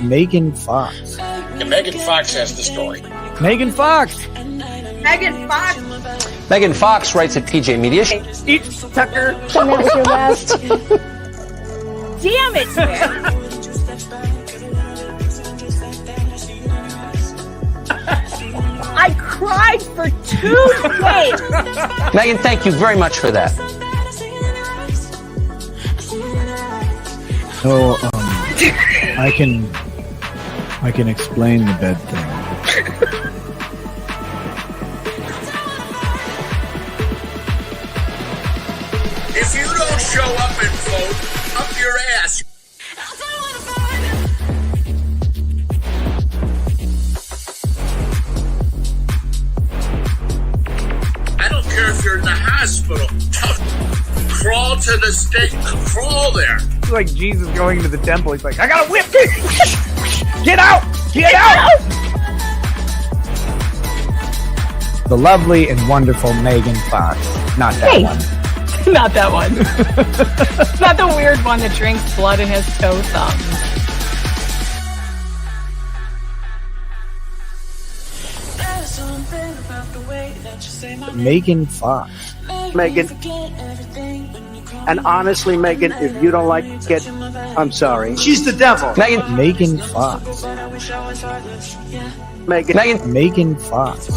Megan Fox. And Megan Fox has the story. Megan Fox. Megan Fox. Megan Fox writes at PJ Media. Eat Tucker. And that was your last. Damn it, man. I cried for 2 days. Megan, thank you very much for that. So, I can explain the bed thing. If you don't show up and vote, up your ass. I don't care if you're in the hospital. Crawl to the stake. Crawl there. It's like Jesus going to the temple. He's like, I got a whip. Get out! Get out! The lovely and wonderful Megan Fox. Not that one. Not that one. Not the weird one that drinks blood in his toe thumbs. Megan Fox. Megan. And honestly, Megan, if you don't like it, I'm sorry. She's the devil. Megan Fox. Megan Fox.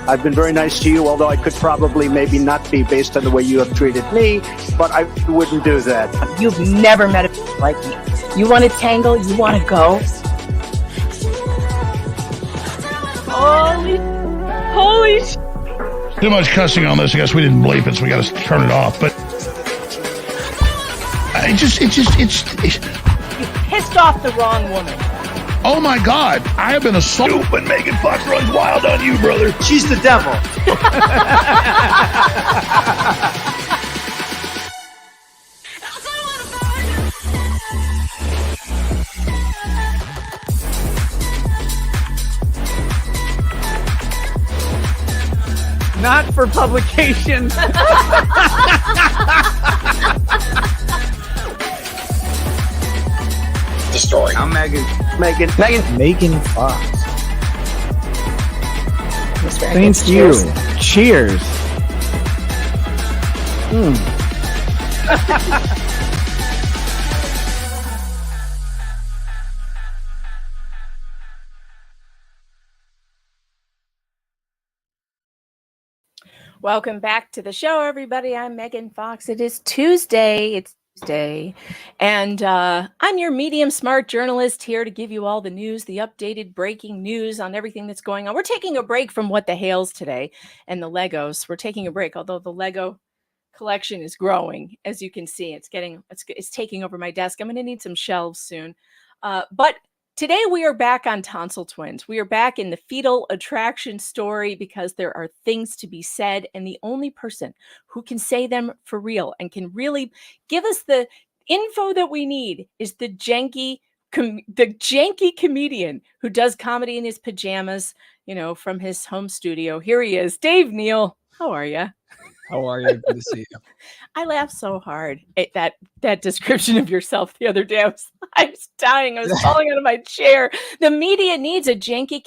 I've been very nice to you, although I could probably maybe not be based on the way you have treated me, but I wouldn't do that. You've never met a like me. You want to tangle? You want to go? Holy sh! Too much cussing on this. I guess we didn't bleep it, so we got to turn it off. But it's You pissed off the wrong woman. oh my God, I have been assaulted, but Megan Fox runs wild on you, brother. She's the devil. Not for publication. The story. I'm Megan. Megan. Fox. Thank you. Cheers. Welcome back to the show, everybody. I'm Megan Fox. It is Tuesday. It's Tuesday. And I'm your medium smart journalist here to give you all the news, the updated breaking news on everything that's going on. We're taking a break from What the Hails today and the Legos. We're taking a break, although the Lego collection is growing. As you can see, it's taking over my desk. I'm going to need some shelves soon. But today we are back on Tonsil Twins. We are back in the fetal attraction story because there are things to be said, and the only person who can say them for real and can really give us the info that we need is the janky comedian who does comedy in his pajamas, from his home studio. Here he is, Dave Neal. How are you? How are you? Good to see you. I laughed so hard at that description of yourself the other day. I was dying. I was falling out of my chair. The media needs a janky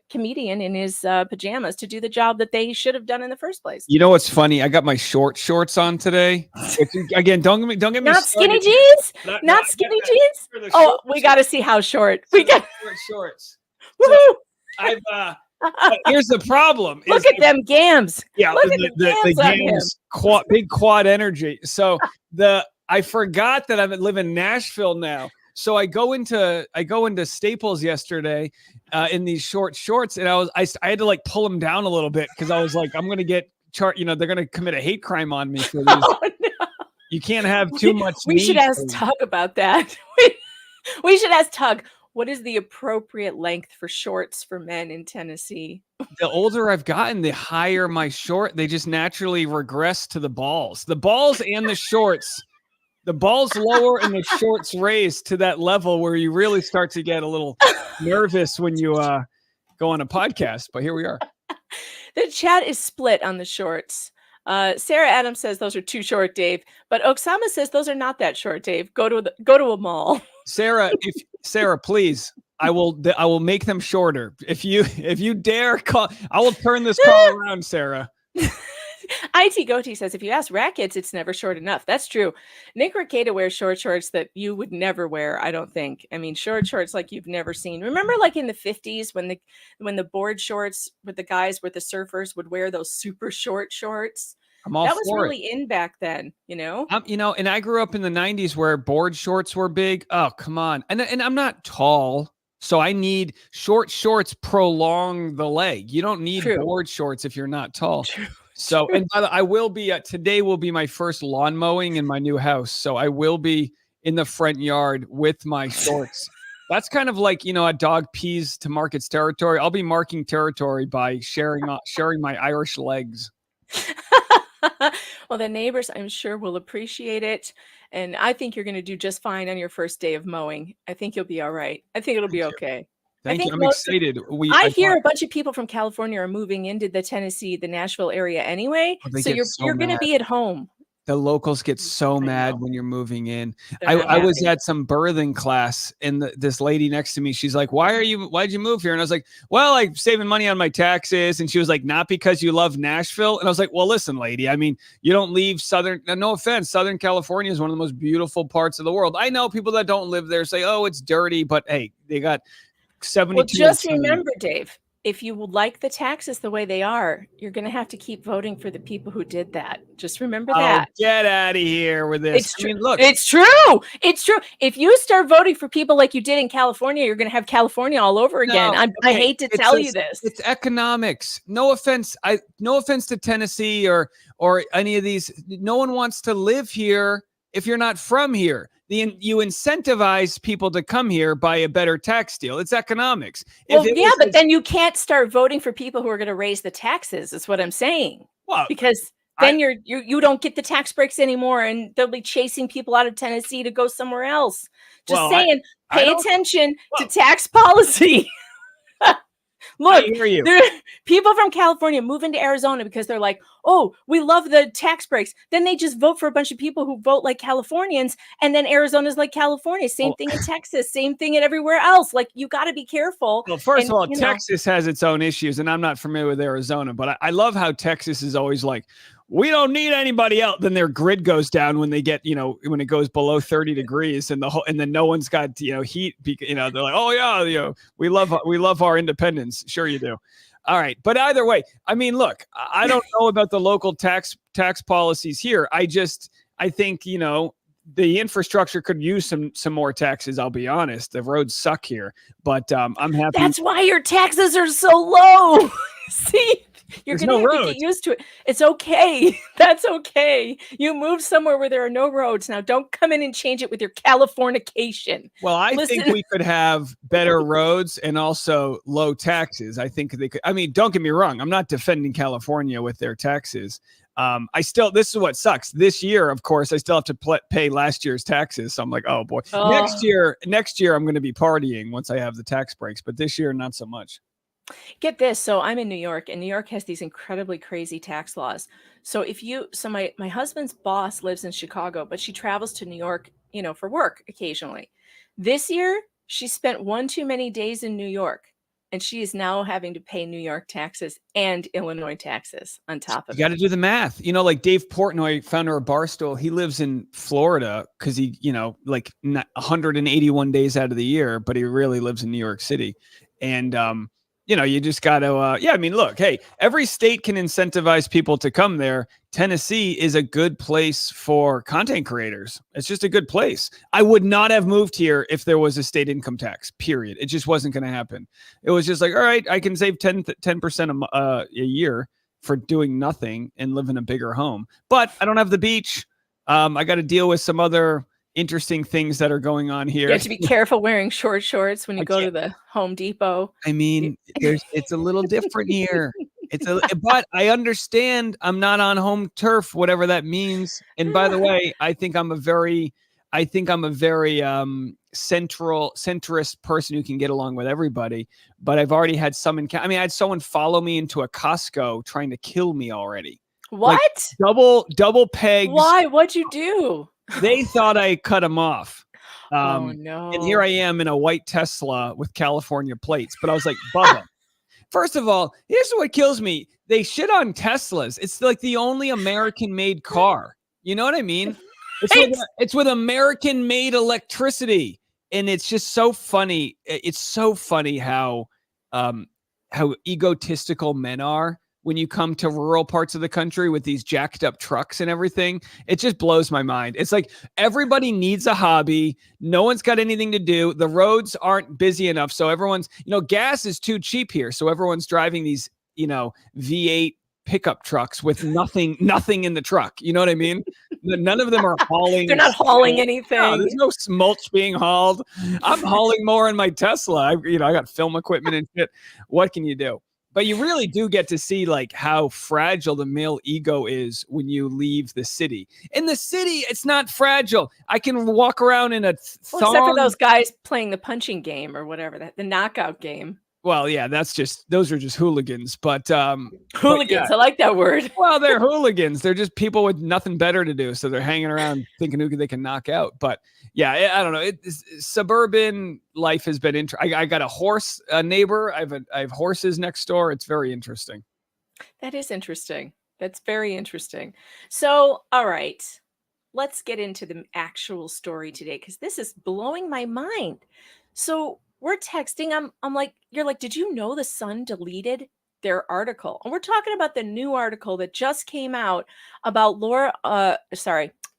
comedian in his pajamas to do the job that they should have done in the first place. You know what's funny? I got my shorts on today. Again, don't get me not started. Skinny jeans. Not skinny jeans. Oh, we got to see how short. We got shorts. Woohoo! So I've here's the problem. Look at them gams. Yeah, look at the gams. Big quad energy. So I forgot that I live in Nashville now. So I go into Staples yesterday in these short shorts, and I had to like pull them down a little bit because I was like, I'm gonna get they're gonna commit a hate crime on me for these. Oh, no. You can't have too much. We should ask Tug about that. We should ask Tug. What is the appropriate length for shorts for men in Tennessee? The older I've gotten, the higher my short. They just naturally regress to the balls. The balls and the shorts. The balls lower and the shorts raise to that level where you really start to get a little nervous when you go on a podcast. But here we are. The chat is split on the shorts. Sarah Adams says those are too short, Dave. But Oksama says those are not that short, Dave. Go to a mall. Sarah, please, I will make them shorter. If you dare call, I will turn this call around, Sarah. IT Goatee says, if you ask rat kids, it's never short enough. That's true. Nick Ricada wears short shorts that you would never wear, I don't think. I mean, short shorts like you've never seen. Remember, like in the 50s when the board shorts with the guys with the surfers would wear those super short shorts? I'm all that was for really in back then, you know? And I grew up in the 90s where board shorts were big. Oh, come on. And I'm not tall. So I need short shorts prolong the leg. You don't need board shorts if you're not tall. True. So, and by the way, I will be today will be my first lawn mowing in my new house. So I will be in the front yard with my shorts. That's kind of like, a dog pees to mark its territory. I'll be marking territory by sharing my Irish legs. Well, the neighbors, I'm sure, will appreciate it. And I think you're going to do just fine on your first day of mowing. I think you'll be all right. I think it'll be okay. Thank you. I'm excited. I hear a bunch of people from California are moving into the Nashville area anyway. So you're going to be at home. The locals get so mad when you're moving in. I was at some birthing class and this lady next to me, she's like, why'd you move here? And I was like, well, I'm saving money on my taxes. And she was like, not because you love Nashville. And I was like, well, listen, lady, I mean, you don't leave no offense. Southern California is one of the most beautiful parts of the world. I know people that don't live there say, oh, it's dirty, but hey, they got 72. Well, just remember, Dave, if you like the taxes the way they are, you're going to have to keep voting for the people who did that. Just remember that. Get out of here with this. It's true. Look, it's true. It's true. If you start voting for people like you did in California, you're going to have California all over again. I hate to tell you this. It's economics. No offense. No offense to Tennessee or any of these. No one wants to live here if you're not from here. You incentivize people to come here by a better tax deal. It's economics. But then you can't start voting for people who are going to raise the taxes. Is what I'm saying. Well, because then you don't get the tax breaks anymore, and they'll be chasing people out of Tennessee to go somewhere else. Just saying, pay attention to tax policy. Look, people from California move into Arizona because they're like, oh, we love the tax breaks. Then they just vote for a bunch of people who vote like Californians. And then Arizona's like California. Same thing in Texas. Same thing in everywhere else. Like, you got to be careful. Well, first of all, Texas has its own issues. And I'm not familiar with Arizona. But I love how Texas is always like, we don't need anybody else. Then their grid goes down when they get, when it goes below 30 degrees and then no one's got, heat. They're like, oh yeah, we love our independence. Sure you do. All right. But either way, I mean, look, I don't know about the local tax policies here. I think, the infrastructure could use some more taxes. I'll be honest. The roads suck here, but I'm happy. That's why your taxes are so low. See? You're going to have to get used to it. It's okay. That's okay. You move somewhere where there are no roads. Now, don't come in and change it with your Californication. Well, I think we could have better roads and also low taxes. I think they could. I mean, don't get me wrong. I'm not defending California with their taxes. This is what sucks. This year, of course, I still have to pay last year's taxes. So I'm like, oh boy. Next year, I'm going to be partying once I have the tax breaks. But this year, not so much. Get this. So I'm in New York, and New York has these incredibly crazy tax laws. So my husband's boss lives in Chicago, but she travels to New York, for work occasionally. This year, she spent one too many days in New York, and she is now having to pay New York taxes and Illinois taxes on top of it. You got to do the math. Like Dave Portnoy, founder of Barstool, he lives in Florida because he, like 181 days out of the year, but he really lives in New York City. And, you just got to, I mean, look, hey, every state can incentivize people to come there. Tennessee is a good place for content creators. It's just a good place. I would not have moved here if there was a state income tax, period. It just wasn't going to happen. It was just like, all right, I can save 10% a year for doing nothing and live in a bigger home. But I don't have the beach. I got to deal with some other interesting things that are going on here. You have to be careful wearing short shorts when you go to the Home Depot. I mean, it's a little different here. But I understand I'm not on home turf, whatever that means. And by the way, I think I'm a very centrist person who can get along with everybody. But I've already had I had someone follow me into a Costco trying to kill me already. What? Like double pegs. Why? What'd you do? They thought I cut them off. Oh no. And here I am in a white Tesla with California plates. But I was like, Bubba, first of all, here's what kills me. They shit on Teslas. It's like the only American-made car. You know what I mean? It's with American-made electricity. And it's just so funny. It's so funny how egotistical men are when you come to rural parts of the country with these jacked up trucks and everything. It just blows my mind. It's like everybody needs a hobby. No one's got anything to do. The roads aren't busy enough. So everyone's, gas is too cheap here. So everyone's driving these, V8 pickup trucks with nothing in the truck. You know what I mean? None of them are hauling. They're not hauling anything. No, there's no mulch being hauled. I'm hauling more in my Tesla. I got film equipment and shit. What can you do? But you really do get to see like how fragile the male ego is when you leave the city. In the city, it's not fragile. I can walk around in a thong. Well, except for those guys playing the punching game or whatever, the knockout game. Well, yeah, those are just hooligans. But hooligans, I like that word. Well, they're hooligans. They're just people with nothing better to do, so they're hanging around thinking who they can knock out. But yeah, I don't know. Suburban life has been interesting. I got a horse neighbor. I have horses next door. It's very interesting. That is interesting. That's very interesting. So, all right, let's get into the actual story today because this is blowing my mind. So we're texting. I'm like, you're like, did you know the Sun deleted their article? And we're talking about the new article that just came out about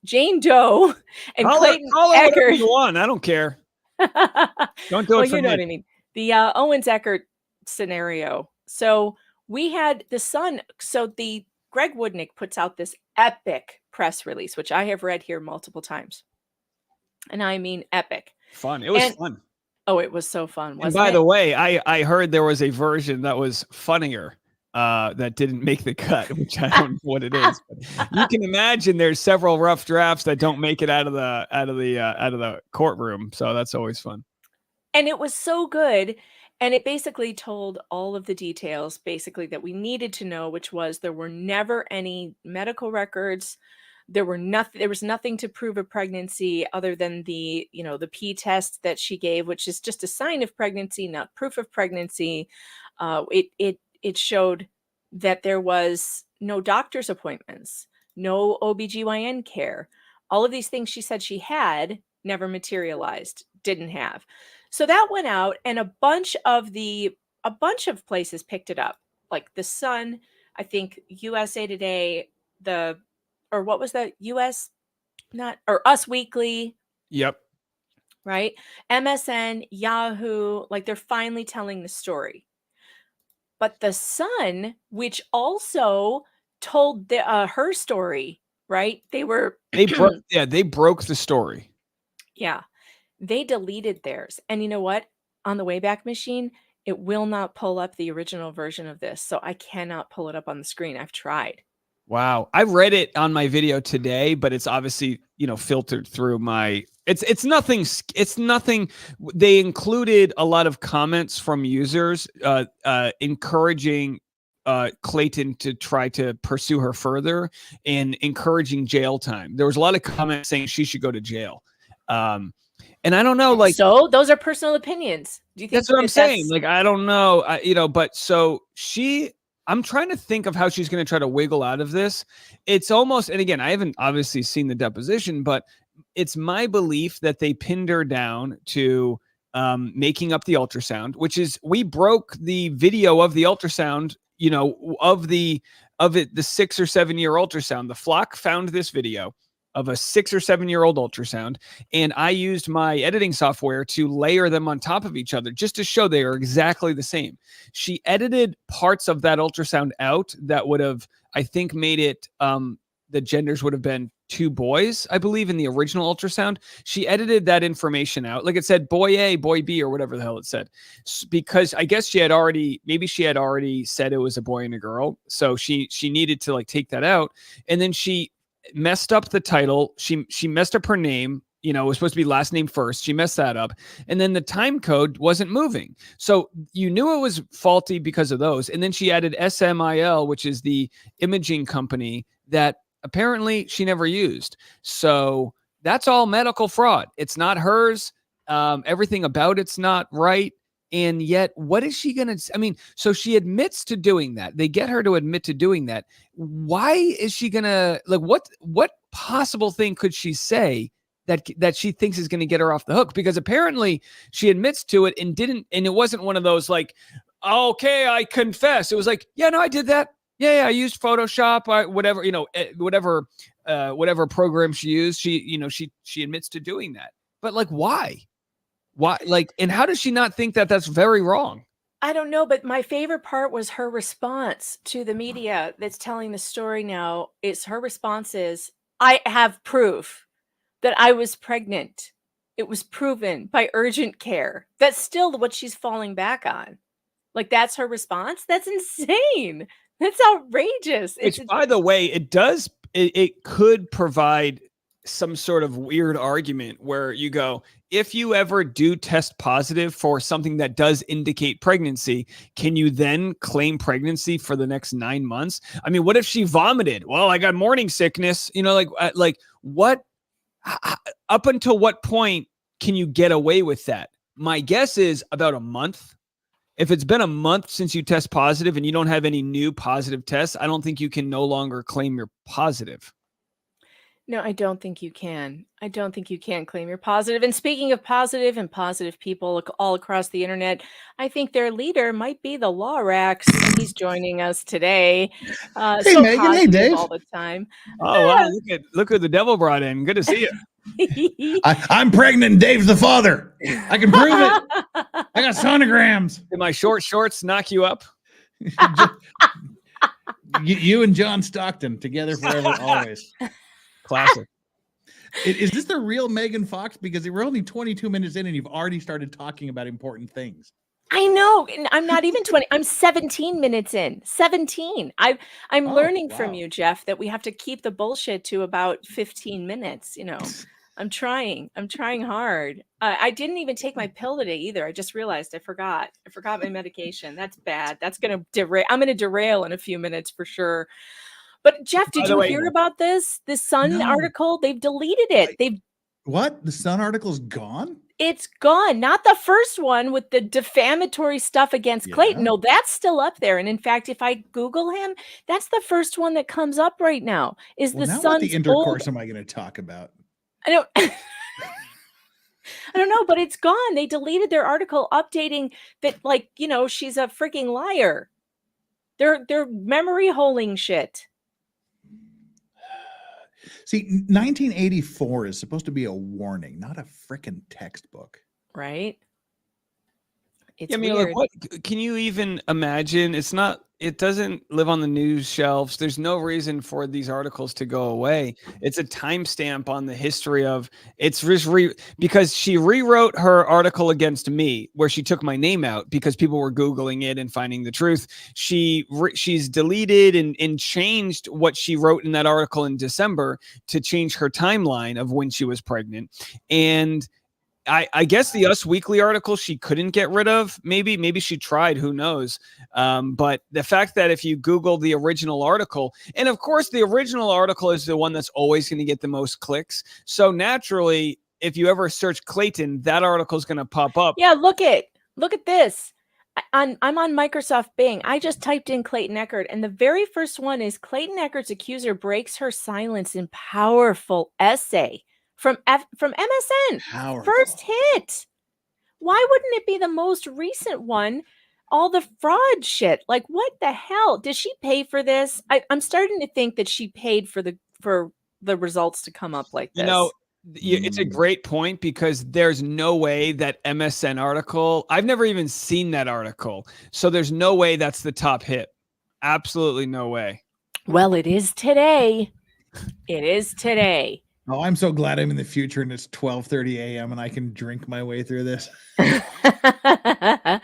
Jane Doe and Clayton Echard. You want. I don't care. Don't do it for you know me. what I mean. The Owens Echard scenario. So we had the Sun. So the Greg Woodnick puts out this epic press release, which I have read here multiple times. And I mean epic. Fun. It was fun. Oh, it was so fun. And by the way, I heard there was a version that was funnier that didn't make the cut, which I don't know what it is. But you can imagine there's several rough drafts that don't make it out of the courtroom. So that's always fun. And it was so good. And it basically told all of the details basically that we needed to know, which was there were never any medical records. There was nothing to prove a pregnancy other than the P test that she gave, which is just a sign of pregnancy, not proof of pregnancy. It showed that there was no doctor's appointments, no OBGYN care. All of these things she said she had never materialized, didn't have. So that went out and a bunch of places picked it up. Like the Sun, I think USA Today, or what was that? Us Weekly. Yep. Right. MSN, Yahoo, like they're finally telling the story. But the Sun, which also told her story, right? They broke the story. Yeah. They deleted theirs. And you know what? On the Wayback Machine, it will not pull up the original version of this. So I cannot pull it up on the screen. I've tried. Wow. I read it on my video today, but it's obviously, filtered through my, it's nothing. They included a lot of comments from users, encouraging Clayton to try to pursue her further and encouraging jail time. There was a lot of comments saying she should go to jail. And I don't know, like, so those are personal opinions. Do you think that's what I'm saying? Like, I don't know, but so I'm trying to think of how she's going to try to wiggle out of this. It's almost, and again, I haven't obviously seen the deposition, but it's my belief that they pinned her down to making up the ultrasound, which is, we broke the video of the ultrasound, of the 6 or 7 year ultrasound. The Flock found this video of a 6 or 7 year old ultrasound, and I used my editing software to layer them on top of each other just to show they are exactly the same. She edited parts of that ultrasound out that would have, I think, made it the genders would have been 2 boys, I believe, in the original ultrasound. She edited that information out, like it said boy A, boy B, or whatever the hell it said, because I guess she had already said it was a boy and a girl, so she needed to like take that out. And then she messed up the title. She messed up her name. it was supposed to be last name first. She messed that up. And then the time code wasn't moving. So you knew it was faulty because of those. And then she added SMIL, which is the imaging company that apparently she never used. So that's all medical fraud. It's not hers. Everything about it's not right. And yet, what is she going to, so she admits to doing that. They get her to admit to doing that. Why is she going to, what possible thing could she say that she thinks is going to get her off the hook? Because apparently she admits to it and it wasn't one of those like, okay, I confess. It was like, yeah, no, I did that. Yeah, I used Photoshop, whatever program she used. She admits to doing that. But like, why? Why? And how does she not think that that's very wrong? I don't know, but my favorite part was her response to the media that's telling the story now. Her response is, I have proof that I was pregnant. It was proven by urgent care. That's still what she's falling back on. Like, that's her response? That's insane. That's outrageous. Which, by the way, it could provide some sort of weird argument where you go, if you ever do test positive for something that does indicate pregnancy, can you then claim pregnancy for the next 9 months? What if she vomited? Well, I got morning sickness, like what, up until what point can you get away with that? My guess is about a month. If it's been a month since you test positive and you don't have any new positive tests, I don't think you can no longer claim you're positive. No, I don't think you can. I don't think you can claim you're positive. And speaking of positive and positive people all across the internet, I think their leader might be the Lorax, and he's joining us today. Hey, Megan. Hey, Dave. All the time. Oh, wow. Look who the devil brought in. Good to see you. I'm pregnant and Dave's the father. I can prove it. I got sonograms. Did my short shorts knock you up? You and John Stockton together forever, always. Classic. Is this the real Megan Fox? Because we're only 22 minutes in and you've already started talking about important things. I know. And I'm not even 20. I'm 17 minutes in. 17. I'm learning from you, Jeff, that we have to keep the bullshit to about 15 minutes. I'm trying hard. I didn't even take my pill today either. I just realized I forgot my medication. That's bad. That's going to derail. I'm going to derail in a few minutes for sure. But Jeff, did you hear about this? The Sun article? They've deleted it. What? The Sun article's gone? It's gone. Not the first one with the defamatory stuff against Clayton. No, that's still up there. And in fact, if I Google him, that's the first one that comes up right now. The Sun's what the intercourse am I going to talk about? I don't I don't know, but it's gone. They deleted their article updating that, she's a freaking liar. They're memory holing shit. See, 1984 is supposed to be a warning, not a frickin' textbook. Right? It's weird. What can you even imagine? It doesn't live on the news shelves. There's no reason for these articles to go away. It's a timestamp on the history of because she rewrote her article against me where she took my name out because people were Googling it and finding the truth. She's deleted and changed what she wrote in that article in December to change her timeline of when she was pregnant. And I guess the Us Weekly article she couldn't get rid of. Maybe she tried. Who knows? But the fact that if you Google the original article, and of course the original article is the one that's always going to get the most clicks. So naturally, if you ever search Clayton, that article is going to pop up. Yeah, look at this. I'm on Microsoft Bing. I just typed in Clayton Echard, and the very first one is Clayton Echard's accuser breaks her silence in powerful essay. From MSN. Powerful. First hit. Why wouldn't it be the most recent one? All the fraud shit. Like, what the hell? Did she pay for this? I'm starting to think that she paid for the results to come up like this. It's a great point because there's no way that MSN article, I've never even seen that article. So there's no way that's the top hit. Absolutely no way. Well, it is today. It is today. Oh, I'm so glad I'm in the future and it's 12:30 a.m. and I can drink my way through this. Yeah,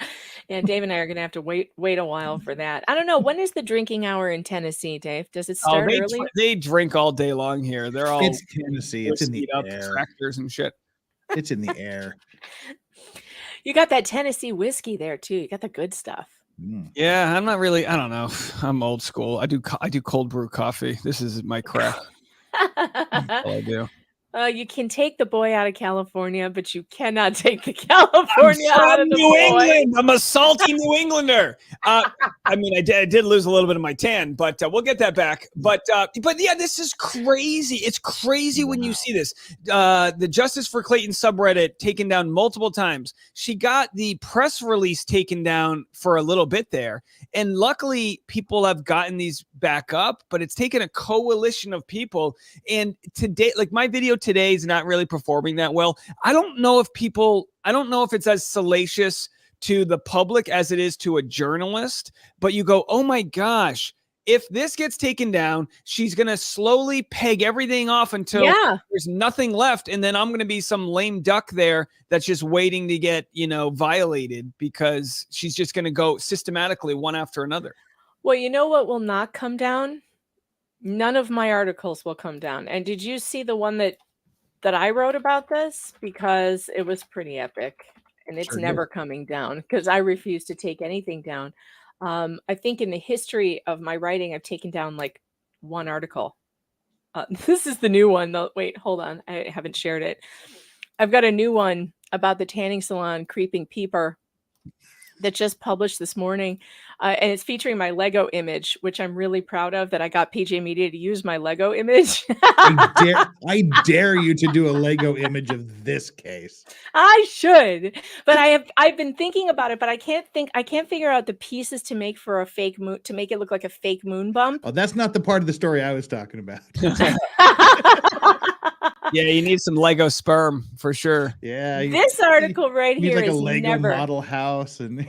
Dave and I are going to have to wait a while for that. I don't know. When is the drinking hour in Tennessee, Dave? Does it start early? They drink all day long here. They're all It's Tennessee. It's in the air. Tractors and shit. It's in the air. You got that Tennessee whiskey there too. You got the good stuff. Yeah, I'm not really. I don't know. I'm old school. I do cold brew coffee. This is my crack. That's all I do. You can take the boy out of California, but you cannot take the California I'm out from of the New boy. England. I'm a salty New Englander. I mean, I did lose a little bit of my tan, but we'll get that back. But yeah, this is crazy. It's crazy when you see this. The Justice for Clayton subreddit taken down multiple times. She got the press release taken down for a little bit there, and luckily people have gotten these back up. But it's taken a coalition of people. And today, like my video today is not really performing that well. I don't know if it's as salacious to the public as it is to a journalist, but you go, oh my gosh, if this gets taken down, she's going to slowly peg everything off until there's nothing left. And then I'm going to be some lame duck there that's just waiting to get, violated because she's just going to go systematically one after another. Well, you know what will not come down? None of my articles will come down. And did you see the one that I wrote about this? Because it was pretty epic, and it's never coming down because I refuse to take anything down. I think in the history of my writing, I've taken down like one article. This is the new one though. Wait, hold on. I haven't shared it. I've got a new one about the tanning salon creeping peeper that just published this morning. And it's featuring my Lego image, which I'm really proud of that I got PJ Media to use my Lego image. I dare you to do a Lego image of this case. I should, but I've been thinking about it, but I can't figure out the pieces to make for a fake moon, to make it look like a fake moon bump. Oh, that's not the part of the story I was talking about. Yeah, you need some Lego sperm for sure. Yeah. This article right here like is a Lego never. model house and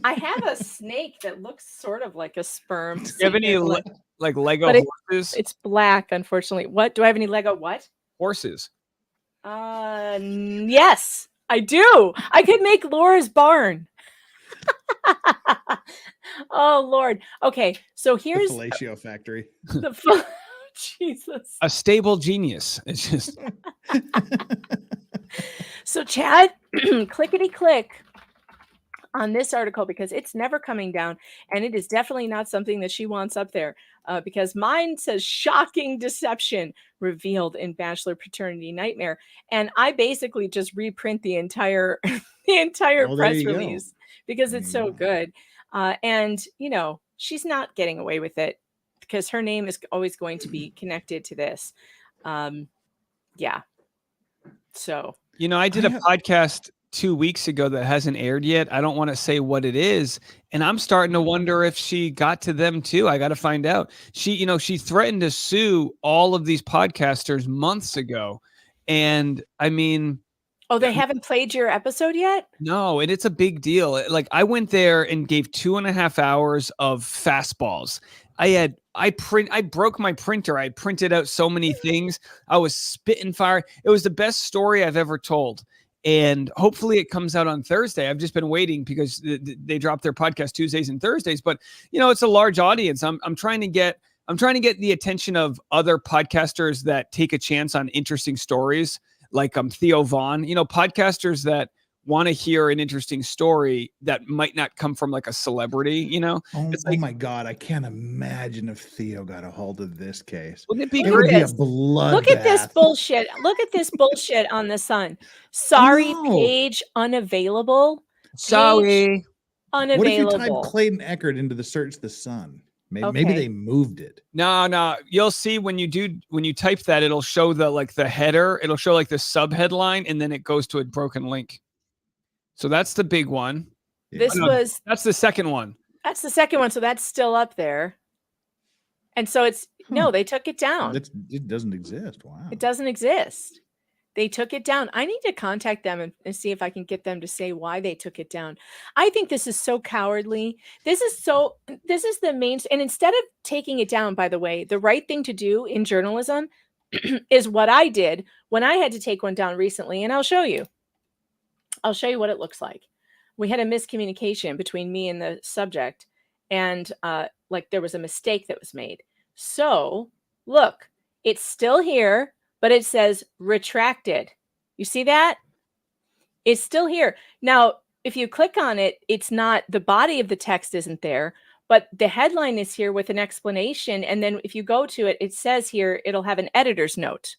I have a snake that looks sort of like a sperm. Do you have any like Lego horses? It's black, unfortunately. What? Do I have any Lego what? Horses. Yes, I do. I could make Laura's barn. Oh Lord. Okay, so here's the fellatio factory. Jesus. A stable genius. It's just So Chad, clickety click on this article because it's never coming down, and it is definitely not something that she wants up there because mine says shocking deception revealed in Bachelor Paternity Nightmare, and I basically just reprint the entire press release because it's so good, and she's not getting away with it because her name is always going to be connected to this. Yeah. So I did a podcast 2 weeks ago that hasn't aired yet. I don't want to say what it is, and I'm starting to wonder if she got to them too. I got to find out. She threatened to sue all of these podcasters months ago, and I mean, they haven't played your episode yet? No, and it's a big deal. Like I went there and gave 2.5 hours of fastballs. I broke my printer. I printed out so many things. I was spitting fire. It was the best story I've ever told. And hopefully it comes out on Thursday. I've just been waiting because they drop their podcast Tuesdays and Thursdays, but it's a large audience. I'm trying to get the attention of other podcasters that take a chance on interesting stories, like Theo Vaughn, podcasters that want to hear an interesting story that might not come from like a celebrity, Oh my God. I can't imagine if Theo got a hold of this case. Wouldn't it be It would great? be a bloodbath. Look at this bullshit. Look at this bullshit on the Sun. Sorry, page unavailable. Sorry. Unavailable. What if you type Clayton Echard into the search The Sun? Maybe they moved it. No. You'll see when you type that, it'll show the header. It'll show like the sub headline, and then it goes to a broken link. So that's the big one. That's the second one. That's the second one. So that's still up there. And so they took it down. It doesn't exist. Wow. It doesn't exist. They took it down. I need to contact them and see if I can get them to say why they took it down. I think this is so cowardly. This is the main, and instead of taking it down, by the way, the right thing to do in journalism is what I did when I had to take one down recently. And I'll show you what it looks like. We had a miscommunication between me and the subject, and there was a mistake that was made. So look, it's still here, but it says retracted. You see that? It's still here. Now, if you click on it, it's not, the body of the text isn't there, but the headline is here with an explanation. And then if you go to it, it says here, it'll have an editor's note.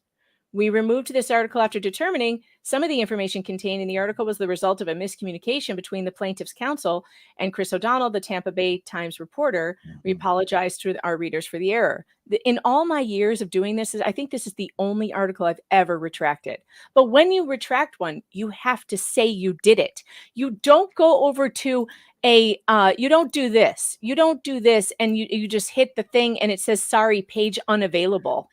We removed this article after determining some of the information contained in the article was the result of a miscommunication between the plaintiff's counsel and Chris O'Donnell, the Tampa Bay Times reporter. We apologize to our readers for the error. In all my years of doing this, I think this is the only article I've ever retracted. But when you retract one, you have to say you did it. You don't go over to you don't do this. You don't do this, and you just hit the thing and it says, sorry, page unavailable.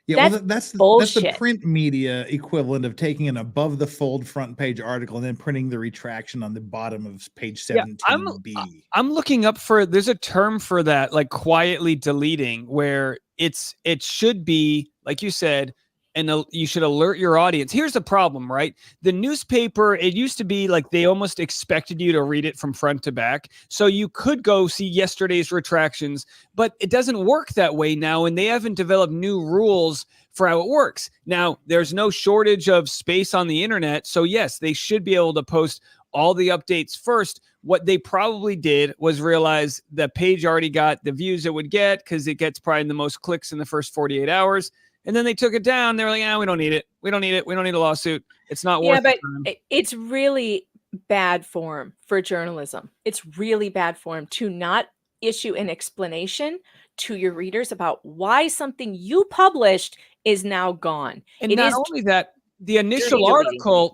Yeah, that's that's the print media equivalent of taking an above the fold front page article and then printing the retraction on the bottom of page 17B. I'm looking up for, there's a term for that, like quietly deleting, where it should be, like you said, and you should alert your audience. Here's the problem, right? The newspaper, it used to be like they almost expected you to read it from front to back. So you could go see yesterday's retractions, but it doesn't work that way now. And they haven't developed new rules for how it works. Now, there's no shortage of space on the internet. So yes, they should be able to post all the updates first. What they probably did was realize the page already got the views it would get because it gets probably the most clicks in the first 48 hours. And then they took it down. They were like, we don't need it. We don't need it. We don't need a lawsuit. It's not worth it. Yeah, but it's really bad form for journalism. It's really bad form to not issue an explanation to your readers about why something you published is now gone. And not only that, the initial article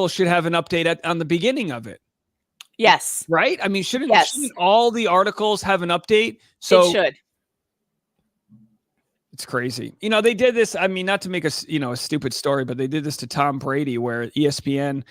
should have an update on the beginning of it. Yes. Right? I mean, shouldn't all the articles have an update? So it should. It's crazy. You know, they did this. I mean, not to make a stupid story, but they did this to Tom Brady, where ESPN,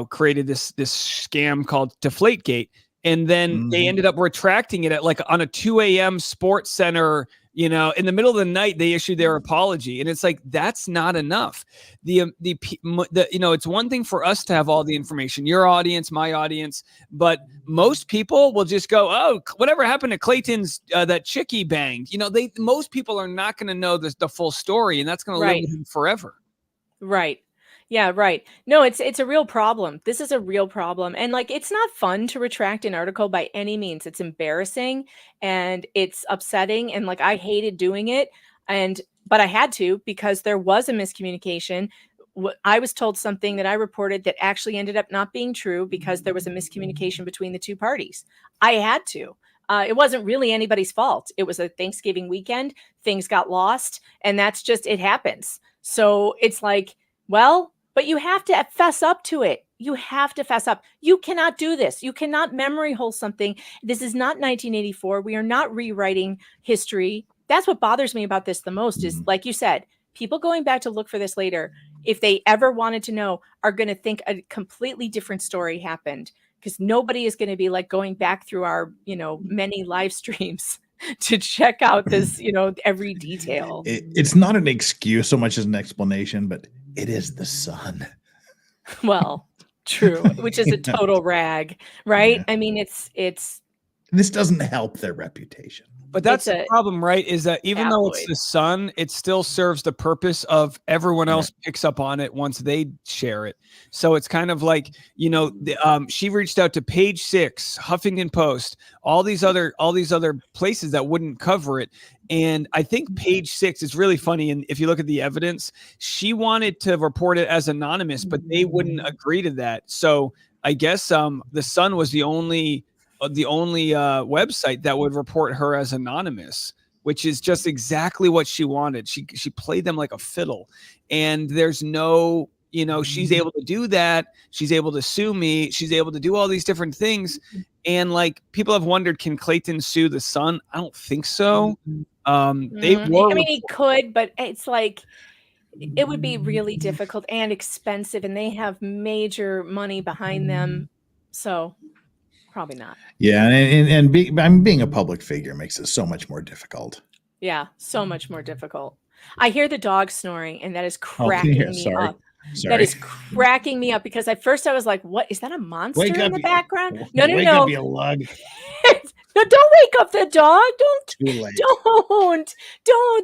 created this scam called Deflategate. And then they ended up retracting it at like on a 2 a.m. Sports Center, in the middle of the night, they issued their apology. And it's like, that's not enough. It's one thing for us to have all the information, your audience, my audience, but most people will just go, oh, whatever happened to Clayton's, that chick he banged, most people are not going to know the full story, and that's going to live with him forever. Right. Yeah, right. No, it's a real problem. This is a real problem. And like, it's not fun to retract an article by any means. It's embarrassing and it's upsetting. And like, I hated doing it. But I had to, because there was a miscommunication. I was told something that I reported that actually ended up not being true because there was a miscommunication between the two parties. I had to. It wasn't really anybody's fault. It was a Thanksgiving weekend. Things got lost, and that's just, it happens. So it's like, well, but you have to fess up to it. You have to fess up. You cannot do this. You cannot memory hole something. This is not 1984. We are not rewriting history. That's what bothers me about this the most is, like you said, people going back to look for this later, if they ever wanted to know, are going to think a completely different story happened, because nobody is going to be like going back through our, many live streams to check out this, every detail. It's not an excuse so much as an explanation, but it is the sun. Well, true, which is a total rag, right? Yeah. I mean, this doesn't help their reputation. But that's the problem, right? Is that even though it's the Sun, it still serves the purpose of everyone else picks up on it once they share it. So it's kind of like, she reached out to Page Six, Huffington Post, all these other places that wouldn't cover it. And I think Page Six is really funny. And if you look at the evidence, she wanted to report it as anonymous, but they wouldn't agree to that. So I guess the Sun was the only website that would report her as anonymous, which is just exactly what she wanted. She played them like a fiddle, and there's no, she's able to do that. She's able to sue me. She's able to do all these different things. And like, people have wondered, can Clayton sue the Sun? I don't think so. He could, but it's like, it would be really difficult and expensive, and they have major money behind them. So probably not. Yeah, and being a public figure makes it so much more difficult. Yeah, so much more difficult. I hear the dog snoring, and that is cracking me up. Sorry. That is cracking me up, because at first I was like, "What is that? A monster in the background?" No. Wake up, you lug. No, don't wake up the dog. Too late. Don't.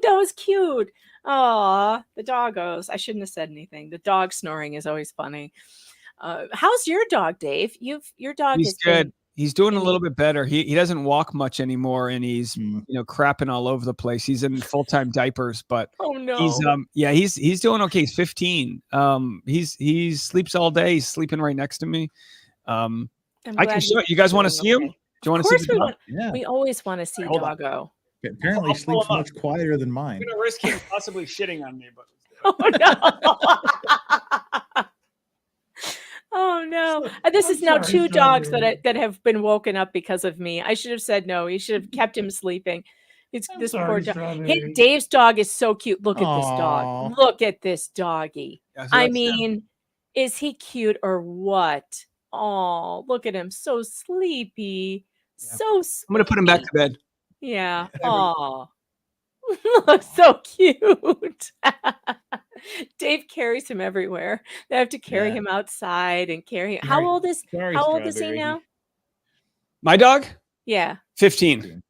That was cute. Aw, the doggos. I shouldn't have said anything. The dog snoring is always funny. How's your dog, Dave? Your dog He's has good. been He's doing a in- little bit better. He doesn't walk much anymore, and he's Mm. crapping all over the place. He's in full-time diapers, but Oh no. he's doing okay. He's 15. He sleeps all day. He's sleeping right next to me. I'm I glad can he's show you guys want to doing see him? okay. Do you want Of to course see the we dog? want. Yeah. We always want to see Hold on. doggo. Apparently, I'll pull sleeps him up. much quieter than mine. I'm gonna risk him possibly shitting on me, but Oh no. Oh no. This is now two dogs that have been woken up because of me. I should have said no. You should have kept him sleeping. It's this poor dog. Hey, Dave's dog is so cute. Look at this Aw. dog. Look at this doggy. Yeah, so I that's him. mean, is he cute or what? Oh, look at him. So sleepy. Yeah. So sweet. I'm gonna put him back to bed. Yeah. Oh. Looks so cute. Dave carries him everywhere. They have to carry Yeah. him outside and carry him. Sorry. How old is Sorry, how old is he Strawberry. now? My dog, Yeah. 15.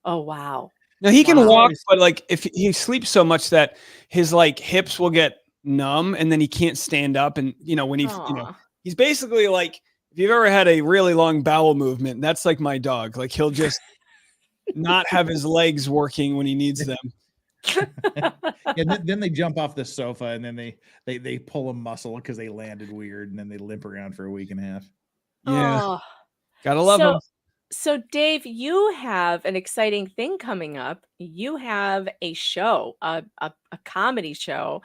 Oh wow. Now he can Wow. walk, but like if he sleeps so much that his like hips will get numb, and then he can't stand up. And when Aw. he's basically like, if you've ever had a really long bowel movement, that's like my dog. Like he'll just not have his legs working when he needs them. And then they jump off the sofa, and then they pull a muscle because they landed weird, and then they limp around for a week and a half. Yeah, Oh. gotta love him. So Dave, you have an exciting thing coming up. You have a show, a comedy show,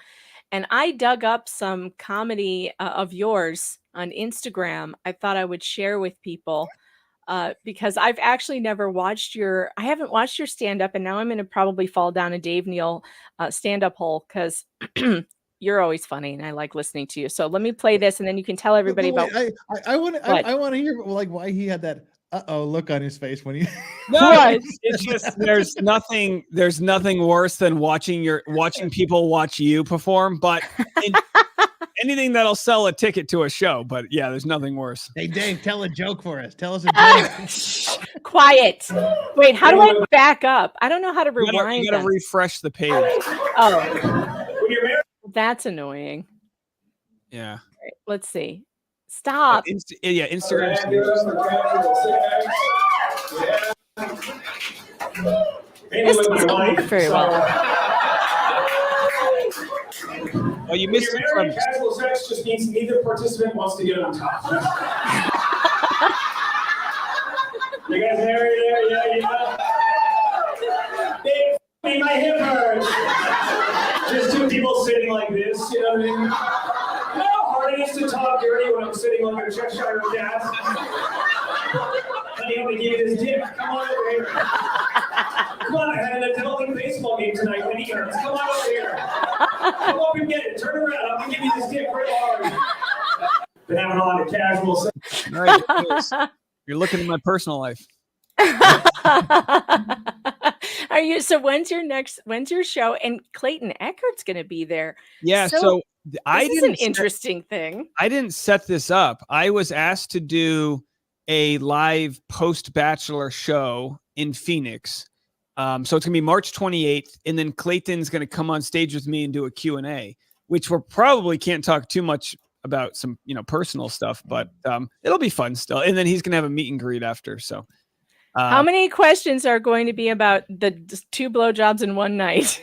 and I dug up some comedy of yours on Instagram. I thought I would share with people because I've actually never watched I haven't watched your stand up, and now I'm going to probably fall down a Dave Neal stand up hole because you're always funny and I like listening to you. So let me play this, and then you can tell everybody But about. wait, I want What? to hear like why he had that look on his face when he. No, What? it's just there's nothing worse than watching people watch you perform, but anything that'll sell a ticket to a show. But yeah, there's nothing worse. Hey Dave, tell a joke for us. Tell us a joke. Quiet. Wait, how do I back up? I don't know how to You rewind. gotta them. refresh the page. Oh, that's annoying. Yeah. All right, let's see. Stop. Instagram. This doesn't work very well. Oh, you missed it from. Casual sex just means neither participant wants to get on top. You guys married there? Yeah. Babe, my hip hurts. Just two people sitting like this, you know what I mean? You know how hard it is to talk dirty when I'm sitting like a Cheshire cat? Honey, I'm gonna give you this dick. Come on over here. Come on, I had an adult baseball game tonight. When he hurts. Come on over here. Come up and get it. Turn around. I'm gonna give you this dick real hard. Been having a lot of casual sex. All right, you're looking at my personal life. Are you? So when's your show? And Clayton Echard's going to be there. Yeah. So So This is an interesting thing. I didn't set this up. I was asked to do a live post-Bachelor show in Phoenix. So it's gonna be March 28th, and then Clayton's gonna come on stage with me and do a Q&A, which we probably can't talk too much about some personal stuff, but it'll be fun still. And then he's gonna have a meet and greet after. So How many questions are going to be about the 2 blowjobs in one night?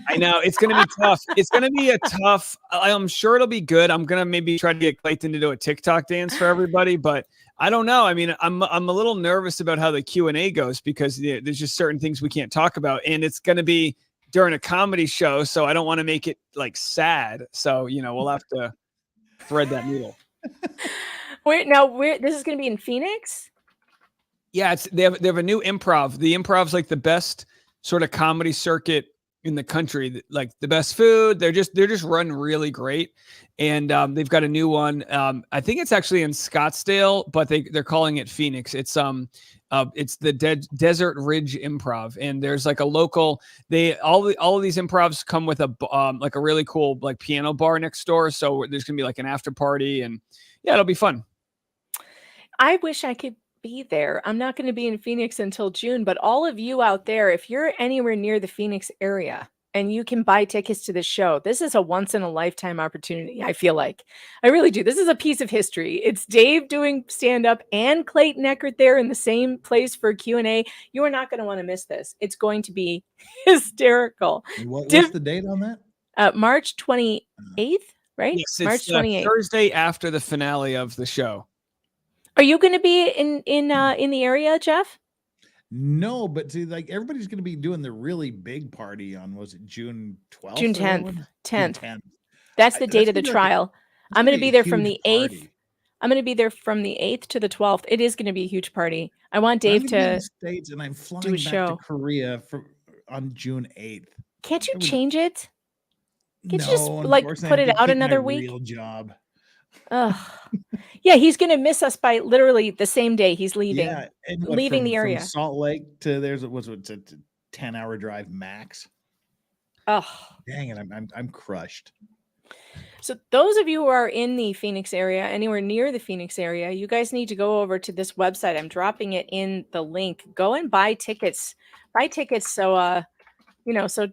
I know it's going to be tough. It's going to be a tough. I'm sure it'll be good. I'm going to maybe try to get Clayton to do a TikTok dance for everybody, but I don't know. I mean, I'm a little nervous about how the Q&A goes because there's just certain things we can't talk about, and it's going to be during a comedy show, so I don't want to make it like sad. So we'll have to thread that needle. This is going to be in Phoenix? Yeah, they have a new improv. The improv's like the best sort of comedy circuit in the country, like the best food. They're just run really great, and they've got a new one. I think it's actually in Scottsdale, but they're calling it Phoenix. It's the Desert Ridge Improv, and there's like a local. All of these improvs come with a really cool like piano bar next door. So there's gonna be like an after party, and yeah, it'll be fun. I wish I could be there. I'm not going to be in Phoenix until June, but all of you out there, if you're anywhere near the Phoenix area and you can buy tickets to the show. This is a once in a lifetime opportunity. I feel like I really do. This is a piece of history. It's Dave doing stand up and Clayton Echard there in the same place for Q&A. You are not going to want to miss this. It's going to be hysterical. What's the date on that? March 28th, right? Yes, March it's 28th. Thursday after the finale of the show. Are you going to be in the area, Jeff? No, but see, like everybody's going to be doing the really big party on, was it June 12th? June or 10th. what? 10th. June 10th. That's the date of the gonna be trial. It's I'm gonna going to be there from huge the 8th. party. I'm going to be there from the 8th to the 12th. It is going to be a huge party. I want I'm Dave gonna be in to the States, and I'm flying do a back show. to Korea on June 8th. Can't you I would- change it? Can't you just No, like unfortunately, put I it have to out keep my another week? Real job. Ugh. Yeah, he's going to miss us by literally the same day he's leaving. Yeah, and leaving the from area. Salt Lake to there's a 10-hour drive max. Oh, Dang it, I'm crushed. so those of you who are in the Phoenix area, anywhere near the Phoenix area, you guys need to go over to this website. I'm dropping it in the link. Go and buy tickets. Buy tickets so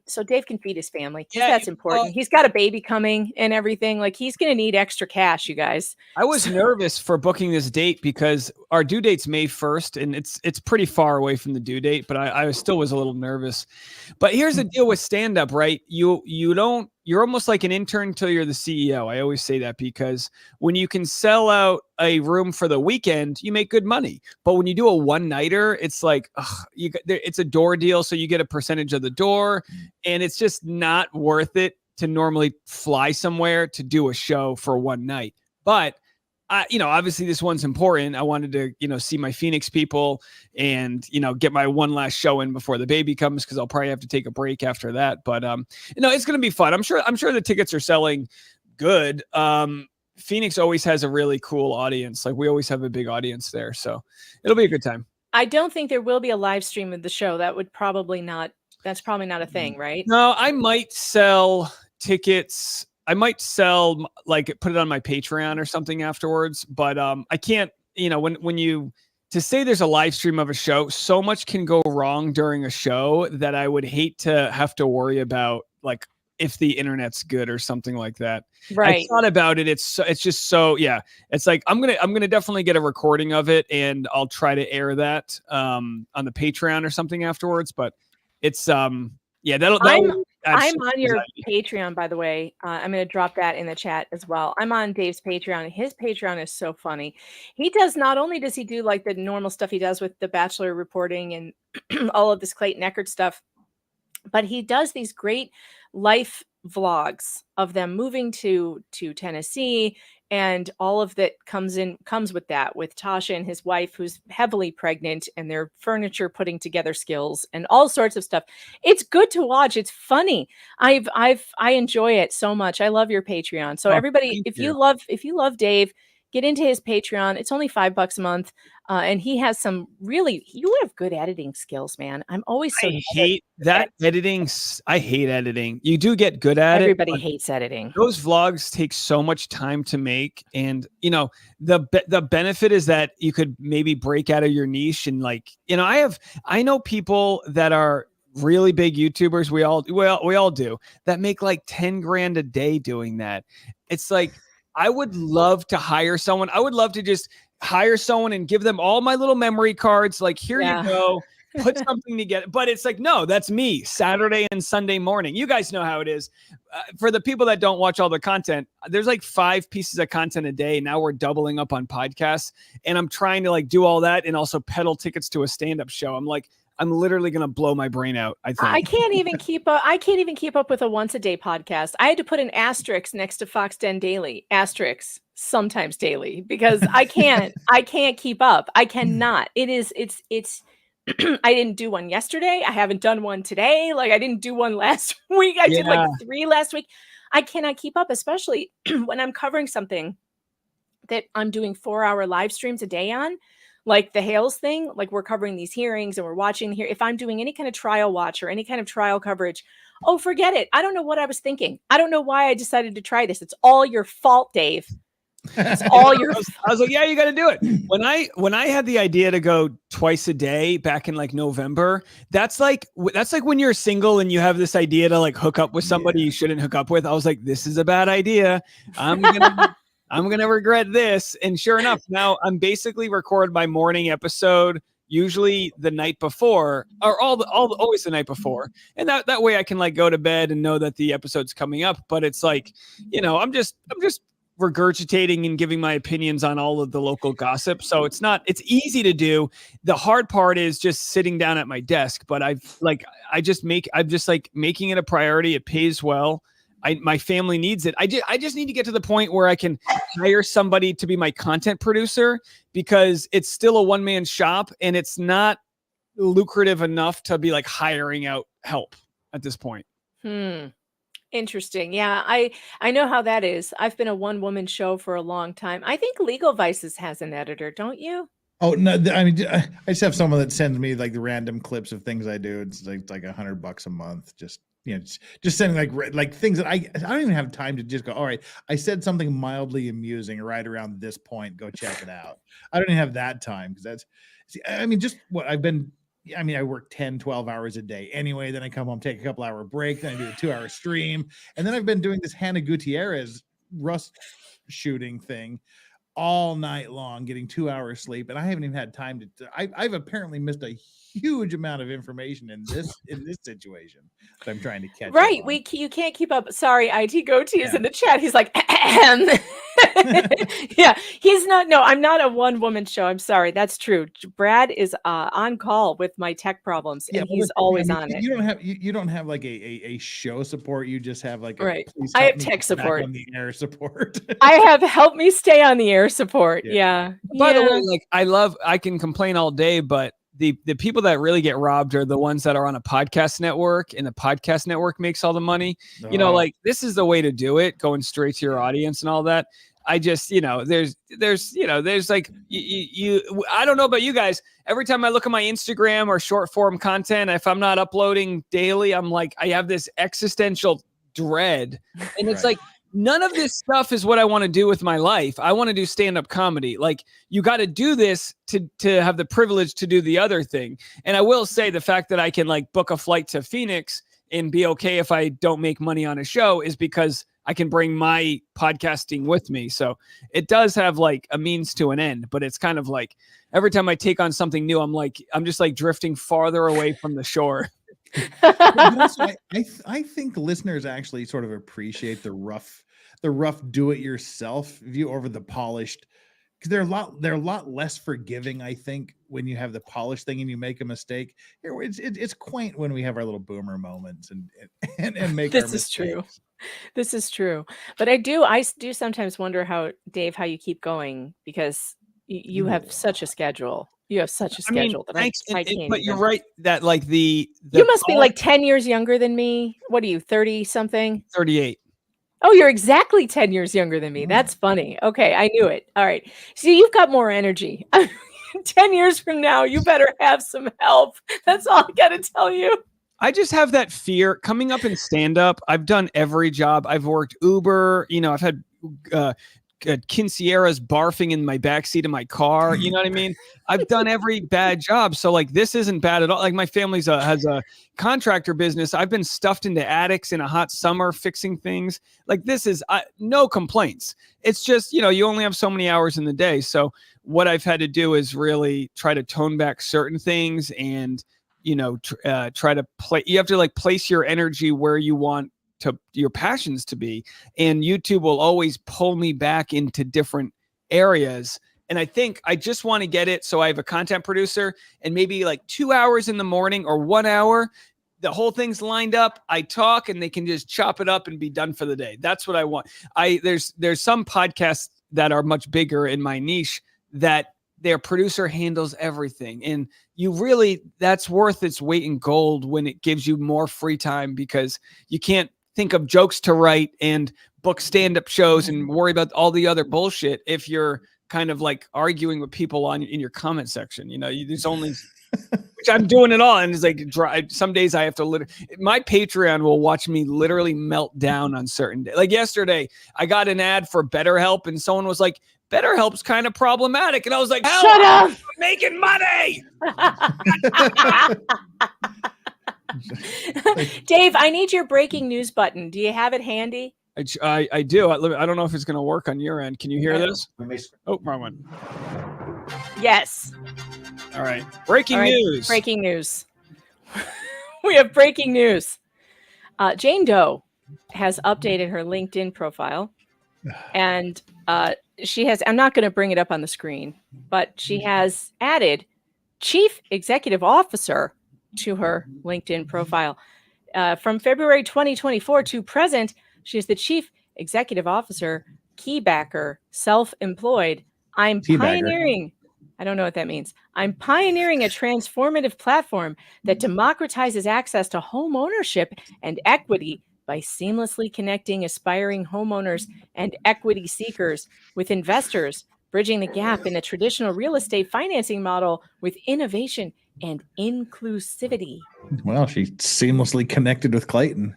so Dave can feed his family. 'Cause Yeah, that's important. He's got a baby coming and everything. Like he's going to need extra cash, you guys. I was nervous for booking this date because our due date's May 1st, and it's pretty far away from the due date, but I still was a little nervous. But here's the deal with stand-up, right? You're almost like an intern until you're the CEO. I always say that because when you can sell out a room for the weekend, you make good money. But when you do a one-nighter, it's like it's a door deal, so you get a percentage of the door, and it's just not worth it to normally fly somewhere to do a show for one night. But obviously this one's important. I wanted to, see my Phoenix people and, get my one last show in before the baby comes, because I'll probably have to take a break after that. But, it's going to be fun. I'm sure the tickets are selling good. Phoenix always has a really cool audience. Like we always have a big audience there. So it'll be a good time. I don't think there will be a live stream of the show. That's probably not a thing, right? No, I might sell tickets. I might sell, put it on my Patreon or something afterwards, but I can't, to say there's a live stream of a show, so much can go wrong during a show that I would hate to have to worry about, like, if the internet's good or something like that. Right. I thought about it. It's just so, yeah, it's like, I'm going to definitely get a recording of it and I'll try to air that on the Patreon or something afterwards, but it's, I'm on your Patreon, by the way. I'm going to drop that in the chat as well. I'm on Dave's Patreon. His Patreon is so funny. Not only does he do like the normal stuff he does with the Bachelor reporting and all of this Clayton Echard stuff, but he does these great life vlogs of them moving to Tennessee, and all of that comes with that, with Tasha and his wife, who's heavily pregnant, and their furniture putting together skills and all sorts of stuff. It's good to watch. It's funny. I enjoy it so much. I love your Patreon. So everybody, if you love Dave, get into his Patreon. It's only $5 a month. And he has you have good editing skills, man. I'm always so. I hate that editing. I hate editing. You do get good at Everybody it. hates editing. Those vlogs take so much time to make. And, the benefit is that you could maybe break out of your niche. And I know people that are really big YouTubers. We all do, that make like 10 grand a day doing that. It's like, I would love to hire someone. I would love to just hire someone and give them all my little memory cards. Like, here you go, put something together. But it's like, no, that's me, Saturday and Sunday morning. You guys know how it is. For the people that don't watch all the content, there's like 5 pieces of content a day. Now we're doubling up on podcasts, and I'm trying to do all that and also peddle tickets to a stand-up show. I'm literally going to blow my brain out. I think I can't even keep up with a once a day podcast. I had to put an asterisk next to Fox Den Daily, asterisk sometimes daily, because I can't keep up. I cannot. It's I didn't do one yesterday. I haven't done one today. Like I didn't do one last week. I did like 3 last week. I cannot keep up, especially when I'm covering something that I'm doing 4-hour live streams a day on. Like the Hales thing, like we're covering these hearings and we're watching here. If I'm doing any kind of trial watch or any kind of trial coverage, oh, forget it. I don't know what I was thinking. I don't know why I decided to try this. It's all your fault, Dave. It's all your. I was like, yeah, you got to do it. When I had the idea to go twice a day back in like November, that's like when you're single and you have this idea to like hook up with somebody you shouldn't hook up with. I was like, this is a bad idea. I'm gonna regret this. And sure enough, now I'm basically record my morning episode usually the night before, or always the night before, and that way I can like go to bed and know that the episode's coming up. But it's like, I'm just regurgitating and giving my opinions on all of the local gossip. So it's easy to do. The hard part is just sitting down at my desk, but I'm just making it a priority. It pays well. My family needs it. I just need to get to the point where I can hire somebody to be my content producer, because it's still a one-man shop and it's not lucrative enough to be like hiring out help at this point. Interesting. Yeah, I know how that is. I've been a one-woman show for a long time. I think Legal Vices has an editor, don't you? Oh no! I mean, I just have someone that sends me like the random clips of things I do. It's like $100 a month. Just sending like things that I don't even have time to just go, all right, I said something mildly amusing right around this point. Go check it out. I don't even have that time, because I work 10, 12 hours a day anyway. Then I come home, take a couple hour break. Then I do a 2-hour stream. And then I've been doing this Hannah Gutierrez rust shooting thing all night long, getting 2 hours sleep. And I haven't even had time to, I've apparently missed a huge amount of information in this situation that I'm trying to catch. Right. You can't keep up. Sorry, IT Goatee is in the chat. He's like, yeah, he's not. No, I'm not a one-woman show. I'm sorry. That's true. Brad is on call with my tech problems, and he's always on it. You don't have like a show support. You just have like right. I have tech support. On the air support. I have help me stay on the air support. Yeah. By the way, like I can complain all day, but the people that really get robbed are the ones that are on a podcast network, and the podcast network makes all the money. Like this is the way to do it, going straight to your audience and all that. I just, there's like I don't know about you guys. Every time I look at my Instagram or short form content, if I'm not uploading daily, I'm like, I have this existential dread, and it's like, none of this stuff is what I want to do with my life. I want to do stand-up comedy. Like, you got to do this to have the privilege to do the other thing. And I will say the fact that I can like book a flight to Phoenix and be okay if I don't make money on a show is because I can bring my podcasting with me. So it does have like a means to an end, but it's kind of like every time I take on something new, I'm just like drifting farther away from the shore. Also, I think listeners actually sort of appreciate the rough do-it-yourself view over the polished, because they're a lot less forgiving. I think when you have the polished thing and you make a mistake, it's quaint when we have our little boomer moments and make. This is true. This is true, but I do sometimes wonder how you keep going, because you have such a schedule. You have such a schedule that I can't. But you're right that like you must be like 10 years younger than me. What are you, 30 something? 38. Oh, you're exactly 10 years younger than me. That's funny. Okay, I knew it. All right. See, you've got more energy. 10 years from now, you better have some help. That's all I got to tell you. I just have that fear coming up in stand-up. I've done every job. I've worked Uber. I've had Quinceañeras barfing in my backseat of my car. You know what I mean? I've done every bad job. So like, this isn't bad at all. Like my family's has a contractor business. I've been stuffed into attics in a hot summer fixing things. Like this is no complaints. It's just, you only have so many hours in the day. So what I've had to do is really try to tone back certain things and, try to play. You have to like place your energy where you want your passions to be, and YouTube will always pull me back into different areas. And I think I just want to get it so I have a content producer, and maybe like 2 hours in the morning or 1 hour, the whole thing's lined up. I talk and they can just chop it up and be done for the day. That's what I want. There's some podcasts that are much bigger in my niche that their producer handles everything. And that's worth its weight in gold when it gives you more free time, because you can't think of jokes to write and book stand-up shows and worry about all the other bullshit if you're kind of like arguing with people in your comment section. There's only which I'm doing it all. And it's like, some days I have to my Patreon will watch me literally melt down on certain days. Like yesterday, I got an ad for BetterHelp and someone was like, BetterHelp's kind of problematic. And I was like, shut up! I'm making money. Dave, I need your breaking news button. Do you have it handy? I do. I don't know if it's going to work on your end. Can you hear this? Oh, wrong one. Yes. All right. Breaking news. Breaking news. We have breaking news. Jane Doe has updated her LinkedIn profile. And she has, I'm not going to bring it up on the screen, but she has added Chief Executive Officer to her LinkedIn profile. From February 2024 to present, she is the Chief Executive Officer, Keybacker, self-employed. I'm pioneering. I don't know what that means. I'm pioneering a transformative platform that democratizes access to home ownership and equity by seamlessly connecting aspiring homeowners and equity seekers with investors, bridging the gap in the traditional real estate financing model with innovation and inclusivity. Well, she seamlessly connected with Clayton.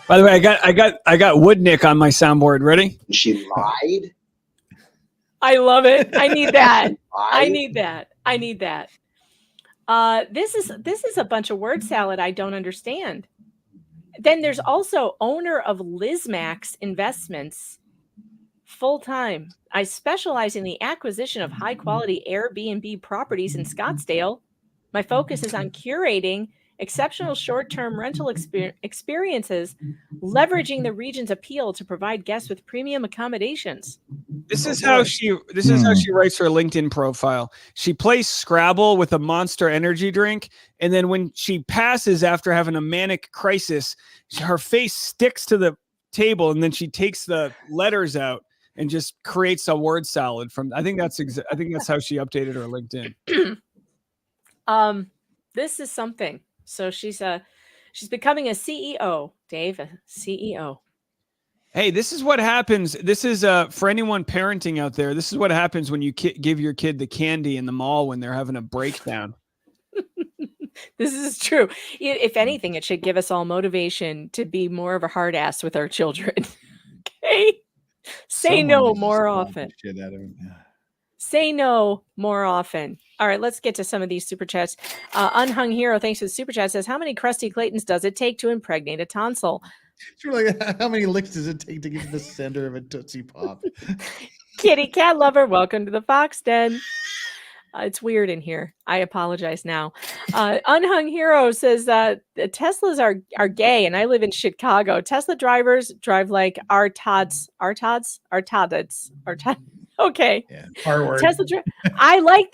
By the way, I got Woodnick on my soundboard. Ready? She lied. I love it. I need that. I need that. I need that. This is a bunch of word salad I don't understand. Then there's also owner of Lizmax Investments, full-time. I specialize in the acquisition of high-quality Airbnb properties in Scottsdale. My focus is on curating exceptional short-term rental experiences, leveraging the region's appeal to provide guests with premium accommodations. This is how she writes her LinkedIn profile. She plays Scrabble with a Monster Energy drink, and then when she passes after having a manic crisis, her face sticks to the table, and then she takes the letters out and just creates a word salad from. I think that's how she updated her LinkedIn. This is something. So she's becoming a CEO, Dave, a CEO. Hey, this is what happens. This is for anyone parenting out there. This is what happens when you give your kid the candy in the mall when they're having a breakdown. This is true. If anything, it should give us all motivation to be more of a hard ass with our children. Okay, say no more often. Say no more often. All right, let's get to some of these super chats. Unhung Hero, thanks for the super chat, says, how many crusty Claytons does it take to impregnate a tonsil? Sure, like how many licks does it take to get to the center of a Tootsie Pop? Kitty cat lover, welcome to the Fox Den. It's weird in here. I apologize now. Unhung Hero says Teslas are gay, and I live in Chicago. Tesla drivers drive like artods. Okay. Yeah. R-word. Tesla. I like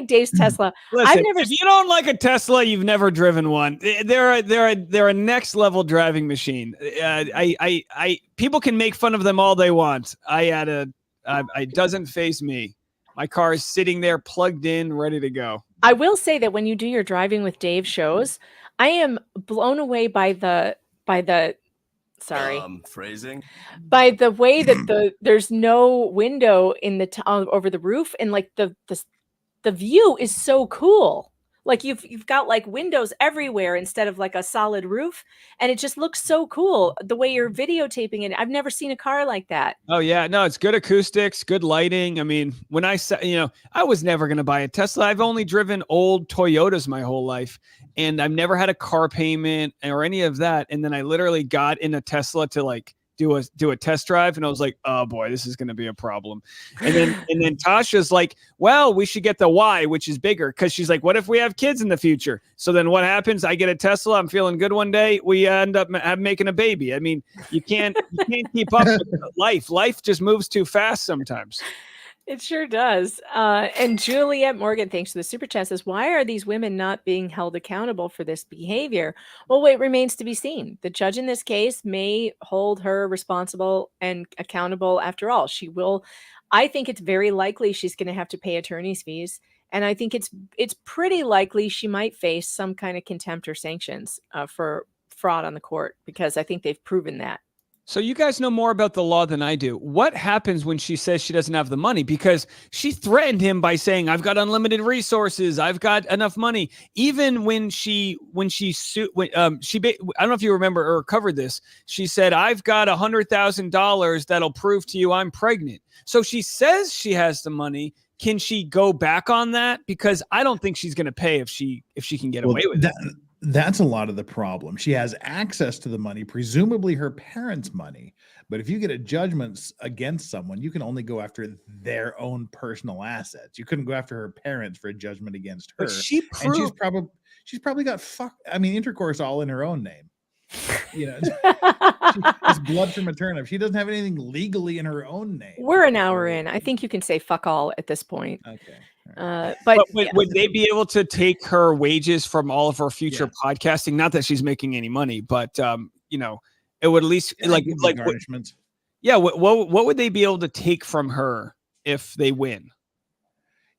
Dave's Tesla. Listen, if you don't like a Tesla, you've never driven one. They're a next level driving machine. People can make fun of them all they want. It doesn't faze me. My car is sitting there plugged in, ready to go. I will say that when you do your driving with Dave shows, I am blown away by the phrasing, by the way that there's no window in the over the roof, and like the view is so cool. Like you've got like windows everywhere instead of like a solid roof, and it just looks so cool the way you're videotaping it. I've never seen a car like that. Oh yeah, no, it's good acoustics, good lighting. I mean, when I said, I was never going to buy a Tesla. I've only driven old Toyotas my whole life, and I've never had a car payment or any of that. And then I literally got in a Tesla to like do a test drive, and I was like, oh boy, this is going to be a problem. And then Tasha's like, well, we should get the Y, which is bigger, because she's like, what if we have kids in the future? So then what happens? I get a Tesla, I'm feeling good one day, we end up making a baby. I mean, you can't keep up with life just moves too fast sometimes. It sure does. And Juliet Morgan, thanks for the super chat, says, why are these women not being held accountable for this behavior? Well, it remains to be seen. The judge in this case may hold her responsible and accountable after all. She will. I think it's very likely she's going to have to pay attorney's fees. And I think it's pretty likely she might face some kind of contempt or sanctions for fraud on the court, because I think they've proven that. So you guys know more about the law than I do. What happens when she says she doesn't have the money? Because she threatened him by saying, "I've got unlimited resources. I've got enough money." Even when she sued, I don't know if you remember or covered this. She said, "I've got $100,000 that'll prove to you I'm pregnant." So she says she has the money. Can she go back on that? Because I don't think she's going to pay if she can get away with it. That's a lot of the problem. She has access to the money, presumably her parents' money. But if you get a judgment against someone, you can only go after their own personal assets. You couldn't go after her parents for a judgment against her. But she's probably got intercourse all in her own name. It's blood from a turnip. She doesn't have anything legally in her own name. We're an hour in. I think you can say fuck all at this point. Okay. But would they be able to take her wages from all of her future podcasting? Not that she's making any money, but it would at least garnishments. What would they be able to take from her if they win?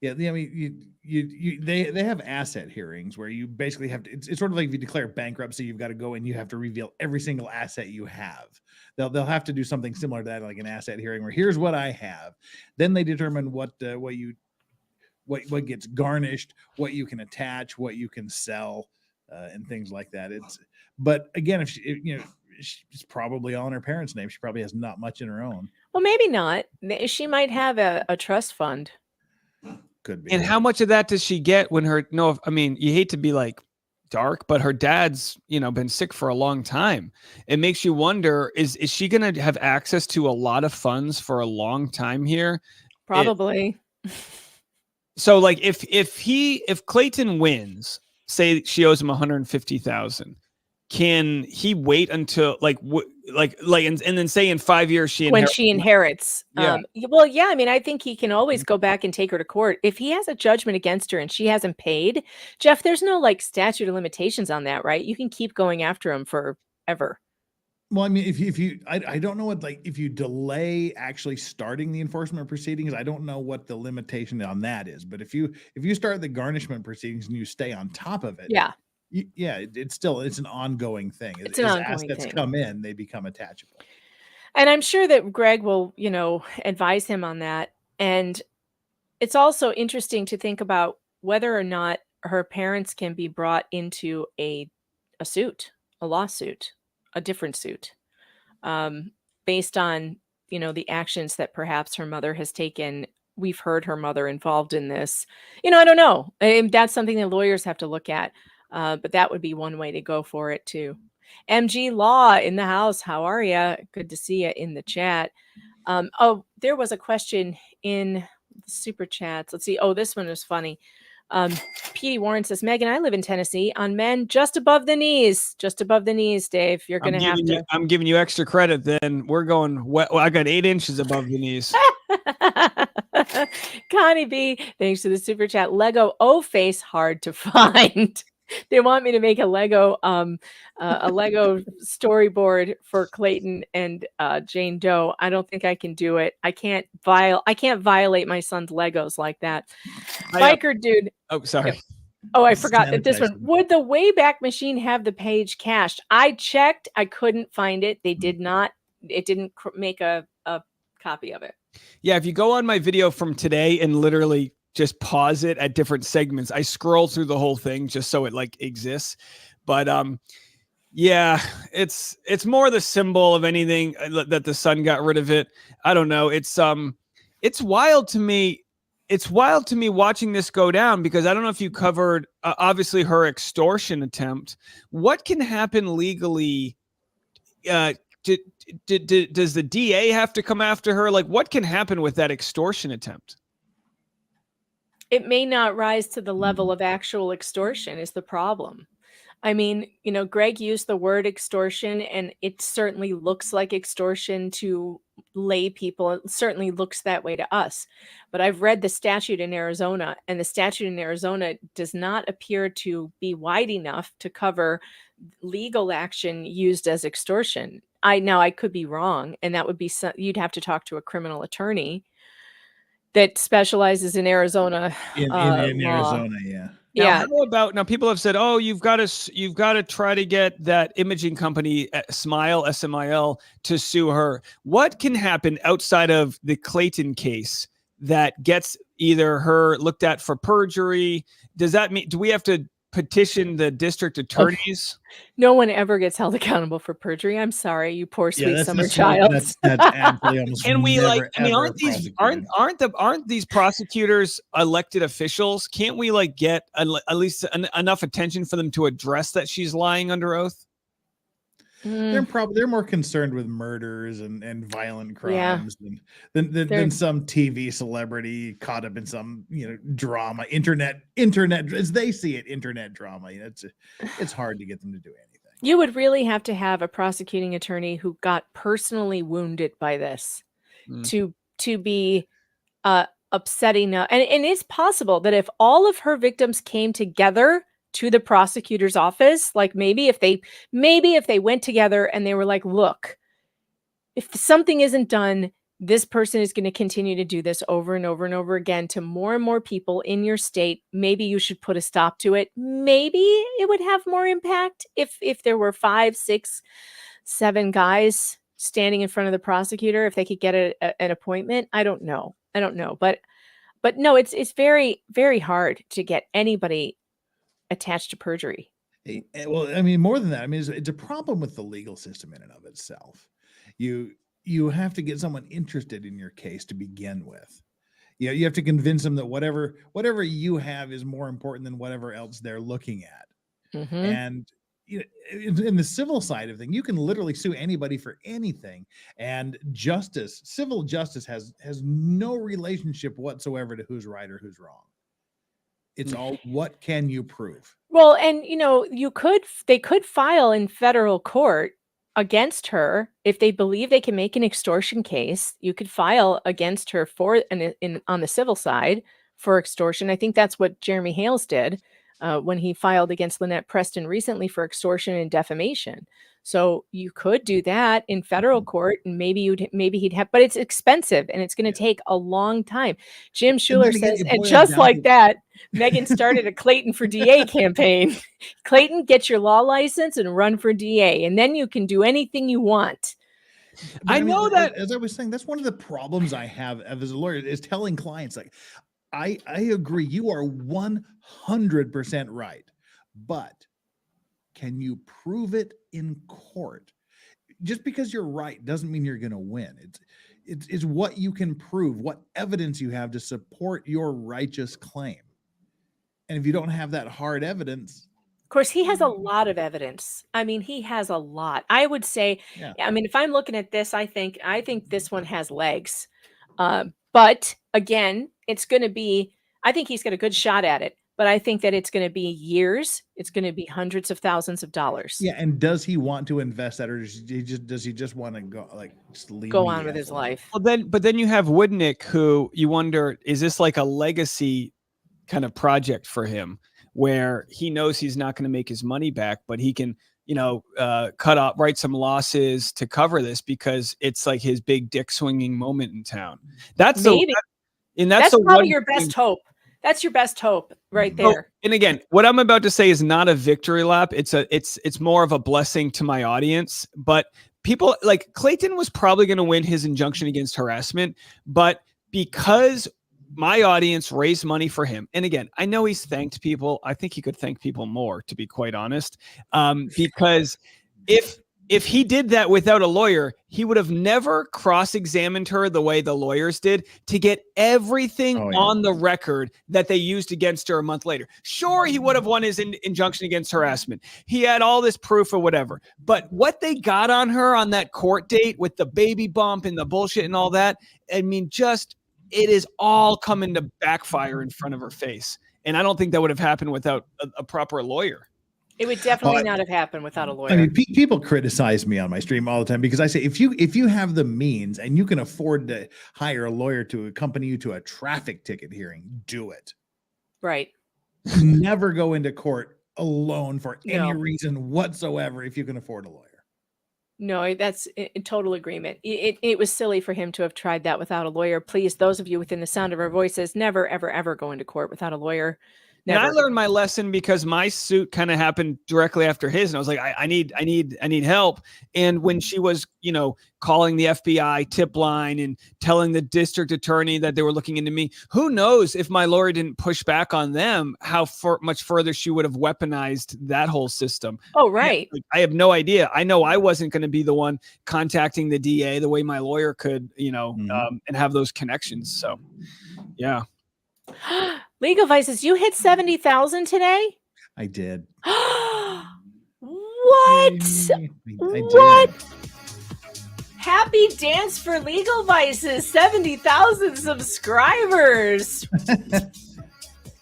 Yeah, I mean, they have asset hearings where you basically have to. It's sort of like if you declare bankruptcy, you've got to go and you have to reveal every single asset you have. They'll have to do something similar to that, like an asset hearing, where here's what I have. Then they determine what gets garnished, what you can attach, what you can sell, and things like that. But again, if she's probably all in her parents' name. She probably has not much in her own. Well, maybe not. She might have a trust fund. Could be. And how much of that does she get when you hate to be like dark, but her dad's, been sick for a long time. It makes you wonder, is she going to have access to a lot of funds for a long time here? Probably. So like if Clayton wins, say she owes him $150,000, can he wait until and then say in 5 years she inherits? Yeah. I mean, I think he can always go back and take her to court if he has a judgment against her and she hasn't paid. Jeff, there's no statute of limitations on that, right? You can keep going after him forever. Well, I mean, I don't know what, if you delay actually starting the enforcement proceedings, I don't know what the limitation on that is. But if you start the garnishment proceedings and you stay on top of it, it's an ongoing thing. It's an ongoing assets thing. Come in, they become attachable. And I'm sure that Greg will, advise him on that. And it's also interesting to think about whether or not her parents can be brought into a lawsuit, a different suit, based on, the actions that perhaps her mother has taken. We've heard her mother involved in this. I don't know. That's something that lawyers have to look at. But that would be one way to go for it too. MG Law in the house. How are you? Good to see you in the chat. There was a question in the super chats. Let's see. Oh, this one was funny. Petey Warren says, Megan, I live in Tennessee on men just above the knees. Just above the knees, Dave. You're going to have to. I'm giving you extra credit. Then we're going. Well, I got 8 inches above the knees. Connie B, thanks to the super chat. Lego O-Face hard to find. They want me to make a Lego storyboard for Clayton and Jane Doe. I don't think I can do it. I can't violate my son's Legos like that. Biker dude. Oh, sorry. Oh, I forgot that this one. Would the Wayback Machine have the page cached? I checked. I couldn't find it. They did not. It didn't make a copy of it. Yeah, if you go on my video from today and literally just pause it at different segments, I scroll through the whole thing just so it exists. But it's more the symbol of anything that the son got rid of it. I don't know. It's wild to me. It's wild to me watching this go down, because I don't know if you covered obviously her extortion attempt. What can happen legally? Does the DA have to come after her? What can happen with that extortion attempt? It may not rise to the level of actual extortion is the problem. I mean, Greg used the word extortion, and it certainly looks like extortion to lay people. It certainly looks that way to us. But I've read the statute in Arizona, and the statute in Arizona does not appear to be wide enough to cover legal action used as extortion. I could be wrong, and that would be you'd have to talk to a criminal attorney that specializes in Arizona. In Arizona, yeah. Now, Yeah. how about now? People have said, "Oh, you've got to try to get that imaging company, Smile SMIL, to sue her." What can happen outside of the Clayton case that gets either her looked at for perjury? Does that mean do we have to petition the district attorneys? No one ever gets held accountable for perjury. I'm sorry, you poor Yeah, sweet that's summer that's child. that's absolutely almost And we never, like, I mean, ever aren't these prosecutors elected officials? Can't we like get at least enough attention for them to address that she's lying under oath? They're more concerned with murders and violent Yeah. crimes than some TV celebrity caught up in some drama, internet as they see it, internet drama. It's hard to get them to do anything. You would really have to have a prosecuting attorney who got personally wounded by this to be upsetting. And it's possible that if all of her victims came together to the prosecutor's office, like maybe if they went together and they were like, look, if something isn't done, this person is going to continue to do this over and over and over again to more and more people in your state. Maybe you should put a stop to it. Maybe it would have more impact if there were 5, 6, 7 guys standing in front of the prosecutor, if they could get an appointment. I don't know. But no, it's very, very hard to get anybody attached to perjury. Well, I mean, more than that, I mean, it's a problem with the legal system in and of itself. You have to get someone interested in your case to begin with. You have to convince them that whatever you have is more important than whatever else they're looking at. Mm-hmm. And in the civil side of things, you can literally sue anybody for anything, and civil justice has no relationship whatsoever to who's right or who's wrong. It's all, what can you prove? Well, and they could file in federal court against her if they believe they can make an extortion case. You could file against her on the civil side for extortion. I think that's what Jeremy Hales did when he filed against Lynette Preston recently for extortion and defamation. So you could do that in federal court, and maybe he'd have, but it's expensive and it's going to take a long time. Jim Schuler says, and just like that, Megan started a Clayton for DA campaign. Clayton, get your law license and run for DA, and then you can do anything you want. I know that, as I was saying, that's one of the problems I have as a lawyer is telling clients, like, I agree, you are 100% right, but can you prove it in court? Just because you're right doesn't mean you're going to win. It's what you can prove, what evidence you have to support your righteous claim. And if you don't have that hard evidence, of course, he has a lot of evidence. I mean, he has a lot. I would say, I mean, if I'm looking at this, I think this one has legs. But again, it's going to be, I think he's got a good shot at it. But I think that it's going to be years. It's going to be hundreds of thousands of dollars. Yeah, and does he want to invest that, or does he just want to go on with his life? Well, but then you have Woodnick, who you wonder, is this like a legacy kind of project for him, where he knows he's not going to make his money back, but he can, write some losses to cover this because it's like his big dick swinging moment in town. That's probably your best hope. That's your best hope right there. Oh, and again, what I'm about to say is not a victory lap. It's more of a blessing to my audience. But people like Clayton was probably going to win his injunction against harassment, but because my audience raised money for him, and again, I know he's thanked people. I think he could thank people more, to be quite honest, because if he did that without a lawyer, he would have never cross-examined her the way the lawyers did to get everything on the record that they used against her a month later. Sure, he would have won his injunction against harassment. He had all this proof or whatever. But what they got on her on that court date with the baby bump and the bullshit and all that, I mean, it is all coming to backfire in front of her face. And I don't think that would have happened without a proper lawyer. It would definitely not have happened without a lawyer. I mean, people criticize me on my stream all the time because I say, if you have the means and you can afford to hire a lawyer to accompany you to a traffic ticket hearing, do it. Right. Never go into court alone for any reason whatsoever if you can afford a lawyer. No, that's in total agreement. It was silly for him to have tried that without a lawyer. Please, those of you within the sound of our voices, never, ever, ever go into court without a lawyer. And I Never. learned my lesson because my suit kind of happened directly after his. And I was like, I need help. And when she was, calling the FBI tip line and telling the district attorney that they were looking into me, who knows if my lawyer didn't push back on them, how much further she would have weaponized that whole system. Oh, right. I have no idea. I know I wasn't going to be the one contacting the DA the way my lawyer could, and have those connections. So, yeah. Legal Vices, you hit 70,000 today? I did. What? I What? did. Happy dance for Legal Vices, 70,000 subscribers.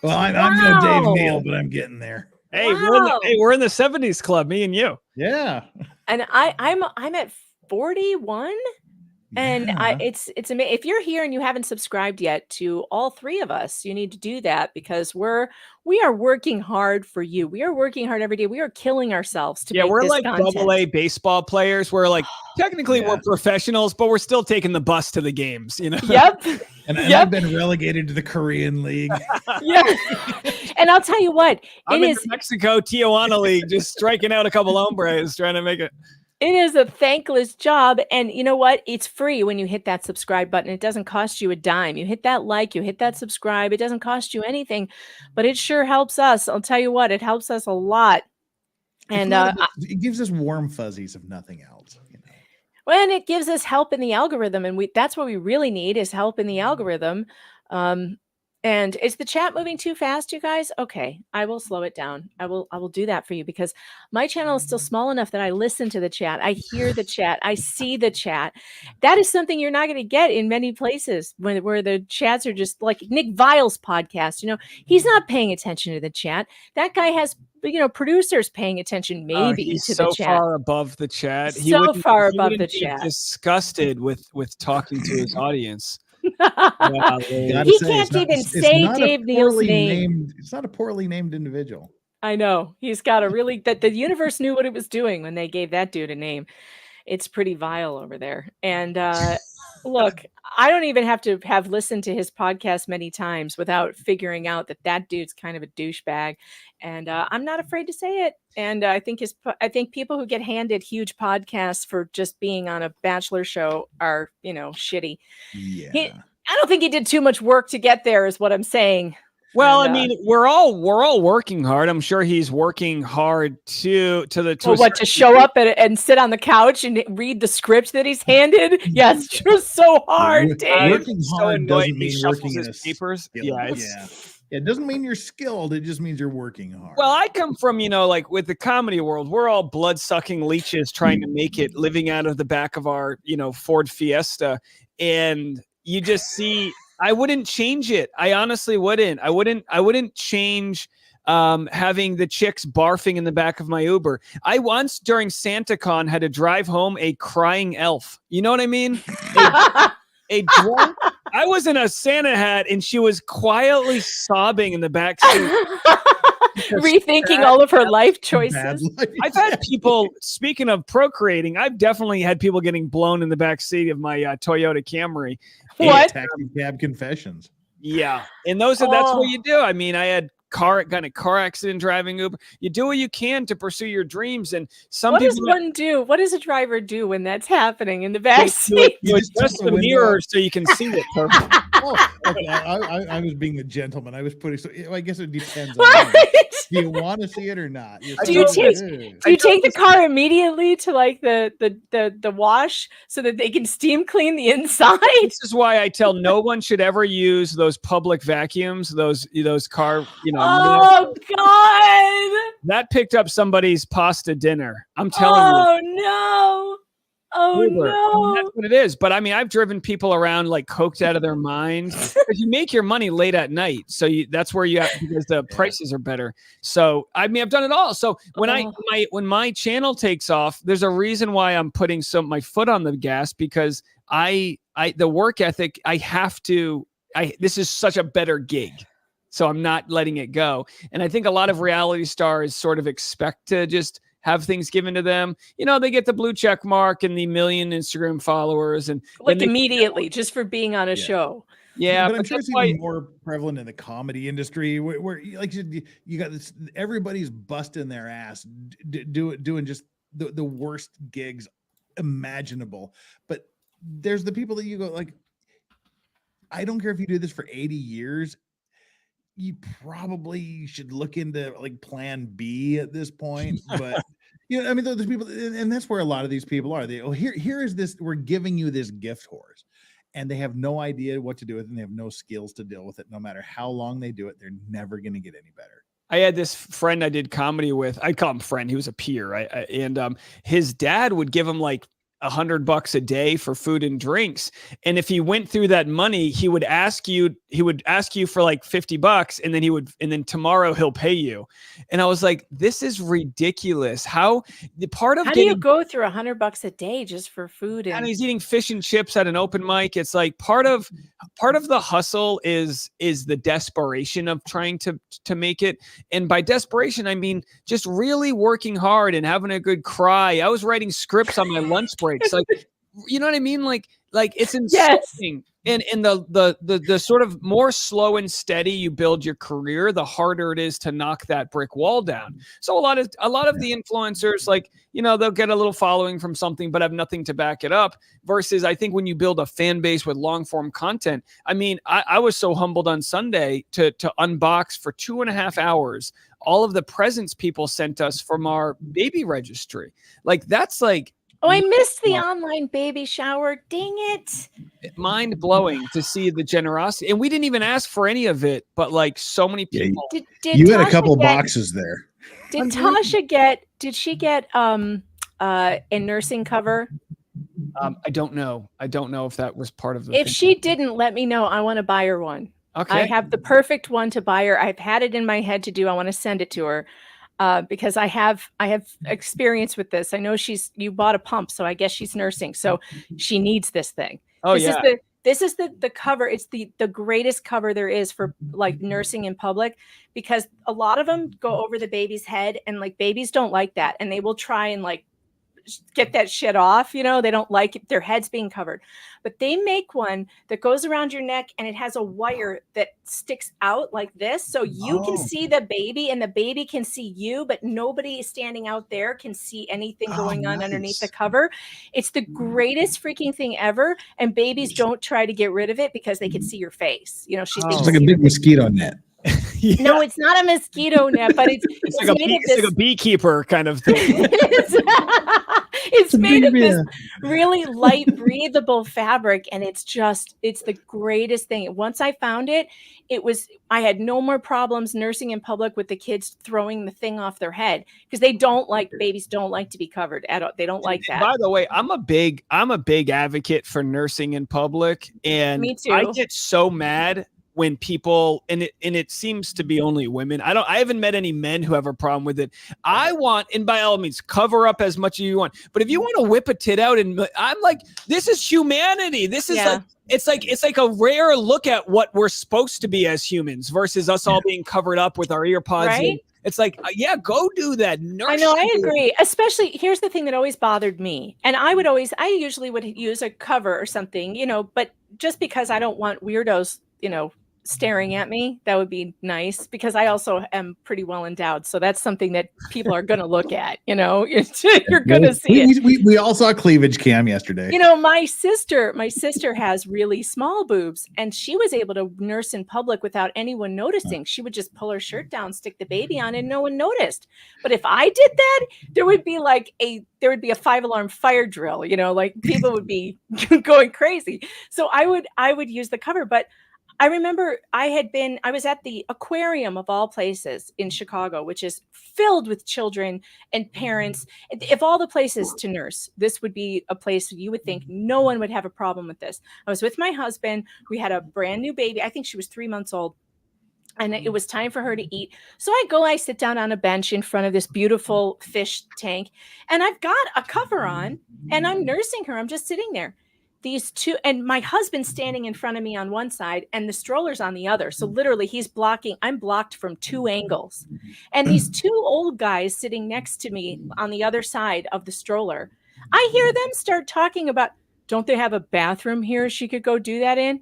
Well, I'm no Dave Neal, but I'm getting there. Hey, Wow. we're in the 70s club, me and you. Yeah. And I'm at 41. And it's amazing. If you're here and you haven't subscribed yet to all three of us, you need to do that because we are working hard for you. We are working hard every day. We are killing ourselves to make we're this like content. AA baseball players. We're like technically we're professionals, but we're still taking the bus to the games, Yep. And I've been relegated to the Korean League. Yeah. And I'll tell you what, I'm in the Mexico Tijuana League, just striking out a couple hombres, trying to make it. It is a thankless job. And you know what? It's free when you hit that subscribe button. It doesn't cost you a dime. You hit that like, you hit that subscribe. It doesn't cost you anything, but it sure helps us. I'll tell you what, it helps us a lot. And it gives us warm fuzzies if nothing else. When it gives us help in the algorithm, and that's what we really need is help in the algorithm. And is the chat moving too fast, you guys? Okay, I will slow it down. I will do that for you because my channel is still small enough that I listen to the chat. I hear the chat. I see the chat. That is something you're not going to get in many places where the chats are just like Nick Vile's podcast. He's not paying attention to the chat. That guy has producers paying attenon maybe to the chat. So far above the chat. So far above the chat. Disgusted with talking to his audience. He can't even say Dave Neal's name. It's not a poorly named individual. I know. He's got a really that the universe knew what it was doing when they gave that dude a name. It's pretty vile over there. And look, I don't even have to have listened to his podcast many times without figuring out that dude's kind of a douchebag. And I'm not afraid to say it. And I think people who get handed huge podcasts for just being on a Bachelor show are, shitty. Yeah. I don't think he did too much work to get there, is what I'm saying. Well, I mean, we're all working hard. I'm sure he's working hard to show up and sit on the couch and read the script that he's handed. Yes, just so hard, Dave. Working hard doesn't mean working in his papers. It doesn't mean you're skilled. It just means you're working hard. Well, I come from, like with the comedy world, we're all blood-sucking leeches trying to make it, living out of the back of our, Ford Fiesta. And you just see, I wouldn't change it. I honestly wouldn't. I wouldn't change having the chicks barfing in the back of my Uber. I once during SantaCon had to drive home a crying elf. You know what I mean? A drunk. I was in a Santa hat and she was quietly sobbing in the back seat. Rethinking all of her life choices. I've had people, speaking of procreating, I've definitely had people getting blown in the back seat of my Toyota Camry. What? Taxi cab confessions. Yeah. And that's what you do. I mean, I had got a car accident driving Uber. You do what you can to pursue your dreams. And what does one do? What does a driver do when that's happening in the back seat? You adjust the mirror so you can see it. Okay. I was being a gentleman. I was putting. So I guess it depends. Do you want to see it or not? Do you take the car immediately to like the wash so that they can steam clean the inside? This is why I tell no one should ever use those public vacuums. Those car. Oh God! That picked up somebody's pasta dinner. I'm telling you. Oh no! Oh Uber. no! That's what it is. But I mean, I've driven people around like coked out of their minds because you make your money late at night. So that's where you have, because the prices are better. So I mean, I've done it all. So when my channel takes off, there's a reason why I'm putting my foot on the gas, because the work ethic, this is such a better gig. So I'm not letting it go. And I think a lot of reality stars sort of expect to just have things given to them. They get the blue check mark and the 1 million Instagram followers and like immediately just for being on a show. Yeah, but I'm but sure that's it's why even more prevalent in the comedy industry, where like you got this, everybody's busting their ass doing just the worst gigs imaginable. But there's the people that you go like, I don't care if you do this for 80 years. You probably should look into like plan B at this point. But you know, I mean, there's people, and that's where a lot of these people are. They, oh, here is this, we're giving you this gift horse, and they have no idea what to do with it, and they have no skills to deal with it. No matter how long they do it, they're never going to get any better. I had this friend I did comedy with. I'd call him friend. He was a peer, and his dad would give him like $100 a day for food and drinks. And if he went through that money, he would ask you for like $50, and then tomorrow he'll pay you. And I was like, this is ridiculous. How do you go through $100 a day just for food? And he's eating fish and chips at an open mic. It's like part of the hustle is the desperation of trying to make it. And by desperation, I mean just really working hard and having a good cry. I was writing scripts on my lunch breaks. Like, you know what I mean? Like it's insulting. Yes. And the sort of more slow and steady you build your career, the harder it is to knock that brick wall down. So a lot of the influencers, like, you know, they'll get a little following from something, but have nothing to back it up. Versus, I think when you build a fan base with long form content, I mean, I was so humbled on Sunday to unbox for 2.5 hours all of the presents people sent us from our baby registry. Like, that's like, oh, I missed the online baby shower. Dang it. Mind blowing to see the generosity. And we didn't even ask for any of it, but like so many people. Did you had a couple boxes there. Did she get a nursing cover? I don't know. I don't know if that was part of the If she didn't, let me know. I want to buy her one. Okay. I have the perfect one to buy her. I've had it in my head to do. I want to send it to her. Because I have experience with this. I know you bought a pump, so I guess she's nursing. So she needs this thing. Oh, This is the cover. It's the greatest cover there is for like nursing in public, because a lot of them go over the baby's head, and like babies don't like that. And they will try and like get that shit off. You know, they don't like it, their heads being covered, but they make one that goes around your neck, and it has a wire that sticks out like this. So you can see the baby, and the baby can see you, but nobody standing out there can see anything going on underneath the cover. It's the greatest freaking thing ever. And babies don't try to get rid of it because they can see your face. You know, it's like a big mosquito net. Yeah. No, it's not a mosquito net, but it's like a beekeeper kind of thing. It's made of this really light, breathable fabric, and it's the greatest thing. Once I found it, I had no more problems nursing in public with the kids throwing the thing off their head, because babies don't like to be covered at all. They don't like that. By the way, I'm a big advocate for nursing in public, and me too. I get so mad when people, and it seems to be only women. I haven't met any men who have a problem with it. And by all means, cover up as much as you want. But if you want to whip a tit out, and I'm like, this is humanity. This is it's like a rare look at what we're supposed to be as humans versus us all being covered up with our ear pods. Right? It's like, go do that. I know, I agree. Especially, here's the thing that always bothered me. And I usually would use a cover or something, you know, but just because I don't want weirdos, you know, staring at me, that would be nice, because I also am pretty well endowed. So that's something that people are going to look at, you know, you're going to see it. We all saw cleavage cam yesterday. You know, my sister has really small boobs, and she was able to nurse in public without anyone noticing. She would just pull her shirt down, stick the baby on, and no one noticed. But if I did that, there would be a 5-alarm fire drill, you know, like people would be going crazy. So I would use the cover. But I remember I was at the aquarium of all places in Chicago, which is filled with children and parents. If all the places to nurse, this would be a place you would think no one would have a problem with this. I was with my husband. We had a brand new baby. I think she was 3 months old. And it was time for her to eat. So I sit down on a bench in front of this beautiful fish tank, and I've got a cover on, and I'm nursing her. I'm just sitting there. These two, and my husband's standing in front of me on one side and the stroller's on the other. So literally I'm blocked from 2 angles. And these 2 old guys sitting next to me on the other side of the stroller, I hear them start talking about, don't they have a bathroom here she could go do that in?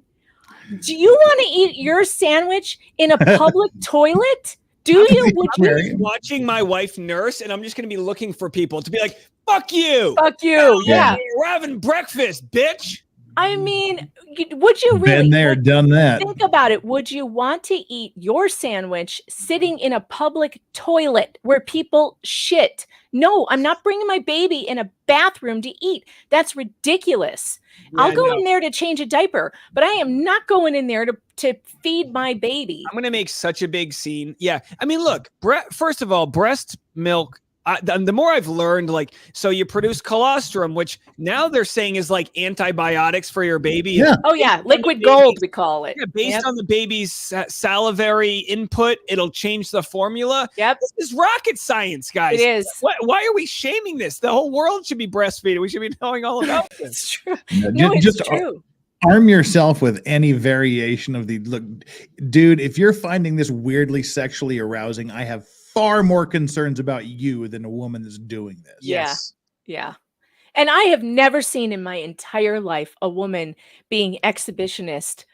Do you want to eat your sandwich in a public toilet? Do you? Would you? Watching my wife nurse, and I'm just going to be looking for people to be like, fuck you. Fuck you. Yeah. We're having breakfast, bitch. I mean, would you really? Been there, done that. Think about it. Would you want to eat your sandwich sitting in a public toilet where people shit? No, I'm not bringing my baby in a bathroom to eat. That's ridiculous. Yeah, I'll go in there to change a diaper, but I am not going in there to feed my baby. I'm going to make such a big scene. Yeah. I mean, look, first of all, breast milk. The more I've learned, like, so you produce colostrum, which now they're saying is like antibiotics for your baby. Yeah. Oh yeah, liquid gold we call it. Yeah, based on the baby's salivary input, it'll change the formula. Yep. This is rocket science, guys. It is. Why are we shaming this? The whole world should be breastfeeding. We should be knowing all about this. It's true. Yeah, No, it's just true. Arm yourself with any variation of the look, dude. If you're finding this weirdly sexually arousing, I have far more concerns about you than a woman that's doing this. Yes. Yeah. And I have never seen in my entire life a woman being exhibitionist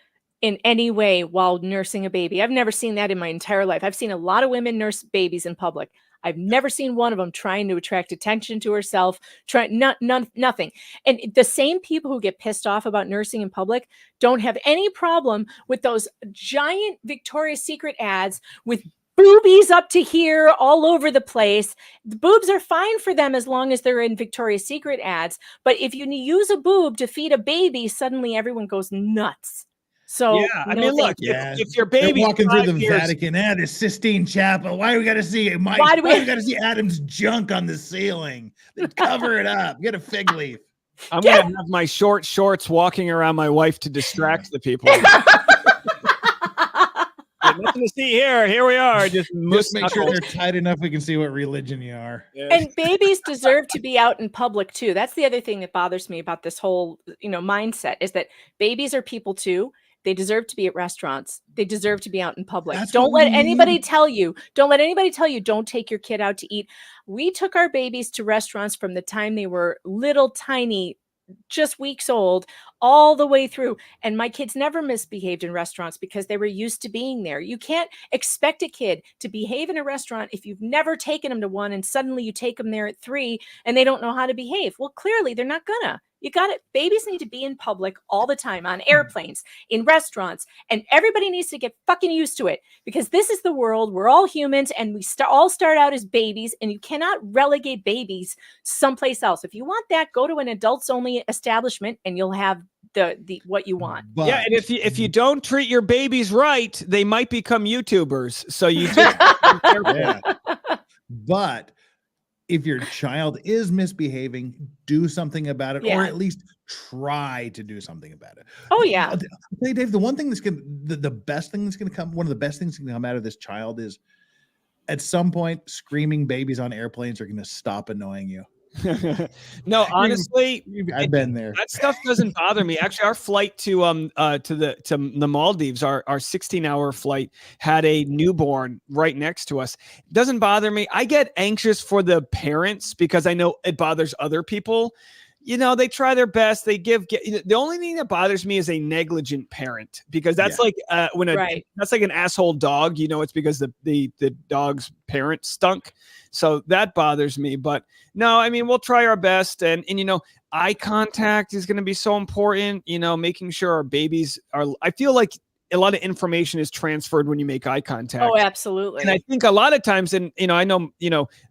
in any way while nursing a baby. I've never seen that in my entire life. I've seen a lot of women nurse babies in public. I've never seen one of them trying to attract attention to herself, nothing. And the same people who get pissed off about nursing in public don't have any problem with those giant Victoria's Secret ads with boobies up to here all over the place. The boobs are fine for them as long as they're in Victoria's Secret ads. But if you use a boob to feed a baby, suddenly everyone goes nuts. So Yeah, I mean, look, if your They're baby walking through the Vatican, the Sistine Chapel. Why do we got to see Why do we got to see Adam's junk on the ceiling? Then cover it up. Get a fig leaf. I'm gonna have my short shorts walking around my wife to distract the people. Nothing to see here. Here we are. Just make sure they're tight enough we can see what religion you are. Yeah. And babies deserve to be out in public too. That's the other thing that bothers me about this whole, mindset is that babies are people too. They deserve to be at restaurants. They deserve to be out in public. Don't let anybody tell you don't take your kid out to eat. We took our babies to restaurants from the time they were little tiny, just weeks old, all the way through. And my kids never misbehaved in restaurants because they were used to being there. You can't expect a kid to behave in a restaurant if you've never taken them to one and suddenly you take them there at 3 and they don't know how to behave. Well, clearly they're not gonna. You got it. Babies need to be in public all the time, on airplanes, in restaurants, and everybody needs to get fucking used to it because this is the world. We're all humans and we all start out as babies, and you cannot relegate babies someplace else. If you want that, go to an adults only establishment and you'll have the what you want. But, yeah, and if you don't treat your babies right, they might become YouTubers. So you just be careful. Yeah. But if your child is misbehaving, do something about it, or at least try to do something about it. Oh yeah. I'll tell you, Dave, the one thing that's the best thing that's gonna come, one of the best things that can come out of this child is at some point, screaming babies on airplanes are gonna stop annoying you. No, honestly, I've been there. That stuff doesn't bother me. Actually, our flight to the Maldives, our 16-hour flight, had a newborn right next to us. It doesn't bother me. I get anxious for the parents because I know it bothers other people. They try their best. They the only thing that bothers me is a negligent parent, because that's like that's like an asshole dog. It's because the dog's parent stunk. So that bothers me. But no, I mean, we'll try our best. And eye contact is going to be so important, making sure our babies are, I feel like a lot of information is transferred when you make eye contact. Oh, absolutely. And I think a lot of times, and I know,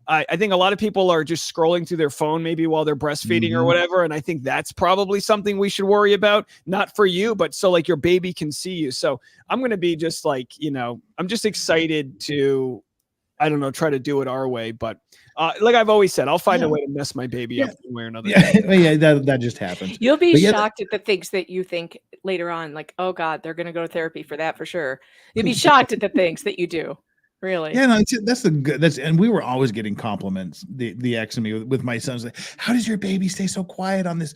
I think a lot of people are just scrolling through their phone maybe while they're breastfeeding or whatever. And I think that's probably something we should worry about, not for you, but so like your baby can see you. So I'm going to be just like, I'm just excited to, I don't know, try to do it our way. But like I've always said, I'll find a way to mess my baby up one way or another. Yeah, that just happens. You'll be shocked at the things that you think later on, like, oh God, they're going to go to therapy for that for sure. You'll be shocked at the things that you do. Really? Yeah, no, and we were always getting compliments, the ex and me with my sons. Like, how does your baby stay so quiet on this,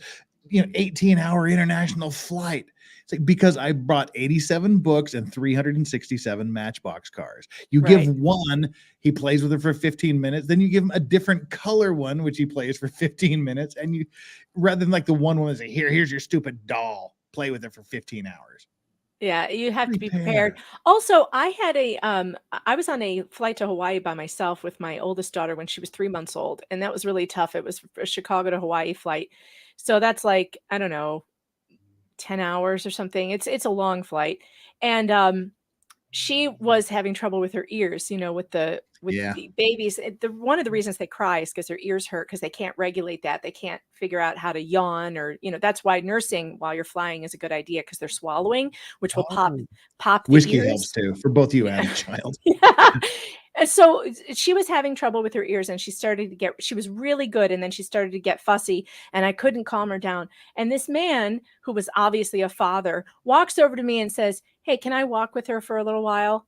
18-hour international flight? It's like, because I brought 87 books and 367 Matchbox cars. You give one, he plays with it for 15 minutes. Then you give him a different color one, which he plays for 15 minutes. And you, rather than like the one woman say, here's your stupid doll, play with it for 15 hours. Yeah, you have to be prepared. Also, I was on a flight to Hawaii by myself with my oldest daughter when she was 3 months old, and that was really tough. It was a Chicago to Hawaii flight. So that's like, I don't know, 10 hours or something. It's a long flight. And she was having trouble with her ears, with the babies. One of the reasons they cry is because their ears hurt because they can't regulate that. They can't figure out how to yawn, or that's why nursing while you're flying is a good idea, because they're swallowing, which will pop the Whiskey ears. helps too for both you and the child. Yeah. And so she was having trouble with her ears, and she was really good. And then she started to get fussy, and I couldn't calm her down. And this man, who was obviously a father, walks over to me and says, "Hey, can I walk with her for a little while?"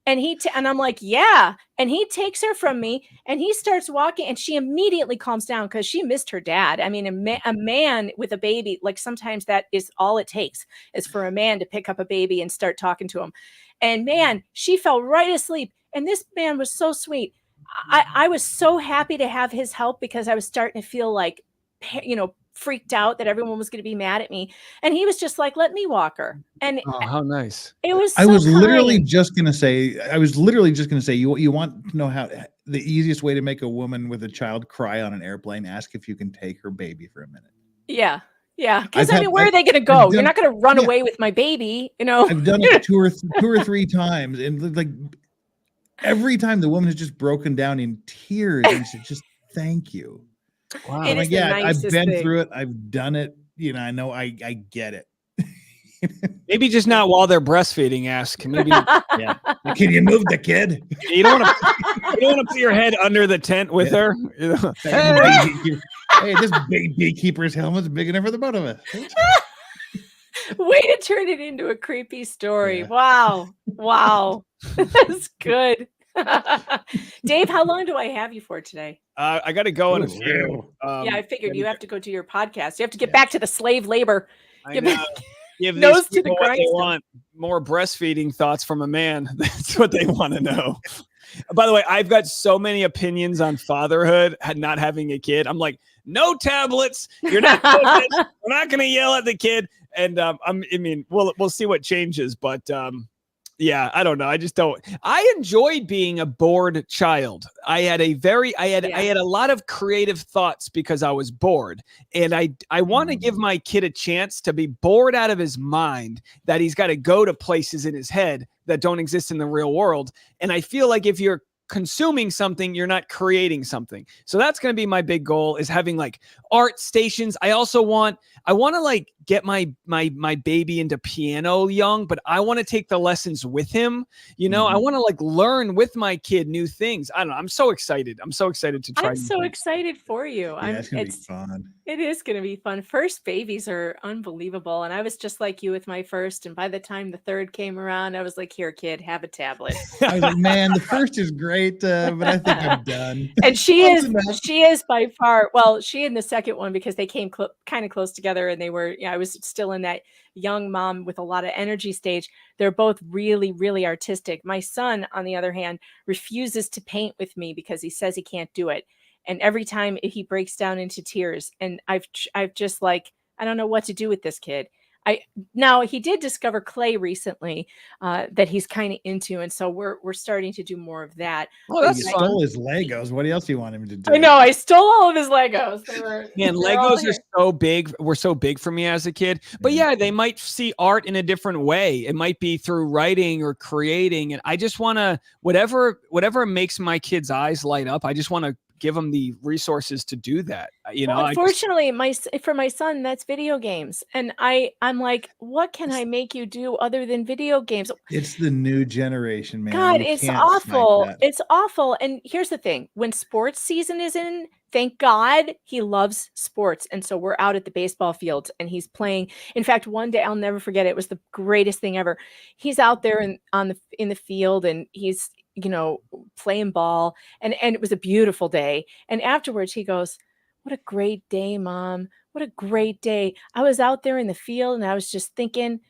And and I'm like, "Yeah." And he takes her from me, and he starts walking, and she immediately calms down because she missed her dad. I mean, a man with a baby, like, sometimes that is all it takes, is for a man to pick up a baby and start talking to him. And man, she fell right asleep. And this man was so sweet. I was so happy to have his help, because I was starting to feel like, freaked out that everyone was going to be mad at me. And he was just like, "Let me walk her." And how nice. it was. I so was literally kind. just gonna say, you want to know how the easiest way to make a woman with a child cry on an airplane? Ask if you can take her baby for a minute. Yeah. Yeah. Because I've had- where are they going to go? You're not going to run away with my baby, I've done it two or three times, and like every time the woman has just broken down in tears and said, "Just thank you." Wow. It I'm is the I've nicest been thing. through it. I've done it. I know. I get it. Maybe just not while they're breastfeeding. Ask maybe. Yeah. Can you move the kid? You don't want to put your head under the tent with her. Hey, this beekeeper's helmet's big enough for the both of us. Way to turn it into a creepy story. Yeah. Wow. That's good. Dave, how long do I have you for today? I got to go in a few. Yeah, I figured you have to go do your podcast. You have to get back to the slave labor. I know. Give Nose these to the people what they grindstone. want. More breastfeeding thoughts from a man. That's what they want to know. By the way, I've got so many opinions on fatherhood, not having a kid. I'm like, no tablets. You're not. We're not going to yell at the kid. And we'll see what changes. But yeah, I don't know. I just don't. I enjoyed being a bored child. I had a lot of creative thoughts because I was bored, and I want to give my kid a chance to be bored out of his mind, that he's got to go to places in his head that don't exist in the real world. And I feel like if you're consuming something, you're not creating something. So that's going to be my big goal, is having like art stations. I want to like get my baby into piano young, but I want to take the lessons with him. I want to like learn with my kid new things. I don't know. I'm so excited. I'm so excited to try. I'm so excited for you. Yeah, it's gonna be fun. It is going to be fun. First babies are unbelievable. And I was just like you with my first. And by the time the third came around, I was like, "Here, kid, have a tablet." I was like, "Man, the first is great, but I think I'm done." And she is by far, well, she and the second one, because they came kind of close together, and they were, I was still in that young mom with a lot of energy stage. They're both really, really artistic. My son, on the other hand, refuses to paint with me because he says he can't do it. And every time he breaks down into tears, and I've just like, I don't know what to do with this kid. Now he did discover clay recently that he's kind of into, and so we're starting to do more of that. Well, that's fun. Stole his Legos. What else do you want him to do? I know, I stole all of his Legos. Man, Legos are so big. Were so big for me as a kid. But yeah, they might see art in a different way. It might be through writing or creating, and I just want to whatever makes my kids' eyes light up. I just want to give them the resources to do that. Well, unfortunately, for my son, that's video games. And I'm like, what can I make you do other than video games? It's the new generation, man. God, it's awful. It's awful. And here's the thing. When sports season is in, thank God he loves sports. And so we're out at the baseball field and he's playing. In fact, one day I'll never forget, it was the greatest thing ever. He's out there in the field, and he's, playing ball, and it was a beautiful day. And afterwards he goes, "What a great day, Mom. What a great day. I was out there in the field and I was just thinking,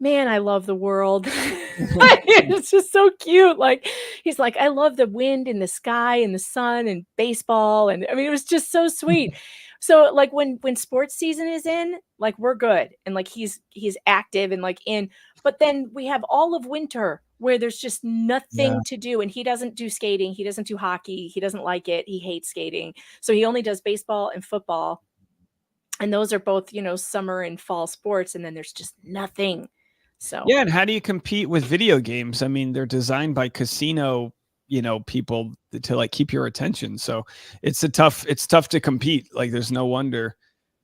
man, I love the world." It's just so cute. Like, he's like, "I love the wind and the sky and the sun and baseball." And I mean, it was just so sweet. So like when sports season is in, like, we're good. And like, he's active and like in, But then we have all of winter where there's just nothing to do. And he doesn't do skating. He doesn't do hockey. He doesn't like it. He hates skating. So he only does baseball and football. And those are both, summer and fall sports. And then there's just nothing. So yeah. And how do you compete with video games? I mean, they're designed by casino, people to like keep your attention. So it's tough to compete. Like there's no wonder.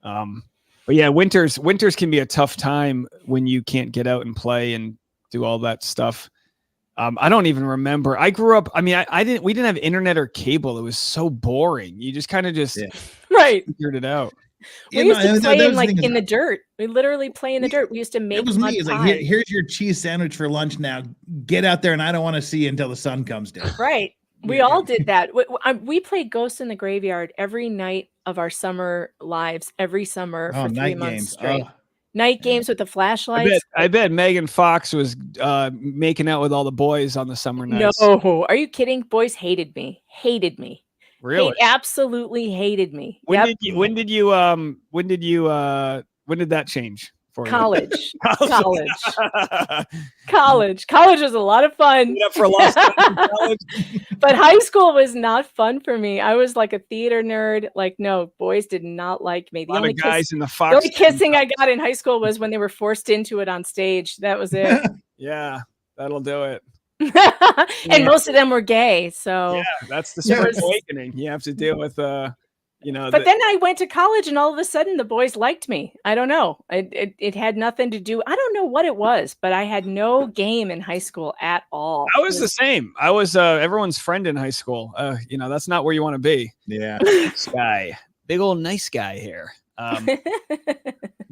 But yeah, winters can be a tough time when you can't get out and play and do all that stuff. I don't even remember. I grew up. I mean, we didn't have internet or cable. It was so boring. You just kind of right figured it out. We used to play in the dirt. We literally play in the dirt. We used to make it was me. It's like, here's your cheese sandwich for lunch now. Get out there, and I don't want to see you until the sun comes down. Right. We all did that. We played Ghosts in the Graveyard every night of our summer lives, every summer for 3 months straight. Night games with the flashlights. I bet Megan Fox was making out with all the boys on the summer nights. No, are you kidding? Boys hated me. Really? They absolutely hated me. When did that change for college? College was a lot of fun. For lost time in college. But high school was not fun for me. I was like a theater nerd. Like, no, boys did not like me. The only kissing I got in high school was when they were forced into it on stage. That was it. Yeah, that'll do it. And most of them were gay, so that's the spring awakening. You have to deal with But then I went to college, and all of a sudden, the boys liked me. I don't know. It had nothing to do. I don't know what it was, but I had no game in high school at all. I was the ssame. I was everyone's friend in high school. That's not where you want to be. Yeah, nice guy, big old nice guy here.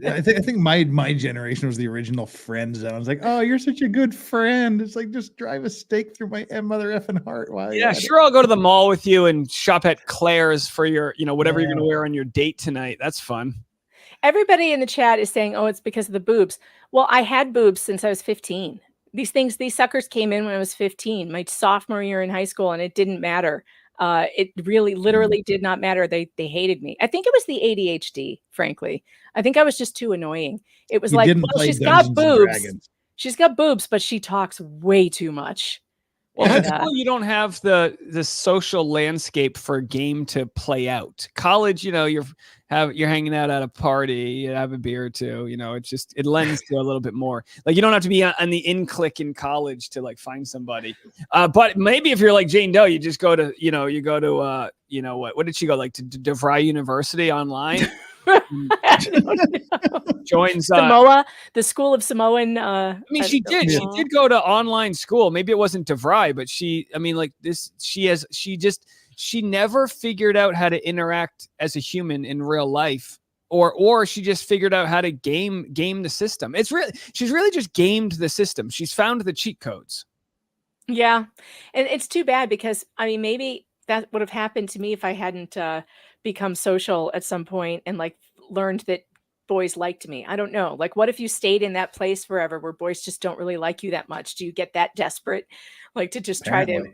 I think my generation was the original friend zone. I was like, oh, you're such a good friend. It's like, just drive a stake through my mother effing heart. Sure, I'll go to the mall with you and shop at Claire's for your, whatever you're going to wear on your date tonight. That's fun. Everybody in the chat is saying, oh, it's because of the boobs. Well, I had boobs since I was 15. These suckers came in when I was 15, my sophomore year in high school, and it didn't matter. It really literally did not matter. They hated me. I think it was the ADHD, frankly. I think I was just too annoying. It was she's got boobs. She's got boobs, but she talks way too much. Well, that's why you don't have the social landscape for a game to play out. College, you're hanging out at a party, you have a beer or two, it lends to a little bit more. Like, you don't have to be on the in-click in college to like find somebody. But maybe if you're like Jane Doe, you just go to, what did she go, like to DeVry University online? Joins Samoa, the School of Samoan. I mean, she did go to online school. Maybe it wasn't DeVry, but she never figured out how to interact as a human in real life, or she just figured out how to game the system. She's really just gamed the system. She's found the cheat codes. Yeah, and it's too bad because maybe that would have happened to me if I hadn't become social at some point and like learned that boys liked me. I don't know. Like, what if you stayed in that place forever where boys just don't really like you that much? Do you get that desperate, like, to just try to,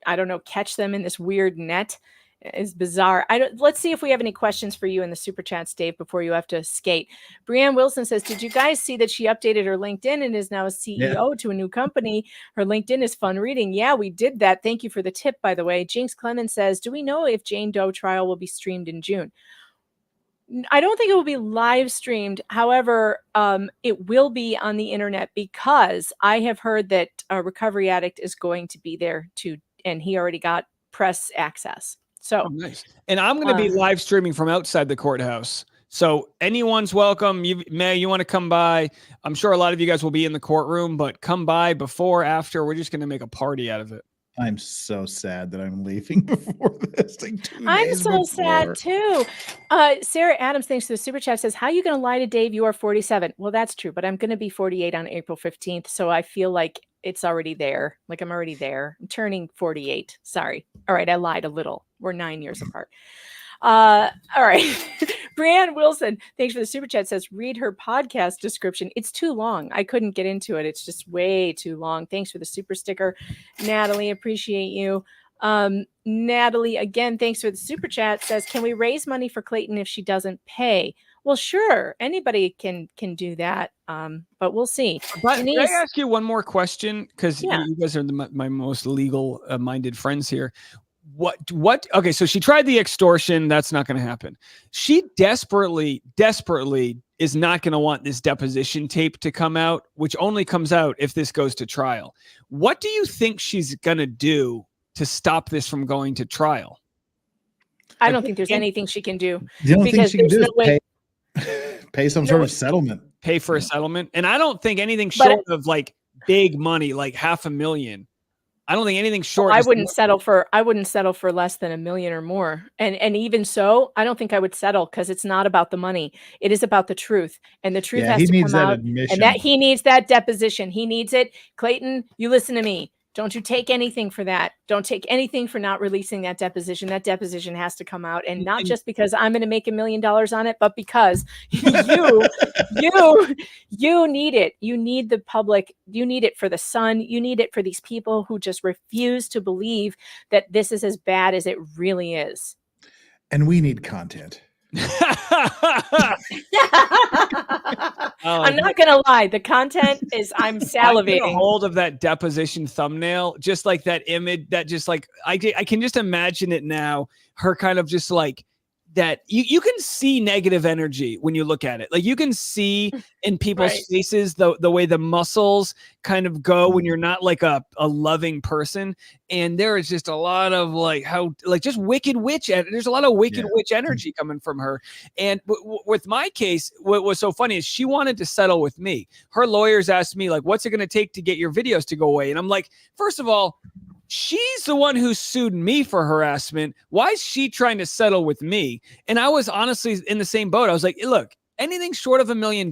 I don't know, catch them in this weird net? Is bizarre. Let's see if we have any questions for you in the super chats, Dave, before you have to skate. Brianne Wilson says, did you guys see that she updated her LinkedIn and is now a CEO to a new company? Her LinkedIn is fun reading. Yeah, we did that. Thank you for the tip, by the way. Jinx Clemens says, do we know if Jane Doe trial will be streamed in June? I don't think it will be live streamed. However, it will be on the internet because I have heard that a Recovery Addict is going to be there too, and he already got press access. So nice. And I'm going to be live streaming from outside the courthouse. So anyone's welcome. May, you want to come by? I'm sure a lot of you guys will be in the courtroom, but come by before, after. We're just going to make a party out of it. I'm so sad that I'm leaving before this. I'm so sad too. Sarah Adams, thanks to the super chat, says, how are you going to lie to Dave? You are 47. Well, that's true, but I'm going to be 48 on April 15th. So I feel like it's already there. Like, I'm already there. I'm turning 48. Sorry. All right. I lied a little. We're 9 years apart. All right. Brianne Wilson, thanks for the super chat, says, read her podcast description. It's too long. I couldn't get into it. It's just way too long. Thanks for the super sticker. Natalie, appreciate you. Natalie, again, thanks for the super chat, says, can we raise money for Clayton if she doesn't pay? Well, sure, anybody can do that, but we'll see. But can I Denise, ask you one more question? Because Yeah. you guys are my most legal minded friends here. What? Okay, so she tried the extortion. That's not going to happen. She desperately is not going to want this deposition tape to come out, which only comes out if this goes to trial. What do you think she's going to do to stop this from going to trial? I don't think there's anything she can do. The only thing because she can there's do no way- is pay some sort of settlement. Pay for a settlement. And I don't think anything short of like big money, like $500,000. I don't think anything short. I wouldn't settle for less than $1 million or more. And even so, I don't think I would settle, because it's not about the money. It is about the truth. And the truth has to come out. Admission. And that he needs that deposition. He needs it. Clayton, you listen to me. Don't you take anything for that. Don't take anything for not releasing that deposition. That deposition has to come out. And not just because I'm going to make $1 million on it, but because you need it. You need the public. You need it for the Sun. You need it for these people who just refuse to believe that this is as bad as it really is. And we need content. I'm not gonna lie, the content is I'm salivating. Hold of that deposition thumbnail, just like that image, that just like I can just imagine it now, her kind of just like that. You can see negative energy when you look at it. Like you can see in people's faces the way the muscles kind of go when you're not like a loving person. And there is just a lot of like just wicked witch. There's a lot of wicked witch energy coming from her. And with my case, what was so funny is she wanted to settle with me. Her lawyers asked me like, what's it going to take to get your videos to go away? And I'm like, first of all, she's the one who sued me for harassment. Why is she trying to settle with me? And I was honestly in the same boat. I was like, look, anything short of $1 million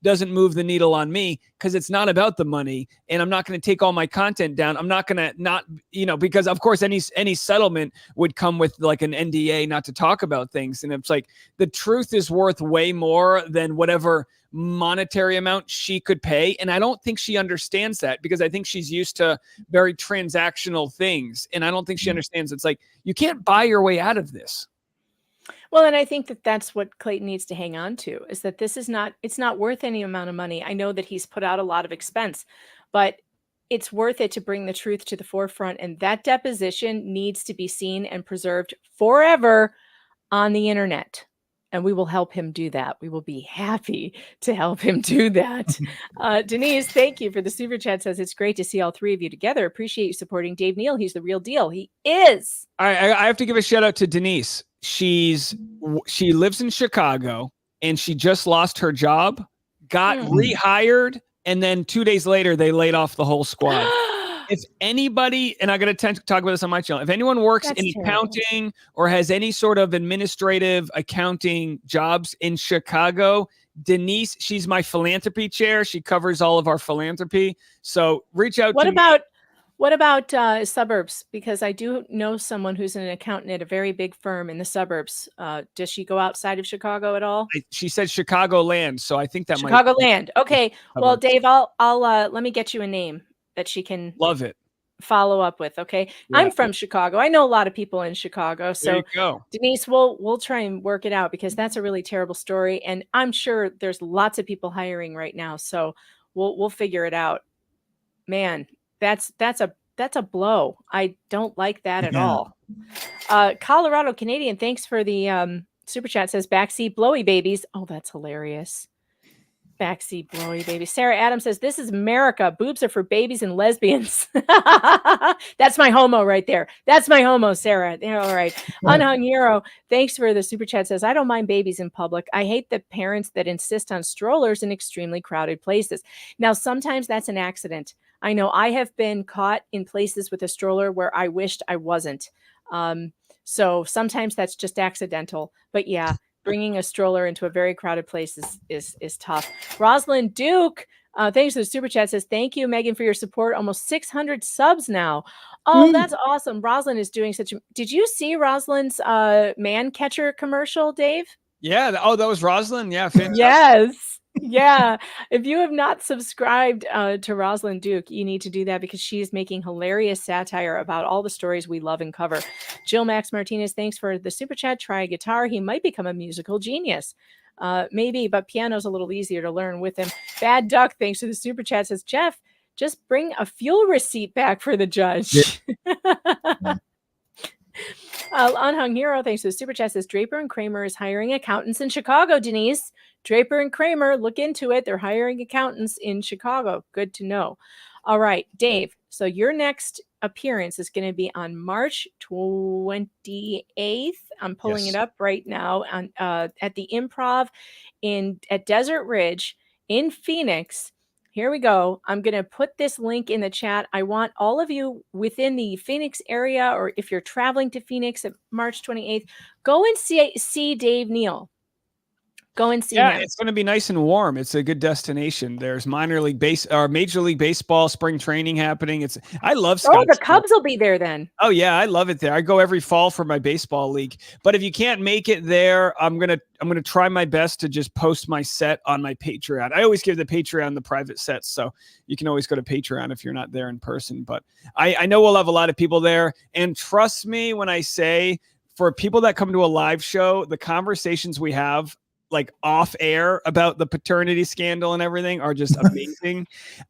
doesn't move the needle on me, because it's not about the money, and I'm not going to take all my content down. I'm not going to because of course any settlement would come with like an NDA not to talk about things. And it's like the truth is worth way more than whatever monetary amount she could pay. And I don't think she understands that, because I think she's used to very transactional things. And I don't think she understands it's like, you can't buy your way out of this. Well, and I think that that's what Clayton needs to hang on to, is that it's not worth any amount of money. I know that he's put out a lot of expense, but it's worth it to bring the truth to the forefront. And that deposition needs to be seen and preserved forever on the internet. And we will help him do that. We will be happy to help him do that. Denise, thank you for the super chat. Says it's great to see all three of you together. Appreciate you supporting Dave Neal. He's the real deal. He is. I have to give a shout out to Denise. She lives in Chicago, and she just lost her job, got rehired, and then 2 days later they laid off the whole squad. If anybody, and I'm going to talk about this on my channel, if anyone works in accounting or has any sort of administrative accounting jobs in Chicago, Denise, she's my philanthropy chair. She covers all of our philanthropy. So reach out to me. What about suburbs? Because I do know someone who's an accountant at a very big firm in the suburbs. Does she go outside of Chicago at all? She said Chicagoland, so I think that Chicagoland. Okay. Well, Dave, I'll let me get you a name that she can love it follow up with. Okay. Yeah. I'm from Chicago. I know a lot of people in Chicago. So there you go. Denise, we'll try and work it out, because that's a really terrible story. And I'm sure there's lots of people hiring right now. So we'll figure it out. Man, that's a blow. I don't like that at all. Colorado Canadian, thanks for the super chat. Says backseat blowy babies. Oh, that's hilarious. Backseat blowy baby. Sarah Adams says, this is America. Boobs are for babies and lesbians. That's my homo right there. That's my homo, Sarah. All right. Unhung Hero, thanks for the super chat. Says, I don't mind babies in public. I hate the parents that insist on strollers in extremely crowded places. Now, sometimes that's an accident. I know I have been caught in places with a stroller where I wished I wasn't. So sometimes that's just accidental. But yeah, bringing a stroller into a very crowded place is tough. Rosalind Duke, thanks for the super chat, says, thank you, Megan, for your support. Almost 600 subs now. Oh, that's awesome. Rosalind is doing did you see Rosalind's man catcher commercial, Dave? Yeah. Oh, that was Rosalind. Yeah. Fantastic. Yes. Yeah. If you have not subscribed to Rosalind Duke, you need to do that, because she is making hilarious satire about all the stories we love and cover. Jill Max Martinez, thanks for the super chat. Try a guitar. He might become a musical genius. Maybe, but piano's a little easier to learn with him. Bad Duck, thanks to the super chat, says, Jeff, just bring a fuel receipt back for the judge. Yeah. Unhung Hero, thanks to the super chat, says Draper and Kramer is hiring accountants in Chicago, Denise. Draper and Kramer, look into it. They're hiring accountants in Chicago. Good to know. All right, Dave. So your next appearance is going to be on March 28th. I'm pulling it up right now on at the Improv at Desert Ridge in Phoenix. Here we go. I'm going to put this link in the chat. I want all of you within the Phoenix area, or if you're traveling to Phoenix at March 28th, go and see Dave Neal. Go and see him. It's going to be nice and warm. It's a good destination. There's Major League Baseball spring training happening. I love Scottsdale. Oh, the Cubs will be there then. Oh yeah, I love it there. I go every fall for my baseball league. But if you can't make it there, I'm gonna try my best to just post my set on my Patreon. I always give the Patreon the private sets, so you can always go to Patreon if you're not there in person. But I know we'll have a lot of people there, and trust me when I say, for people that come to a live show, the conversations we have like off air about the paternity scandal and everything are just amazing.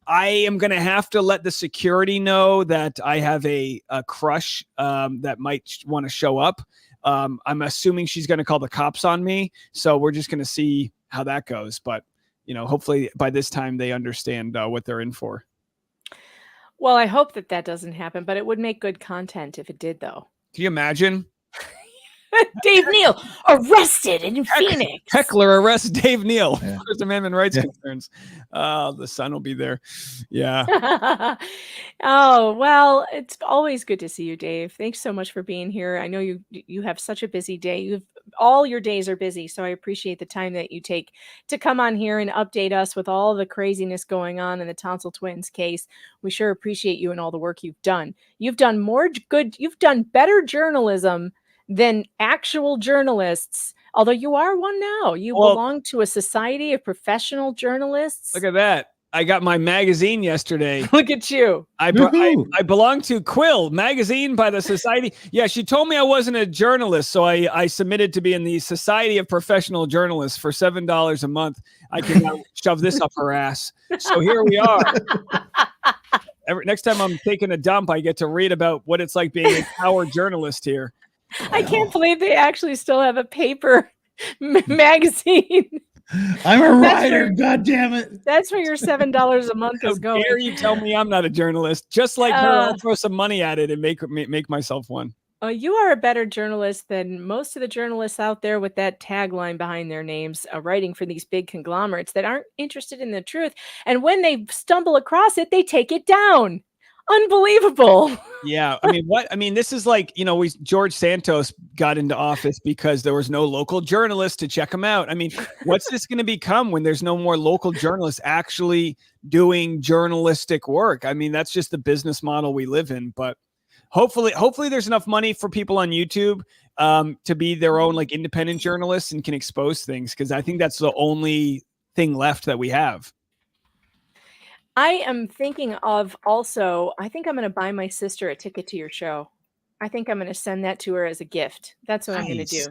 I am going to have to let the security know that I have a crush that might want to show up. I'm assuming she's going to call the cops on me. So we're just going to see how that goes. But, hopefully by this time they understand what they're in for. Well, I hope that doesn't happen, but it would make good content if it did, though. Can you imagine? Dave Neal arrested in Phoenix. Heckler arrests Dave Neal. First Amendment rights concerns. The sun will be there. Yeah. Oh, well, it's always good to see you, Dave. Thanks so much for being here. I know you have such a busy day. All your days are busy, so I appreciate the time that you take to come on here and update us with all the craziness going on in the Tonsil Twins case. We sure appreciate you and all the work you've done. You've done better journalism than actual journalists, although you are one now. You belong to a society of professional journalists. Look at that. I got my magazine yesterday. Look at you. I belong to Quill magazine by the society. Yeah, she told me I wasn't a journalist, so I submitted to be in the Society of Professional Journalists for $7 a month. I can now shove this up her ass. So here we are. Next time I'm taking a dump, I get to read about what it's like being a power journalist here. I can't believe they actually still have a paper magazine. I'm a writer, God damn it. That's where your $7 a month is going. How dare you tell me I'm not a journalist? Just like her, I'll throw some money at it and make myself one. Oh, you are a better journalist than most of the journalists out there with that tagline behind their names, writing for these big conglomerates that aren't interested in the truth. And when they stumble across it, they take it down. Unbelievable. Yeah. This is like, George Santos got into office because there was no local journalists to check him out. What's this going to become when there's no more local journalists actually doing journalistic work? That's just the business model we live in. But hopefully there's enough money for people on YouTube to be their own like independent journalists and can expose things, because I think that's the only thing left that we have. I am thinking of also, I think I'm going to buy my sister a ticket to your show. I think I'm going to send that to her as a gift. That's what I'm going to do.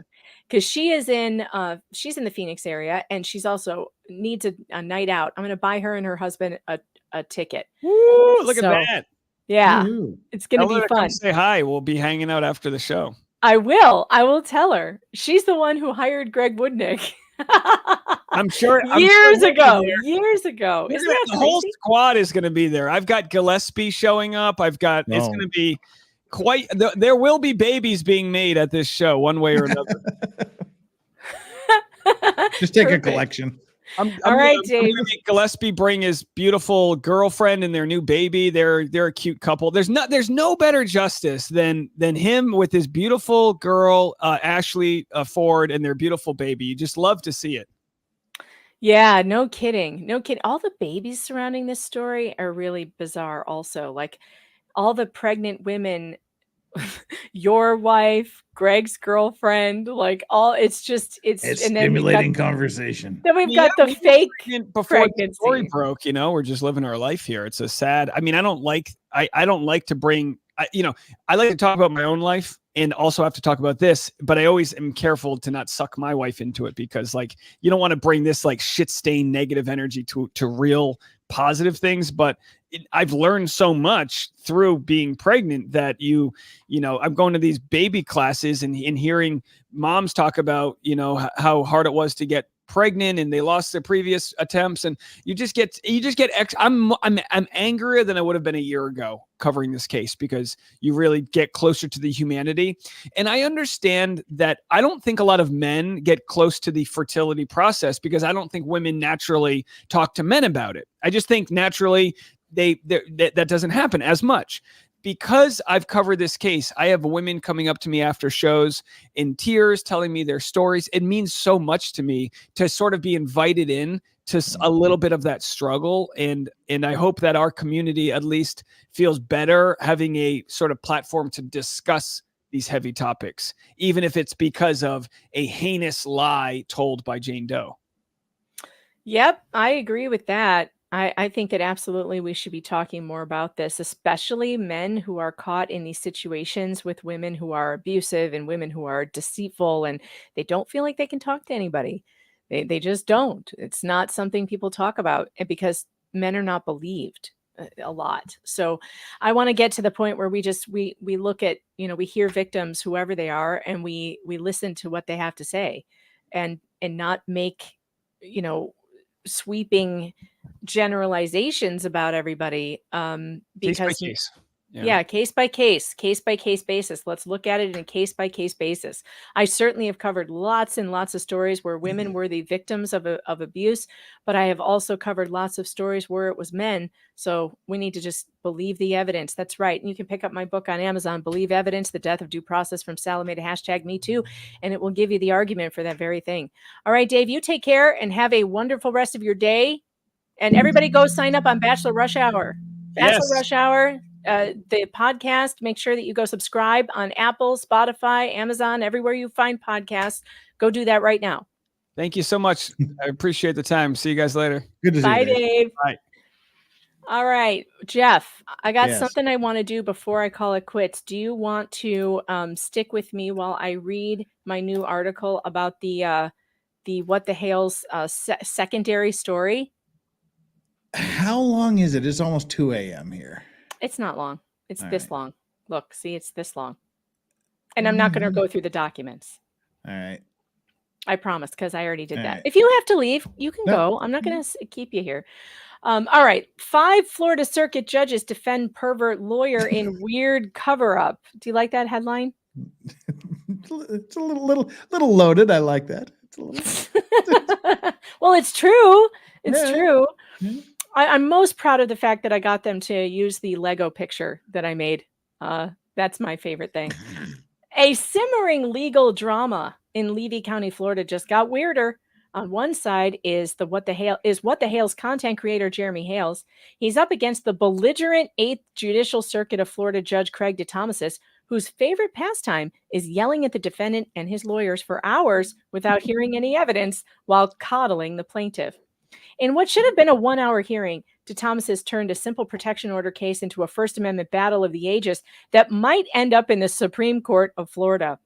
Because she's in the Phoenix area, and she's also needs a night out. I'm going to buy her and her husband a ticket. Woo, look at that. Yeah. It's going to be fun. Come say hi. We'll be hanging out after the show. I will tell her. She's the one who hired Greg Woodnick. I'm sure years ago. Isn't that the whole squad is going to be there. I've got Gillespie showing up. It's going to be quite. There will be babies being made at this show, one way or another. Just take a collection. All right, Dave. I'm gonna make Gillespie bring his beautiful girlfriend and their new baby. They're a cute couple. There's no better justice than him with his beautiful girl, Ashley Ford, and their beautiful baby. You just love to see it. Yeah, no kidding. All the babies surrounding this story are really bizarre also. Like all the pregnant women, your wife, Greg's girlfriend, like all it's stimulating conversation. Then we've got the fake before the story broke, we're just living our life here. It's a sad, I don't like to bring I like to talk about my own life and also have to talk about this, but I always am careful to not suck my wife into it, because like, you don't want to bring this like shit stain negative energy to real positive things. But I've learned so much through being pregnant that I'm going to these baby classes and hearing moms talk about, how hard it was to get pregnant and they lost their previous attempts, and I'm angrier than I would have been a year ago covering this case, because you really get closer to the humanity. And I understand that I don't think a lot of men get close to the fertility process, because I don't think women naturally talk to men about it. I just think naturally that doesn't happen as much. Because I've covered this case, I have women coming up to me after shows in tears, telling me their stories. It means so much to me to sort of be invited in to a little bit of that struggle. And I hope that our community at least feels better having a sort of platform to discuss these heavy topics, even if it's because of a heinous lie told by Jane Doe. Yep, I agree with that. I think that absolutely we should be talking more about this, especially men who are caught in these situations with women who are abusive and women who are deceitful, and they don't feel like they can talk to anybody. They just don't. It's not something people talk about, because men are not believed a lot. So I want to get to the point where we look at, we hear victims, whoever they are, and we listen to what they have to say, and not make, sweeping generalizations about everybody, because case by case. Yeah, case by case basis. Let's look at it in a case by case basis. I certainly have covered lots and lots of stories where women were the victims of abuse, but I have also covered lots of stories where it was men. So we need to just believe the evidence. That's right. And you can pick up my book on Amazon, Believe Evidence, The Death of Due Process from Salome to #MeToo, and it will give you the argument for that very thing. All right, Dave, you take care and have a wonderful rest of your day. And everybody go sign up on Bachelor Rush Hour. Bachelor Rush Hour. The podcast, make sure that you go subscribe on Apple, Spotify, Amazon, everywhere you find podcasts. Go do that right now. Thank you so much. I appreciate the time. See you guys later. Good to see you. Bye, Dave. Bye. All right, Jeff, I got something I want to do before I call it quits. Do you want to stick with me while I read my new article about the What the Hale's secondary story? How long is it? It's almost 2 a.m. here. It's not long. It's All this right. long. Look, see, it's this long. And I'm not going to go through the documents. All right. I promise, because I already did All that. right. If you have to leave, you can No. go. I'm not going to keep you here. All right. 5 Florida Circuit judges defend pervert lawyer in weird cover-up. Do you like that headline? It's a little loaded. I like that. It's a little. Well, it's true. It's Yeah. true. Yeah. I'm most proud of the fact that I got them to use the Lego picture that I made. That's my favorite thing. A simmering legal drama in Levy County, Florida just got weirder. On one side is What the Hale's content creator, Jeremy Hales. He's up against the belligerent 8th Judicial Circuit of Florida Judge Craig DeThomasis, whose favorite pastime is yelling at the defendant and his lawyers for hours without hearing any evidence while coddling the plaintiff. In what should have been a 1-hour hearing, DeThomasis turned a simple protection order case into a First Amendment battle of the ages that might end up in the Supreme Court of Florida.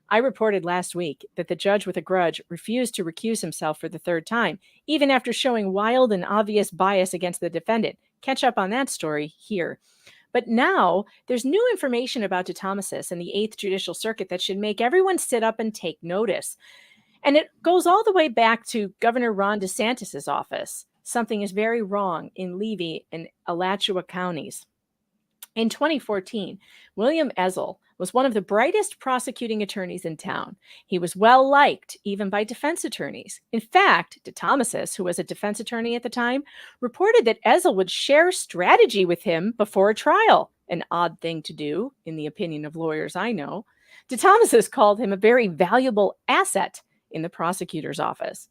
I reported last week that the judge with a grudge refused to recuse himself for the 3rd time, even after showing wild and obvious bias against the defendant. Catch up on that story here. But now there's new information about DeThomasis and the 8th Judicial Circuit that should make everyone sit up and take notice. And it goes all the way back to Governor Ron DeSantis' office. Something is very wrong in Levy and Alachua counties. In 2014, William Ezel was one of the brightest prosecuting attorneys in town. He was well liked, even by defense attorneys. In fact, DeThomasis, who was a defense attorney at the time, reported that Ezel would share strategy with him before a trial, an odd thing to do, in the opinion of lawyers I know. DeThomasis called him a very valuable asset in the prosecutor's office.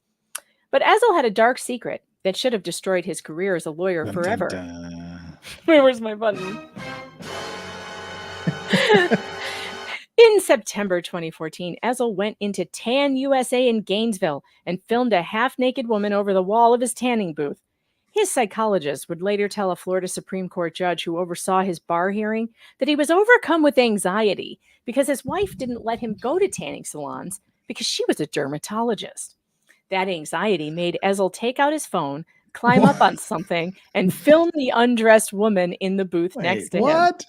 But Ezel had a dark secret that should have destroyed his career as a lawyer forever. Dun, dun, dun. Where's my button? In September 2014, Ezel went into Tan USA in Gainesville and filmed a half-naked woman over the wall of his tanning booth. His psychologist would later tell a Florida Supreme Court judge who oversaw his bar hearing that he was overcome with anxiety because his wife didn't let him go to tanning salons because she was a dermatologist. That anxiety made Ezel take out his phone, climb up on something, and film the undressed woman in the booth next to him. What?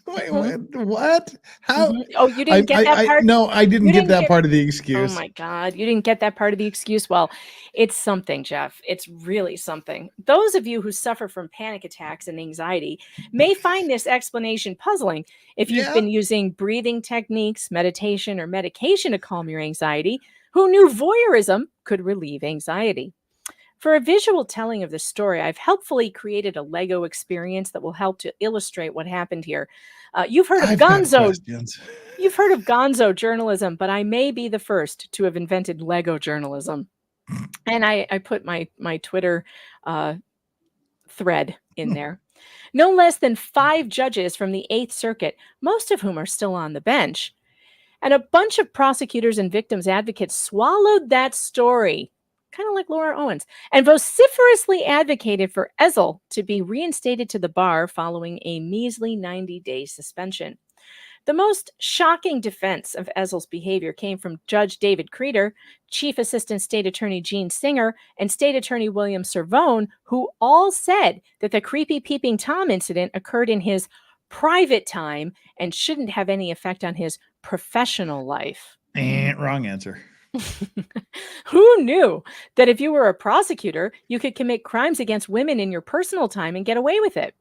Wait, what? How? Oh, you didn't get that part? No, I didn't get that part of the excuse. Oh my God, you didn't get that part of the excuse? Well, it's something, Jeff. It's really something. Those of you who suffer from panic attacks and anxiety may find this explanation puzzling. If you've been using breathing techniques, meditation, or medication to calm your anxiety, who knew voyeurism could relieve anxiety? For a visual telling of the story, I've helpfully created a Lego experience that will help to illustrate what happened here. You've heard of Gonzo. You've heard of Gonzo journalism, but I may be the first to have invented Lego journalism. And I put my Twitter thread in there. No less than 5 judges from the 8th Circuit, most of whom are still on the bench, and a bunch of prosecutors and victims advocates swallowed that story, kind of like Laura Owens, and vociferously advocated for Ezel to be reinstated to the bar following a measly 90-day suspension. The most shocking defense of Ezel's behavior came from Judge David Creeder, Chief Assistant State Attorney Gene Singer, and State Attorney William Cervone, who all said that the creepy peeping Tom incident occurred in his private time and shouldn't have any effect on his professional life. Wrong answer. Who knew that if you were a prosecutor, you could commit crimes against women in your personal time and get away with it?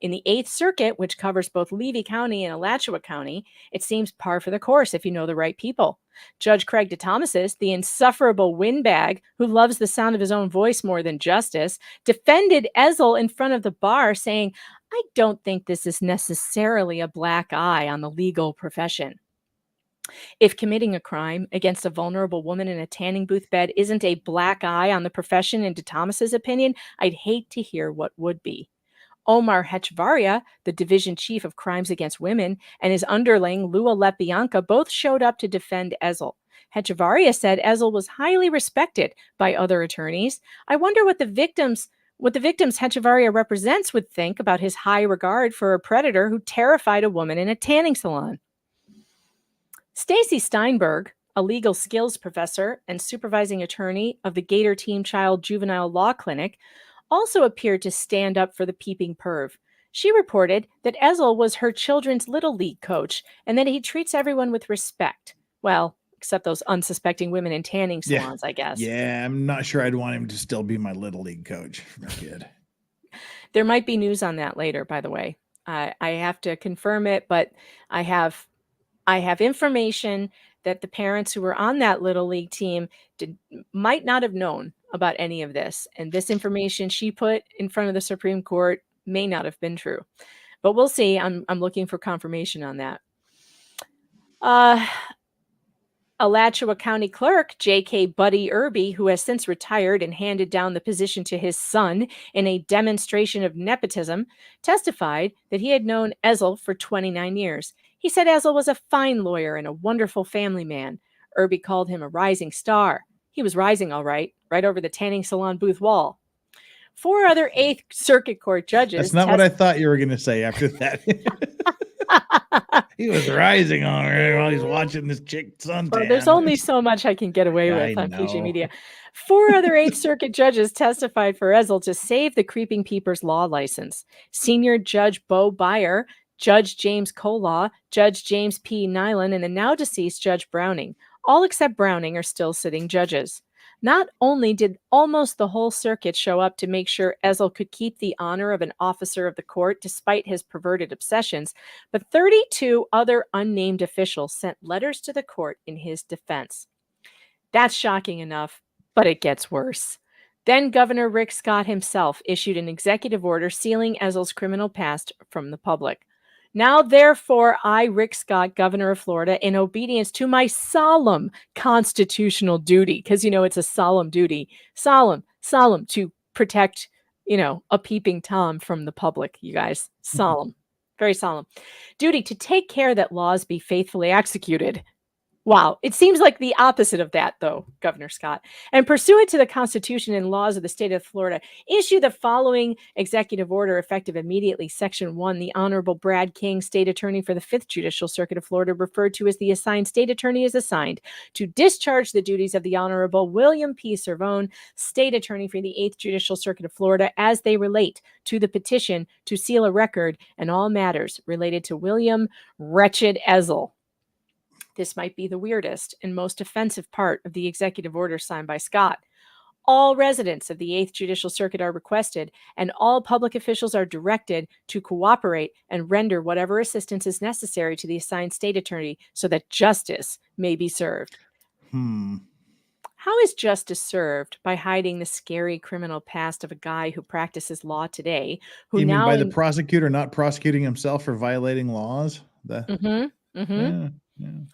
In the 8th Circuit, which covers both Levy County and Alachua County, it seems par for the course if you know the right people. Judge Craig DeThomasis, the insufferable windbag who loves the sound of his own voice more than justice, defended Ezel in front of the bar, saying, "I don't think this is necessarily a black eye on the legal profession." If committing a crime against a vulnerable woman in a tanning booth bed isn't a black eye on the profession in DeThomas's opinion, I'd hate to hear what would be. Omar Hechvaria, the division chief of crimes against women, and his underling, Lua Lepianka, both showed up to defend Ezel. Hechvaria said Ezel was highly respected by other attorneys. I wonder what the victims Hechvaria represents would think about his high regard for a predator who terrified a woman in a tanning salon. Stacy Steinberg, a legal skills professor and supervising attorney of the Gator Team Child Juvenile Law Clinic, also appeared to stand up for the peeping perv. She reported that Ezel was her children's Little League coach and that he treats everyone with respect. Well, except those unsuspecting women in tanning salons, I guess. Yeah, I'm not sure I'd want him to still be my Little League coach for my kid. There might be news on that later, by the way. I have to confirm it, but I have information that the parents who were on that Little League team might not have known about any of this. And this information she put in front of the Supreme Court may not have been true. But we'll see. I'm looking for confirmation on that. Alachua County Clerk J.K. Buddy Irby, who has since retired and handed down the position to his son in a demonstration of nepotism, testified that he had known Ezel for 29 years. He said Ezel was a fine lawyer and a wonderful family man. Irby called him a rising star. He was rising all right over the tanning salon booth wall. 4 other 8th Circuit Court judges. That's not what I thought you were going to say after that. He was rising on her while he's watching this chick suntan. Well, there's only so much I can get away with on PG Media. 4 other 8th Circuit judges testified for Ezel to save the Creeping Peepers law license. Senior Judge Bo Byer, Judge James Kolaw, Judge James P. Nyland, and the now deceased Judge Browning. All except Browning are still sitting judges. Not only did almost the whole circuit show up to make sure Ezel could keep the honor of an officer of the court despite his perverted obsessions, but 32 other unnamed officials sent letters to the court in his defense. That's shocking enough, but it gets worse. Then Governor Rick Scott himself issued an executive order sealing Ezel's criminal past from the public. Now, therefore, I, Rick Scott, governor of Florida, in obedience to my solemn constitutional duty, because, it's a solemn duty, solemn to protect, a peeping Tom from the public, you guys. Solemn, very solemn. Duty to take care that laws be faithfully executed. Wow. It seems like the opposite of that, though, Governor Scott. And pursuant to the Constitution and laws of the state of Florida, issue the following executive order effective immediately. Section 1, the Honorable Brad King, State Attorney for the 5th Judicial Circuit of Florida, referred to as the assigned state attorney, is assigned to discharge the duties of the Honorable William P. Cervone, State Attorney for the 8th Judicial Circuit of Florida, as they relate to the petition to seal a record and all matters related to William Wretched Ezel. This might be the weirdest and most offensive part of the executive order signed by Scott. All residents of the 8th Judicial Circuit are requested, and all public officials are directed to cooperate and render whatever assistance is necessary to the assigned state attorney so that justice may be served. How is justice served? By hiding the scary criminal past of a guy who practices law today, who You mean now by the prosecutor not prosecuting himself for violating laws?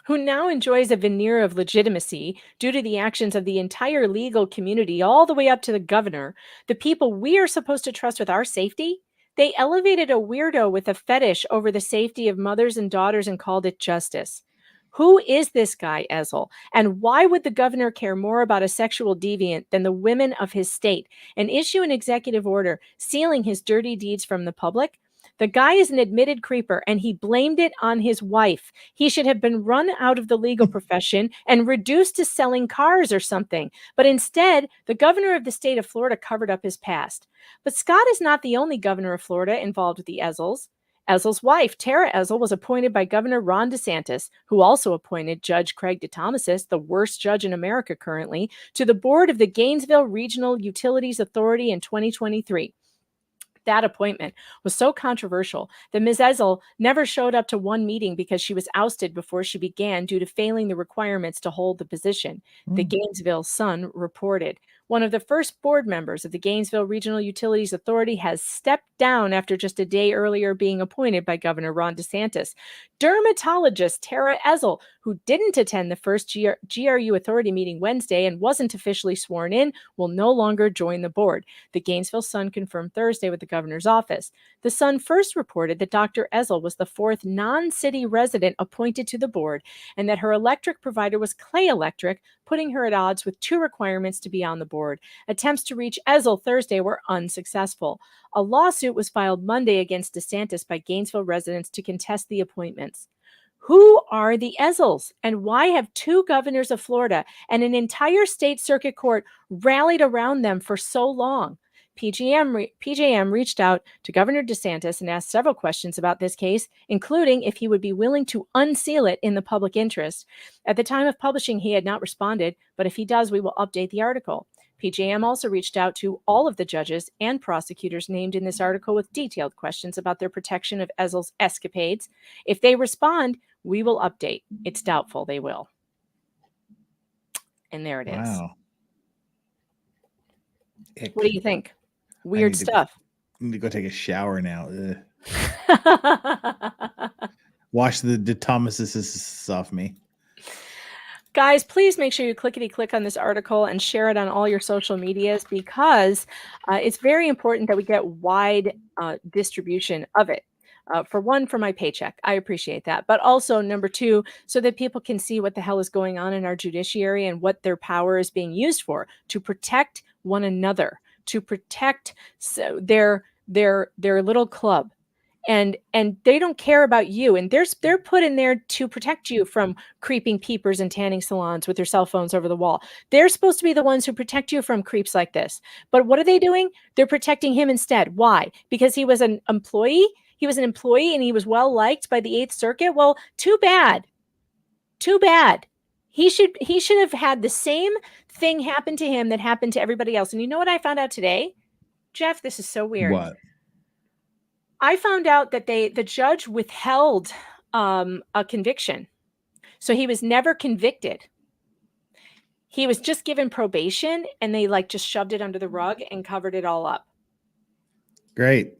Who now enjoys a veneer of legitimacy due to the actions of the entire legal community, all the way up to the governor, the people we are supposed to trust with our safety? They elevated a weirdo with a fetish over the safety of mothers and daughters and called it justice. Who is this guy, Ezel? And why would the governor care more about a sexual deviant than the women of his state and issue an executive order sealing his dirty deeds from the public? The guy is an admitted creeper, and he blamed it on his wife. He should have been run out of the legal profession and reduced to selling cars or something. But instead, the governor of the state of Florida covered up his past. But Scott is not the only governor of Florida involved with the Ezels. Ezel's wife, Tara Ezel, was appointed by Governor Ron DeSantis, who also appointed Judge Craig DeThomasis, the worst judge in America currently, to the board of the Gainesville Regional Utilities Authority in 2023. That appointment was so controversial that Ms. Ezel never showed up to one meeting because she was ousted before she began due to failing the requirements to hold the position. The Gainesville Sun reported. One of the first board members of the Gainesville Regional Utilities Authority has stepped down after just a day earlier being appointed by Governor Ron DeSantis. Dermatologist Tara Ezel, who didn't attend the first GRU Authority meeting Wednesday and wasn't officially sworn in, will no longer join the board. The Gainesville Sun confirmed Thursday with the governor's office. The Sun first reported that Dr. Ezel was the 4th non-city resident appointed to the board and that her electric provider was Clay Electric, putting her at odds with 2 requirements to be on the board. Attempts to reach Ezel Thursday were unsuccessful. A lawsuit was filed Monday against DeSantis by Gainesville residents to contest the appointments. Who are the Ezels, and why have 2 governors of Florida and an entire state circuit court rallied around them for so long? PJM reached out to Governor DeSantis and asked several questions about this case, including if he would be willing to unseal it in the public interest. At the time of publishing, he had not responded, but if he does, we will update the article. PJM also reached out to all of the judges and prosecutors named in this article with detailed questions about their protection of Ezel's escapades. If they respond, we will update. It's doubtful they will. And there it is. Wow. What do you think? Weird stuff. I need to go take a shower now. Wash the DeThomasis off me. Guys, please make sure you clickety-click on this article and share it on all your social medias because it's very important that we get wide distribution of it. For one, for my paycheck. I appreciate that. But also, number 2, so that people can see what the hell is going on in our judiciary and what their power is being used for, to protect one another, to protect their little club. And they don't care about you. And they're put in there to protect you from creeping peepers and tanning salons with their cell phones over the wall. They're supposed to be the ones who protect you from creeps like this. But what are they doing? They're protecting him instead. Why? Because he was an employee. He was an employee and he was well liked by the 8th Circuit. Well, too bad. Too bad. He should have had the same thing happen to him that happened to everybody else. And you know what I found out today? Jeff, this is so weird. What? I found out that the judge withheld a conviction. So he was never convicted. He was just given probation and they just shoved it under the rug and covered it all up. Great.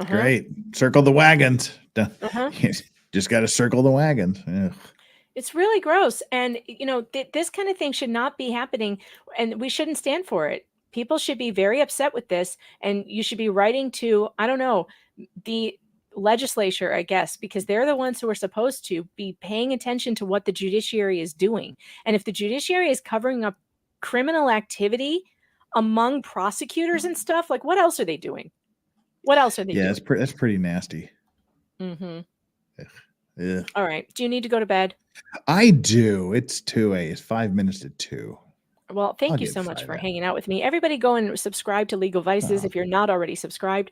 Great. Circle the wagons. Just got to circle the wagons. Ugh. It's really gross. And, this kind of thing should not be happening and we shouldn't stand for it. People should be very upset with this, and you should be writing to, I don't know, the legislature, I guess, because they're the ones who are supposed to be paying attention to what the judiciary is doing. And if the judiciary is covering up criminal activity among prosecutors and stuff, like what else are they doing? What else are they doing? That's pretty nasty. Mm-hmm. Yeah. All right. Do you need to go to bed? I do. It's 2 It's 5 minutes to 2. Well, thank I'll you get so much 5 for in. hanging out with me. Everybody go and subscribe to Legal Vices if you're not already subscribed,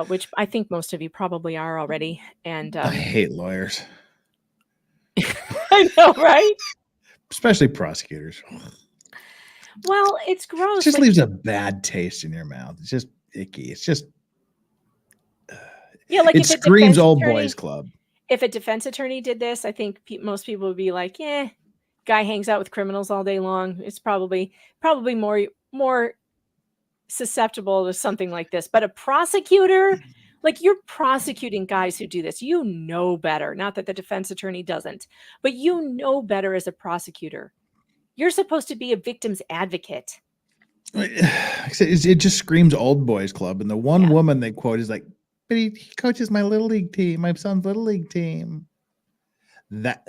which I think most of you probably are already. And I hate lawyers. I know, right? Especially prosecutors. Well, it's gross. It just like- leaves a bad taste in your mouth. It's just icky. It's just yeah, like it if a screams defense old attorney- boys club. If a defense attorney did this, I think most people would be like, "Yeah, guy hangs out with criminals all day long. It's probably more susceptible to something like this." But a prosecutor, like you're prosecuting guys who do this, you know better. Not that the defense attorney doesn't, but you know better as a prosecutor. You're supposed to be a victim's advocate. It just screams old boys club. And the one woman they quote is like, but he coaches my little league team, my son's little league team. That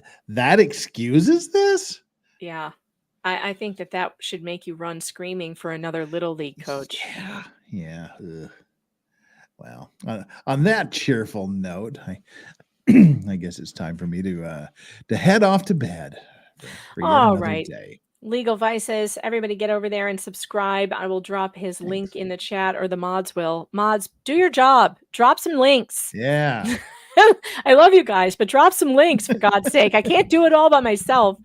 excuses this? Yeah. I think that should make you run screaming for another little league coach. Yeah. Ugh. Well, on that cheerful note, I guess it's time for me to head off to bed. For yet All another right. day. Legal Vices, everybody get over there and subscribe. I will drop his link in the chat, or the mods will. Mods, do your job. Drop some links. Yeah. I love you guys, but drop some links for God's sake. I can't do it all by myself.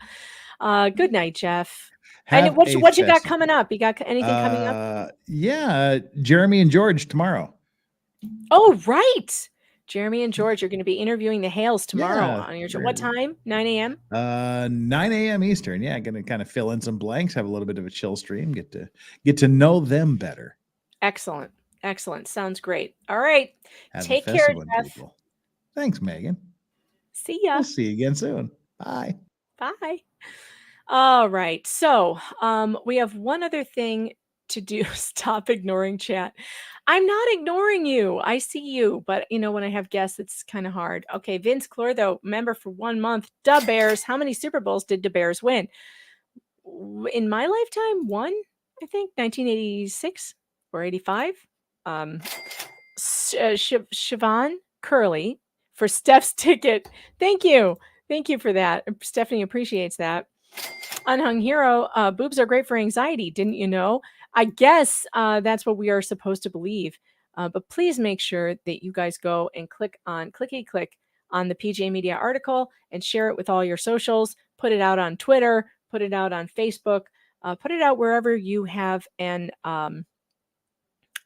Good night, Jeff. And what you got coming up? You got anything coming up? Yeah, Jeremy and George tomorrow. Oh, right. Jeremy and George are going to be interviewing the Hales tomorrow Yeah, on your show. What time? 9 a.m.? 9 a.m. Eastern. Yeah, going to kind of fill in some blanks, have a little bit of a chill stream, get to know them better. Excellent. Sounds great. All right. Have a Take care, festive one, Jeff. people. Thanks, Megan. See ya. We'll see you again soon. Bye. Bye. All right. So we have one other thing to do. Stop ignoring chat. I'm not ignoring you. I see you. But, when I have guests, it's kind of hard. Okay. Vince Clore, though, member for 1 month. Da Bears. How many Super Bowls did the Bears win? In my lifetime, one, I think, 1986 or 85. Siobhan Curley for Steph's ticket. Thank you. Thank you for that. Stephanie appreciates that. Unhung Hero, boobs are great for anxiety. Didn't you know? I guess that's what we are supposed to believe. But please make sure that you guys go and click on the PJ Media article and share it with all your socials. Put it out on Twitter. Put it out on Facebook. Put it out wherever you have an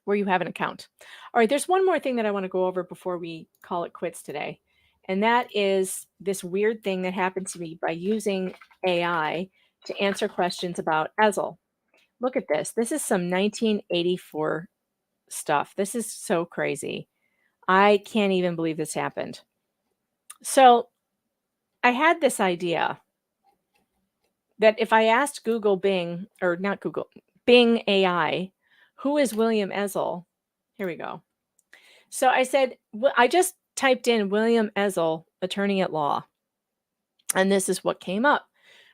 account. All right, there's one more thing that I want to go over before we call it quits today. And that is this weird thing that happened to me by using AI to answer questions about Ezel. Look at this. This is some 1984 stuff. This is so crazy. I can't even believe this happened. So I had this idea that if I asked Bing AI, who is William Ezel? Here we go. So I said, I just typed in William Ezel, attorney at law. And this is what came up.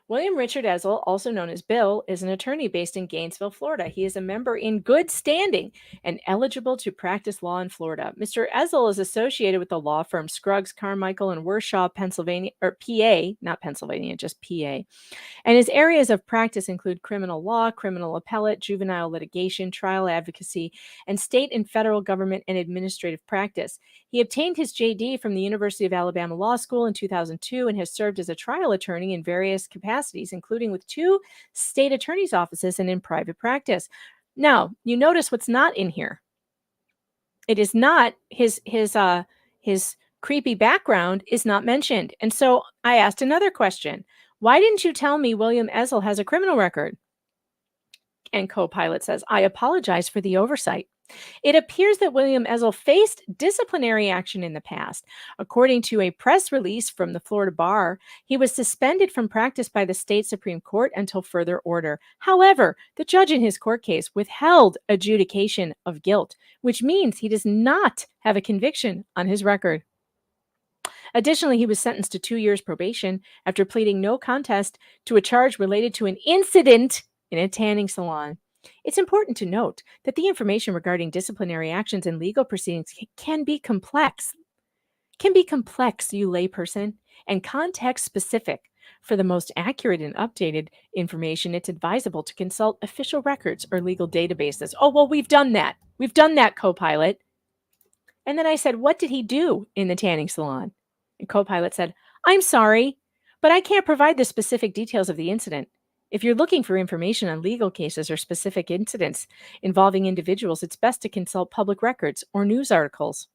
William Richard Ezel, also known as Bill, is an attorney based in Gainesville, Florida. He is a member in good standing and eligible to practice law in Florida. Mr. Ezel is associated with the law firm Scruggs, Carmichael, and Wershaw, Pennsylvania, or PA, not Pennsylvania, just PA. And his areas of practice include criminal law, criminal appellate, juvenile litigation, trial advocacy, and state and federal government and administrative practice. He obtained his JD from the University of Alabama Law School in 2002 and has served as a trial attorney in various capacities, including with 2 state attorney's offices and in private practice. Now, you notice what's not in here. It is not his creepy background is not mentioned. And so I asked another question. Why didn't you tell me William Ezel has a criminal record? And Copilot says, I apologize for the oversight. It appears that William Ezel faced disciplinary action in the past. According to a press release from the Florida Bar, he was suspended from practice by the state Supreme Court until further order. However, the judge in his court case withheld adjudication of guilt, which means he does not have a conviction on his record. Additionally, he was sentenced to 2 years probation after pleading no contest to a charge related to an incident in a tanning salon. It's important to note that the information regarding disciplinary actions and legal proceedings can be complex. You layperson, and context specific. For the most accurate and updated information, it's advisable to consult official records or legal databases. Oh, well, we've done that. We've done that, Copilot. And then I said, what did he do in the tanning salon? And Copilot said, I'm sorry, but I can't provide the specific details of the incident. If you're looking for information on legal cases or specific incidents involving individuals, it's best to consult public records or news articles.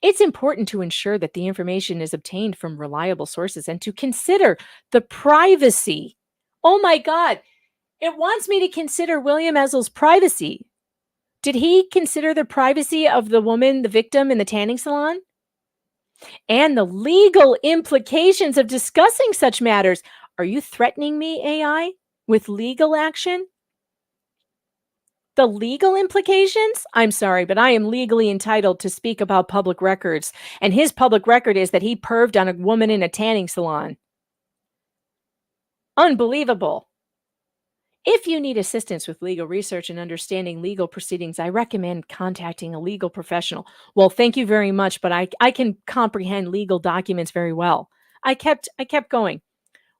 It's important to ensure that the information is obtained from reliable sources and to consider the privacy. Oh my God, it wants me to consider William Ezel's privacy. Did he consider the privacy of the woman, the victim in the tanning salon? And the legal implications of discussing such matters. Are you threatening me, AI, with legal action? The legal implications? I'm sorry, but I am legally entitled to speak about public records. And his public record is that he perved on a woman in a tanning salon. Unbelievable. If you need assistance with legal research and understanding legal proceedings, I recommend contacting a legal professional. Well, thank you very much, but I can comprehend legal documents very well. I kept going.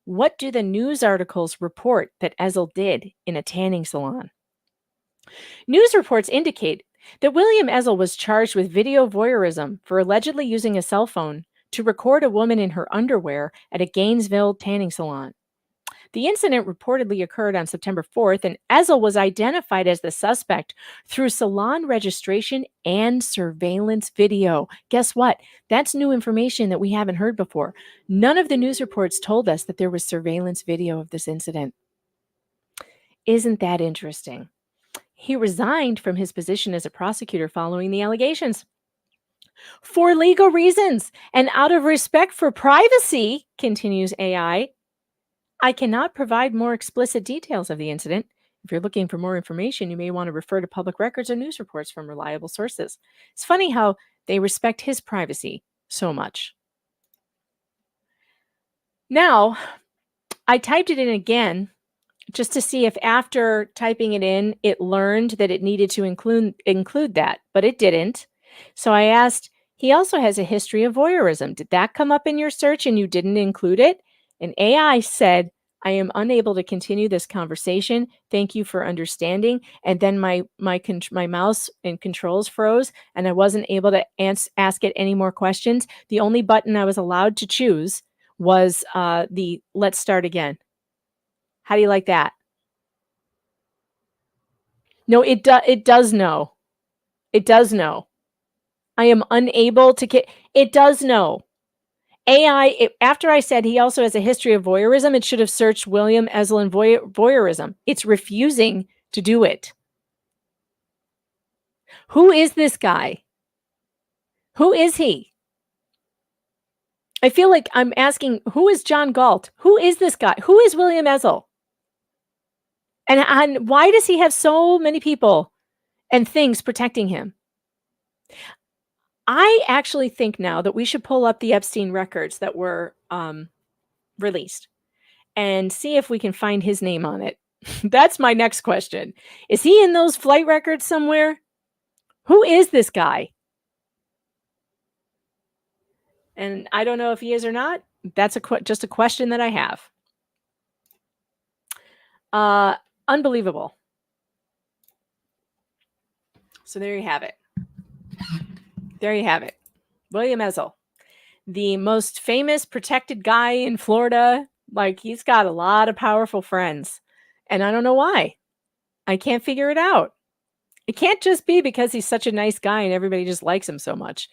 What do the news articles report that Ezel did in a tanning salon? News reports indicate that William Ezel was charged with video voyeurism for allegedly using a cell phone to record a woman in her underwear at a Gainesville tanning salon. The incident reportedly occurred on September 4th, and Ezel was identified as the suspect through salon registration and surveillance video. Guess what? That's new information that we haven't heard before. None of the news reports told us that there was surveillance video of this incident. Isn't that interesting? He resigned from his position as a prosecutor following the allegations. For legal reasons and out of respect for privacy, continues AI, I cannot provide more explicit details of the incident. If you're looking for more information, you may want to refer to public records or news reports from reliable sources. It's funny how they respect his privacy so much. Now, I typed it in again just to see if after typing it in, it learned that it needed to include that, but it didn't. So I asked, he also has a history of voyeurism. Did that come up in your search and you didn't include it? And AI said, I am unable to continue this conversation. Thank you for understanding. And then my mouse and controls froze, and I wasn't able to ask it any more questions. The only button I was allowed to choose was the let's start again. How do you like that? No, it does know. It does know. I am unable to it does know. AI, after I said he also has a history of voyeurism, it should have searched William Ezel and voyeurism. It's refusing to do it. Who is this guy? Who is he? I feel like I'm asking, who is John Galt? Who is this guy? Who is William Ezel? And why does he have so many people and things protecting him? I actually think now that we should pull up the Epstein records that were released and see if we can find his name on it. That's my next question. Is he in those flight records somewhere? Who is this guy? And I don't know if he is or not. That's just a question that I have. Unbelievable. So there you have it. There you have it. William Ezel, the most famous protected guy in Florida. Like, he's got a lot of powerful friends. And I don't know why. I can't figure it out. It can't just be because he's such a nice guy and everybody just likes him so much.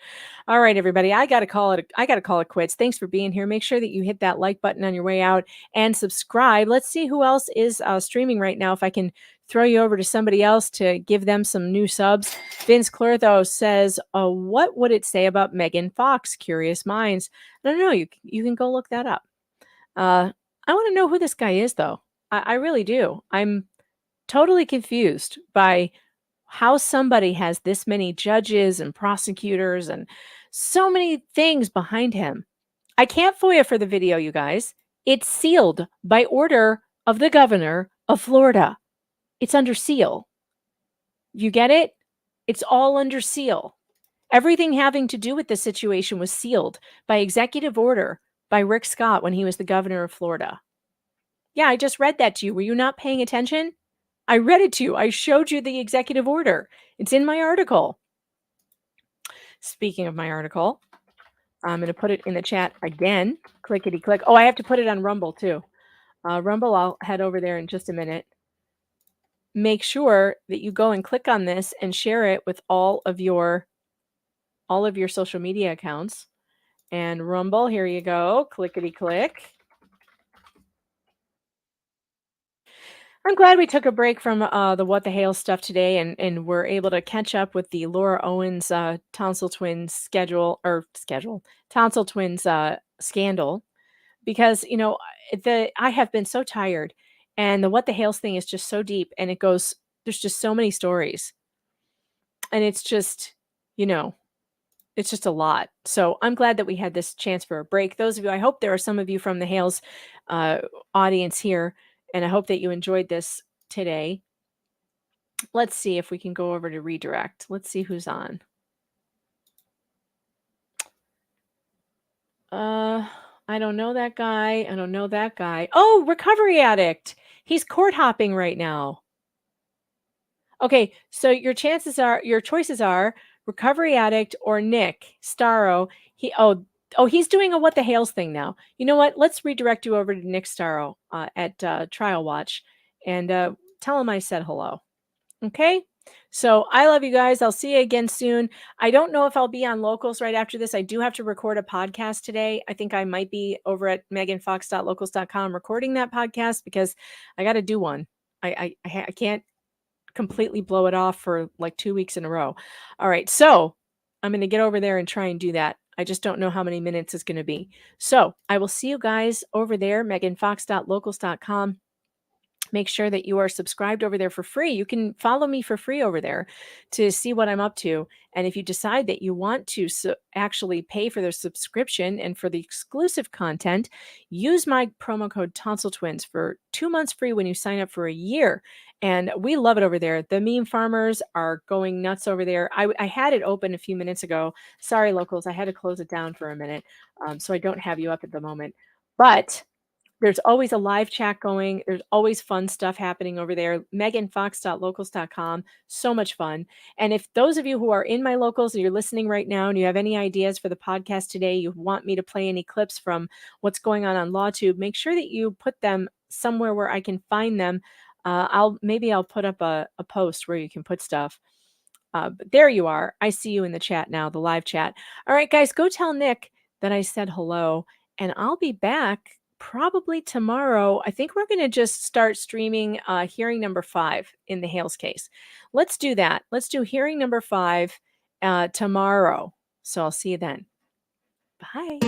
All right, everybody, I gotta call it quits. Thanks for being here. Make sure that you hit that like button on your way out and subscribe. Let's see who else is streaming right now. If I can throw you over to somebody else to give them some new subs. Vince Clortho says, what would it say about Megan Fox? Curious minds. I don't know. You can go look that up. I want to know who this guy is, though. I really do. I'm totally confused by how somebody has this many judges and prosecutors and so many things behind him. I can't FOIA for the video, you guys. It's sealed by order of the governor of Florida. It's under seal. You get it? It's all under seal. Everything having to do with this situation was sealed by executive order by Rick Scott when he was the governor of Florida. Yeah, I just read that to you. Were you not paying attention? I read it to you. I showed you the executive order. It's in my article. Speaking of my article, I'm going to put it in the chat again. Clickety click. Oh, I have to put it on Rumble too. Rumble, I'll head over there in just a minute. Make sure that you go and click on this and share it with all of your social media accounts. And Rumble, here you go. Clickety click. I'm glad we took a break from the What the Hail stuff today and we're able to catch up with the Laura Owens Tonsil Twin Tonsil Twins scandal, because I have been so tired, and the What the Hails thing is just so deep, and there's just so many stories, and it's just it's just a lot. So I'm glad that we had this chance for a break. Those of you, I hope there are some of you from the Hails audience here. And I hope that you enjoyed this today. Let's see if we can go over to redirect. Let's see who's on. I don't know that guy. I don't know that guy. Oh, recovery addict. He's court hopping right now. Okay, so your choices are recovery addict or Nick Starro. He's doing a What the Hails thing now. You know what? Let's redirect you over to Nick Starro at Trial Watch and tell him I said hello. Okay? So I love you guys. I'll see you again soon. I don't know if I'll be on Locals right after this. I do have to record a podcast today. I think I might be over at meganfox.locals.com recording that podcast because I got to do one. I can't completely blow it off for like 2 weeks in a row. All right. So I'm going to get over there and try and do that. I just don't know how many minutes it's going to be. So I will see you guys over there, meganfox.locals.com. Make sure that you are subscribed over there for free. You can follow me for free over there to see what I'm up to. And if you decide that you want to actually pay for their subscription and for the exclusive content, use my promo code Tonsil Twins for 2 months free when you sign up for a year. And we love it over there. The meme farmers are going nuts over there. I had it open a few minutes ago. Sorry, Locals. I had to close it down for a minute. So I don't have you up at the moment. But there's always a live chat going. There's always fun stuff happening over there. meganfox.locals.com. So much fun. And if those of you who are in my Locals and you're listening right now and you have any ideas for the podcast today, you want me to play any clips from what's going on LawTube, make sure that you put them somewhere where I can find them. I'll put up a post where you can put stuff. But there you are. I see you in the chat now, the live chat. All right, guys, go tell Nick that I said hello, and I'll be back probably tomorrow. I think we're going to just start streaming hearing number 5 in the Hales case. Let's do that. Let's do hearing number 5 tomorrow. So I'll see you then. Bye.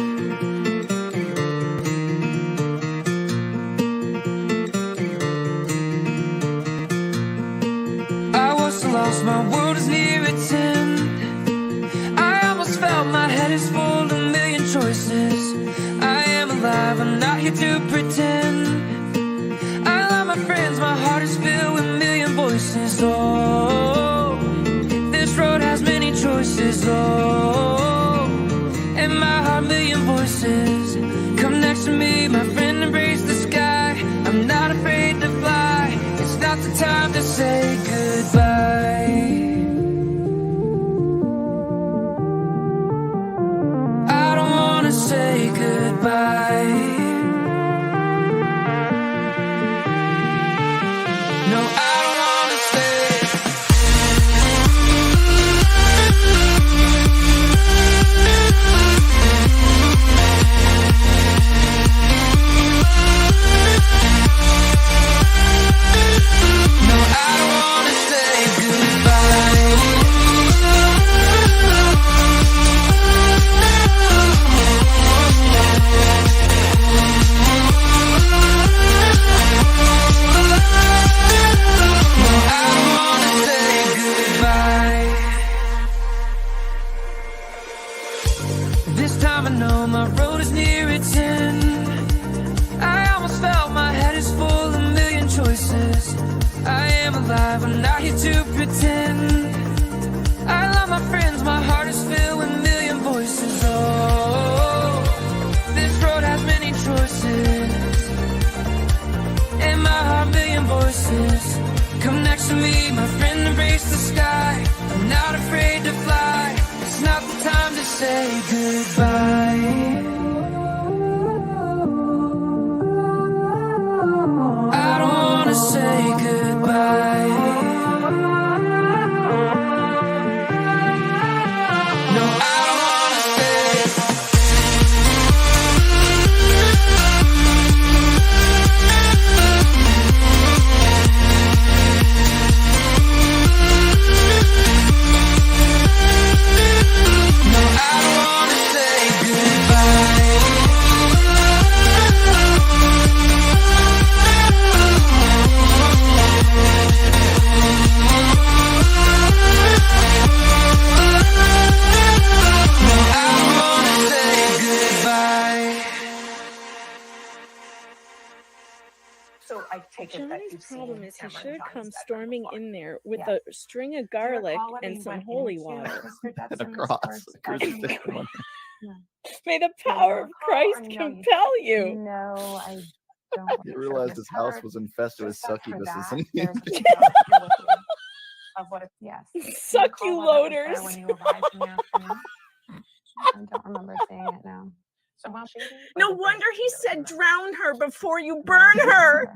Lost, my world is near its end. I almost felt my head is full of a million choices. I am alive, I'm not here to pretend. I love my friends, my heart is filled with a million voices. Oh, this road has many choices. Oh, and my heart, million voices. Come next to me, my friend, embrace the sky. I'm not afraid to fly. It's not the time to say goodbye. I don't wanna say goodbye. No, I don't wanna say. alive, I'm not here to pretend. I love my friends, my heart is filled with a million voices. Oh, this road has many choices, and my heart, million voices. Come next to me, my friend, embrace the sky. I'm not afraid to fly. It's not the time to say goodbye. I don't wanna say goodbye. No, I don't wanna stay. No, I don't wanna say goodbye. So I take it that Johnny's you've problem seen is he Cameron should Johnny's come bedroom storming before. in there with Yeah. a string of Do you garlic recall whether and you some went holy into water. Mr. And a Judson's cross, or a bedroom crucifix before? one. May the Do you power of recall, Christ or no, you compel you. No, I don't. You Sure, realized Miss his house Hubbard, was infested with just up for succubuses, that, and there's a detail here with you of what it, yes. Do you Suck recall you whether it was there loaders. when you arrived in the afternoon? I don't remember seeing it now. So while she No wonder he said drown her before you burn her.